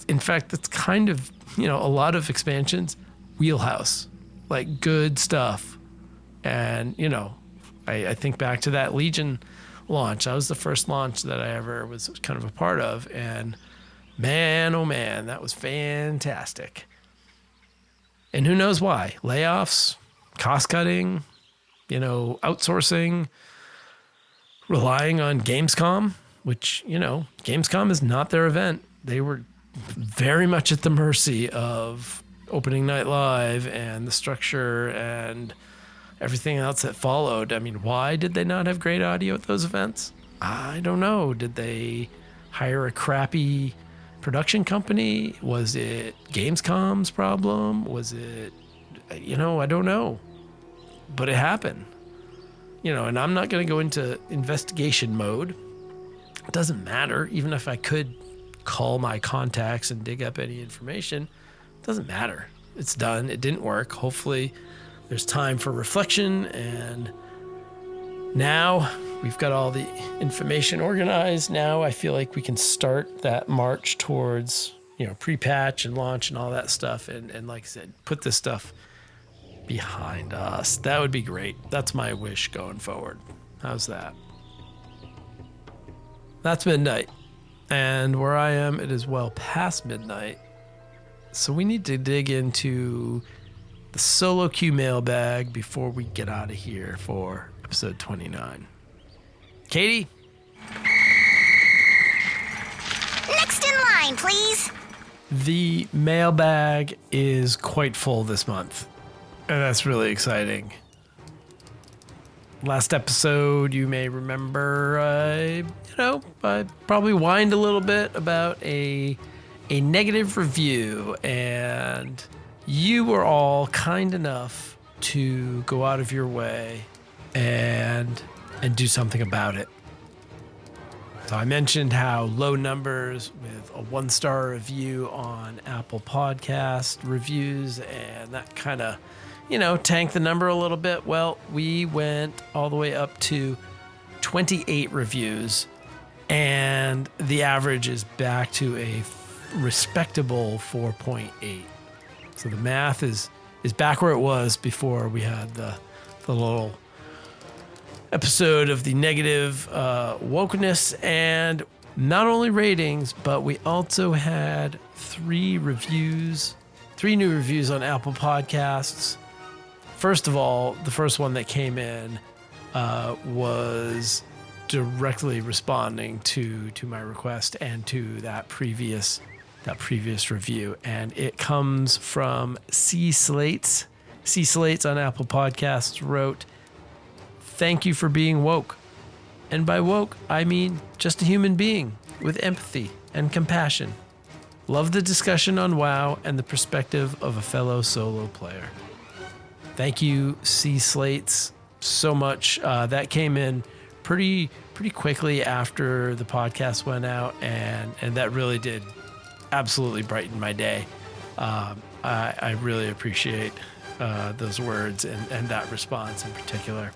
In fact, that's kind of, a lot of expansions, wheelhouse, like good stuff. And, I think back to that Legion launch. That was the first launch that I ever was kind of a part of. And man, oh man, that was fantastic. And who knows why? Layoffs, cost cutting, outsourcing, relying on Gamescom, which, Gamescom is not their event. They were very much at the mercy of opening night live and the structure and everything else that followed. I mean, why did they not have great audio at those events? I don't know. Did they hire a crappy production company? Was it Gamescom's problem? Was it, I don't know. But it happened. And I'm not going to go into investigation mode. It doesn't matter. Even if I could call my contacts and dig up any information, it doesn't matter. It's done. It didn't work. Hopefully there's time for reflection, and now we've got all the information organized. Now I feel like we can start that march towards, pre-patch and launch and all that stuff. And like I said, put this stuff behind us. That would be great. That's my wish going forward. How's that? That's midnight. And where I am, it is well past midnight. So we need to dig into the solo queue mailbag before we get out of here for episode 29. Katie? Next in line, please. The mailbag is quite full this month, and that's really exciting. Last episode, you may remember, I probably whined a little bit about a negative review, and you were all kind enough to go out of your way and do something about it. So I mentioned how low numbers with a 1-star review on Apple Podcast reviews, and that kind of, tanked the number a little bit. Well, we went all the way up to 28 reviews, and the average is back to a respectable 4.8. So the math is back where it was before we had the little episode of the negative wokeness, and not only ratings, but we also had 3 new reviews on Apple Podcasts. First of all, the first one that came in was directly responding to my request and to that previous review, and it comes from C Slates. C Slates on Apple Podcasts wrote, "Thank you for being woke. And by woke, I mean just a human being with empathy and compassion. Love the discussion on WoW and the perspective of a fellow solo player." Thank you, C Slates, so much. That came in pretty quickly after the podcast went out, and that really did absolutely brighten my day. I really appreciate those words and that response in particular.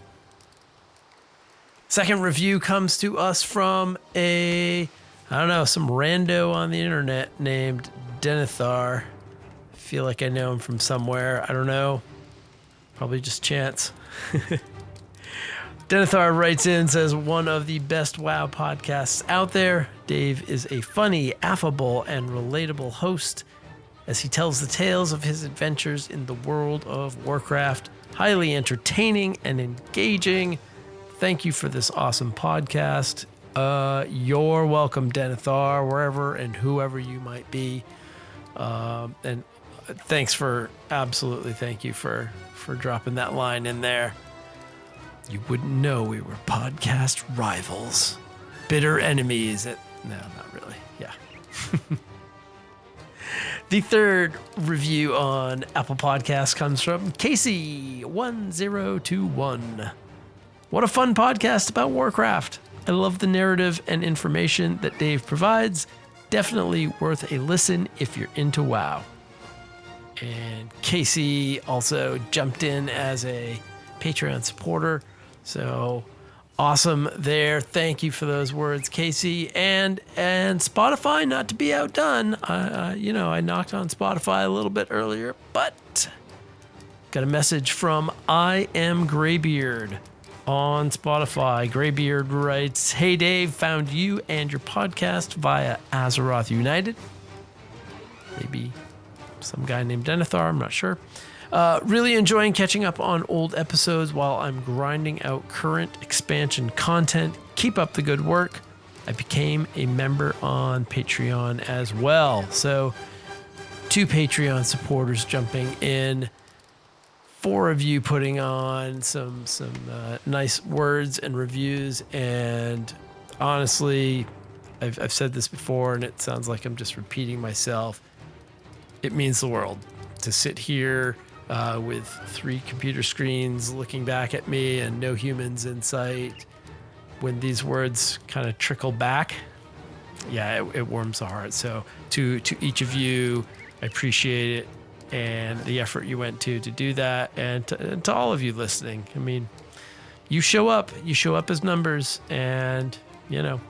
Second review comes to us from some rando on the internet named Denethar. I feel like I know him from somewhere. I don't know. Probably just chance. Denethar writes in, says, "One of the best WoW podcasts out there. Dave is a funny, affable, and relatable host as he tells the tales of his adventures in the world of Warcraft. Highly entertaining and engaging. Thank you for this awesome podcast." You're welcome, Denethar, wherever and whoever you might be. And thank you for dropping that line in there. You wouldn't know we were podcast rivals. Bitter enemies. No, not really. Yeah. The third review on Apple Podcasts comes from Casey1021. "What a fun podcast about Warcraft. I love the narrative and information that Dave provides. Definitely worth a listen if you're into WoW." And Casey also jumped in as a Patreon supporter. So awesome there. Thank you for those words, Casey. And Spotify, not to be outdone. I knocked on Spotify a little bit earlier, but got a message from I Am Graybeard on Spotify. Graybeard writes, "Hey Dave, found you and your podcast via Azeroth United." Maybe some guy named Denethar, I'm not sure. Really enjoying catching up on old episodes while I'm grinding out current expansion content. Keep up the good work. I became a member on Patreon as well. So 2 Patreon supporters jumping in, 4 of you putting on some nice words and reviews. And honestly, I've said this before and it sounds like I'm just repeating myself. It means the world to sit here with 3 computer screens looking back at me and no humans in sight. When these words kind of trickle back, yeah, it warms the heart. So to each of you, I appreciate it and the effort you went to do that. And to all of you listening, I mean, you show up as numbers, and, it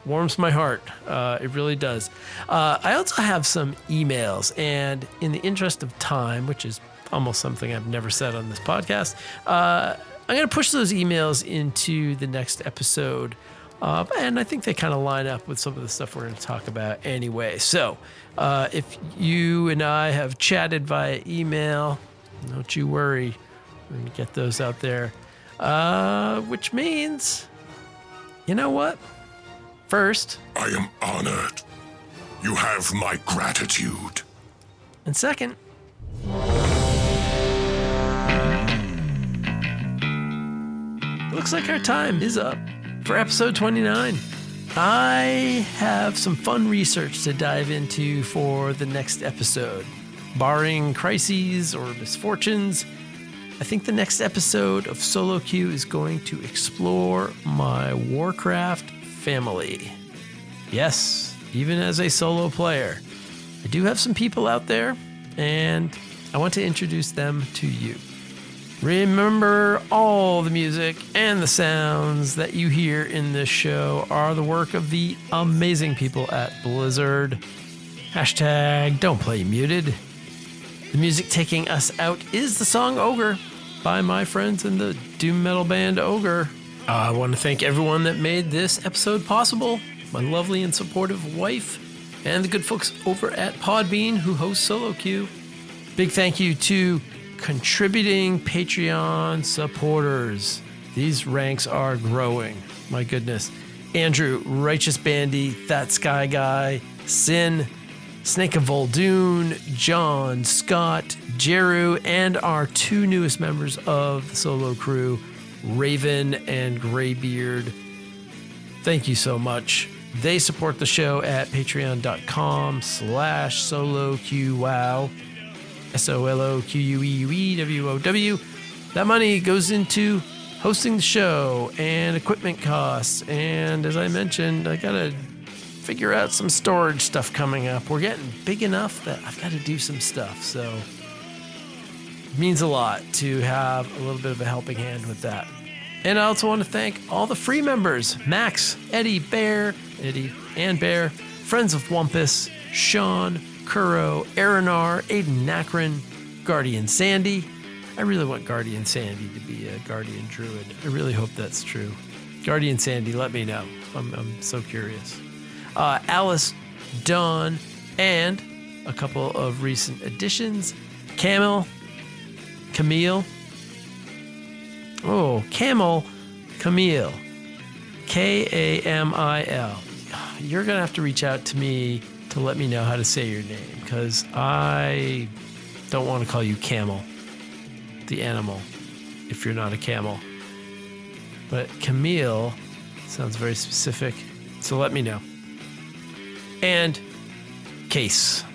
warms my heart. It really does. I also have some emails, and in the interest of time, which is almost something I've never said on this podcast, I'm going to push those emails into the next episode. And I think they kind of line up with some of the stuff we're going to talk about anyway. So if you and I have chatted via email, don't you worry. We're going to get those out there. Which means, you know what? First, I am honored. You have my gratitude. And second, looks like our time is up for episode 29. I have some fun research to dive into for the next episode. Barring crises or misfortunes, I think the next episode of Solo Queue is going to explore my Warcraft family. Yes, even as a solo player, I do have some people out there, and I want to introduce them to you. Remember, all the music and the sounds that you hear in this show are the work of the amazing people at Blizzard. Hashtag don't play muted. The music taking us out is the song Ogre by my friends in the doom metal band Ogre. I want to thank everyone that made this episode possible. My lovely and supportive wife and the good folks over at Podbean who host Solo Queue. Big thank you to contributing Patreon supporters. These ranks are growing. My goodness. Andrew, Righteous Bandy, That Sky Guy, Sin, Snake of Voldoon, John, Scott, Jeru, and our 2 newest members of the solo crew, Raven and Graybeard. Thank you so much. They support the show at patreon.com/soloquewow. SOLOQUEUEWOW. That money goes into hosting the show and equipment costs. And as I mentioned, I got to figure out some storage stuff coming up. We're getting big enough that I've got to do some stuff. So it means a lot to have a little bit of a helping hand with that. And I also want to thank all the free members: Max, Eddie and Bear, Friends of Wumpus, Sean, Kuro, Aranar, Aiden Nakran, Guardian Sandy. I really want Guardian Sandy to be a Guardian Druid. I really hope that's true. Guardian Sandy, let me know. I'm so curious. Alice, Dawn, and a couple of recent additions. Camille. Camille. Kamil. You're going to have to reach out to me to let me know how to say your name, because I don't want to call you Camel, the animal, if you're not a camel. But Camille sounds very specific, so let me know. And Casey,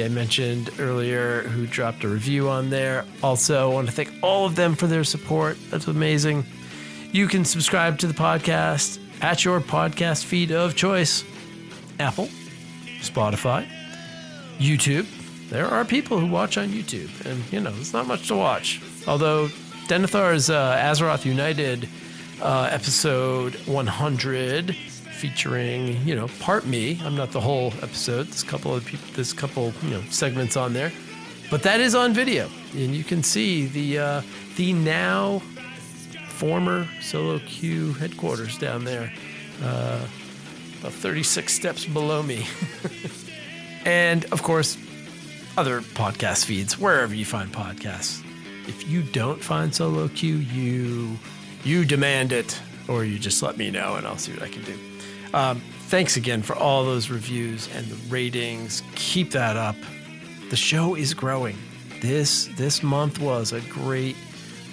I mentioned earlier, who dropped a review on there. Also, I want to thank all of them for their support. That's amazing. You can subscribe to the podcast at your podcast feed of choice. Apple, Spotify, YouTube. There are people who watch on YouTube, and, it's not much to watch. Although Denethar's Azeroth United episode 100, featuring, part me. I'm not the whole episode. There's a couple segments on there. But that is on video, and you can see the now former Solo Queue headquarters down there. About 36 steps below me. And, of course, other podcast feeds, wherever you find podcasts. If you don't find Solo Q, you demand it, or you just let me know and I'll see what I can do. Thanks again for all those reviews and the ratings. Keep that up. The show is growing. This month was a great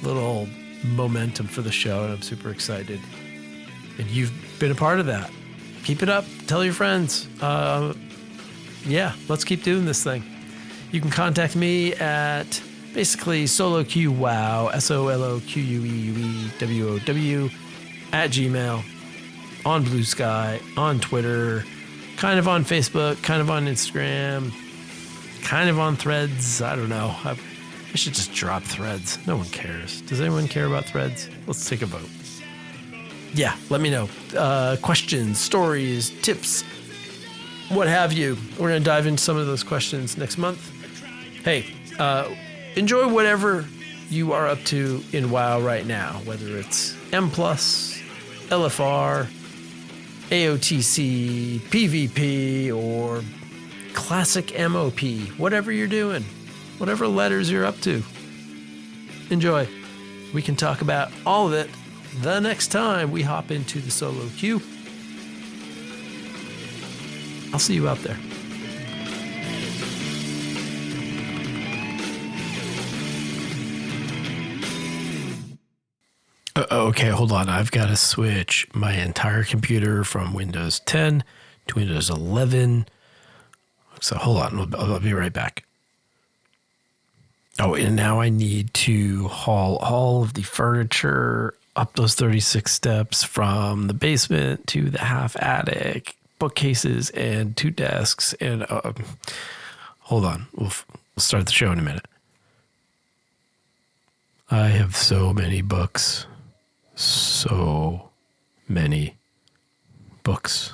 little momentum for the show, and I'm super excited. And you've been a part of that. Keep it up. Tell your friends. Yeah, let's keep doing this thing. You can contact me at basically soloqwow, SOLOQUEWEWOW @gmail, on Blue Sky, on Twitter, kind of on Facebook, kind of on Instagram, kind of on Threads. I don't know. I should just drop Threads. No one cares. Does anyone care about Threads? Let's take a vote. Yeah, let me know. Questions, stories, tips, what have you. We're going to dive into some of those questions next month. Hey, enjoy whatever you are up to in WoW right now, whether it's M+, LFR, AOTC, PvP, or classic MOP, whatever you're doing, whatever letters you're up to. Enjoy. We can talk about all of it the next time we hop into the solo queue. I'll see you out there. Okay, hold on. I've got to switch my entire computer from Windows 10 to Windows 11. So hold on. I'll be right back. Oh, and now I need to haul all of the furniture up those 36 steps from the basement to the half attic, bookcases and 2 desks. And hold on. We'll start the show in a minute. I have so many books. So many books.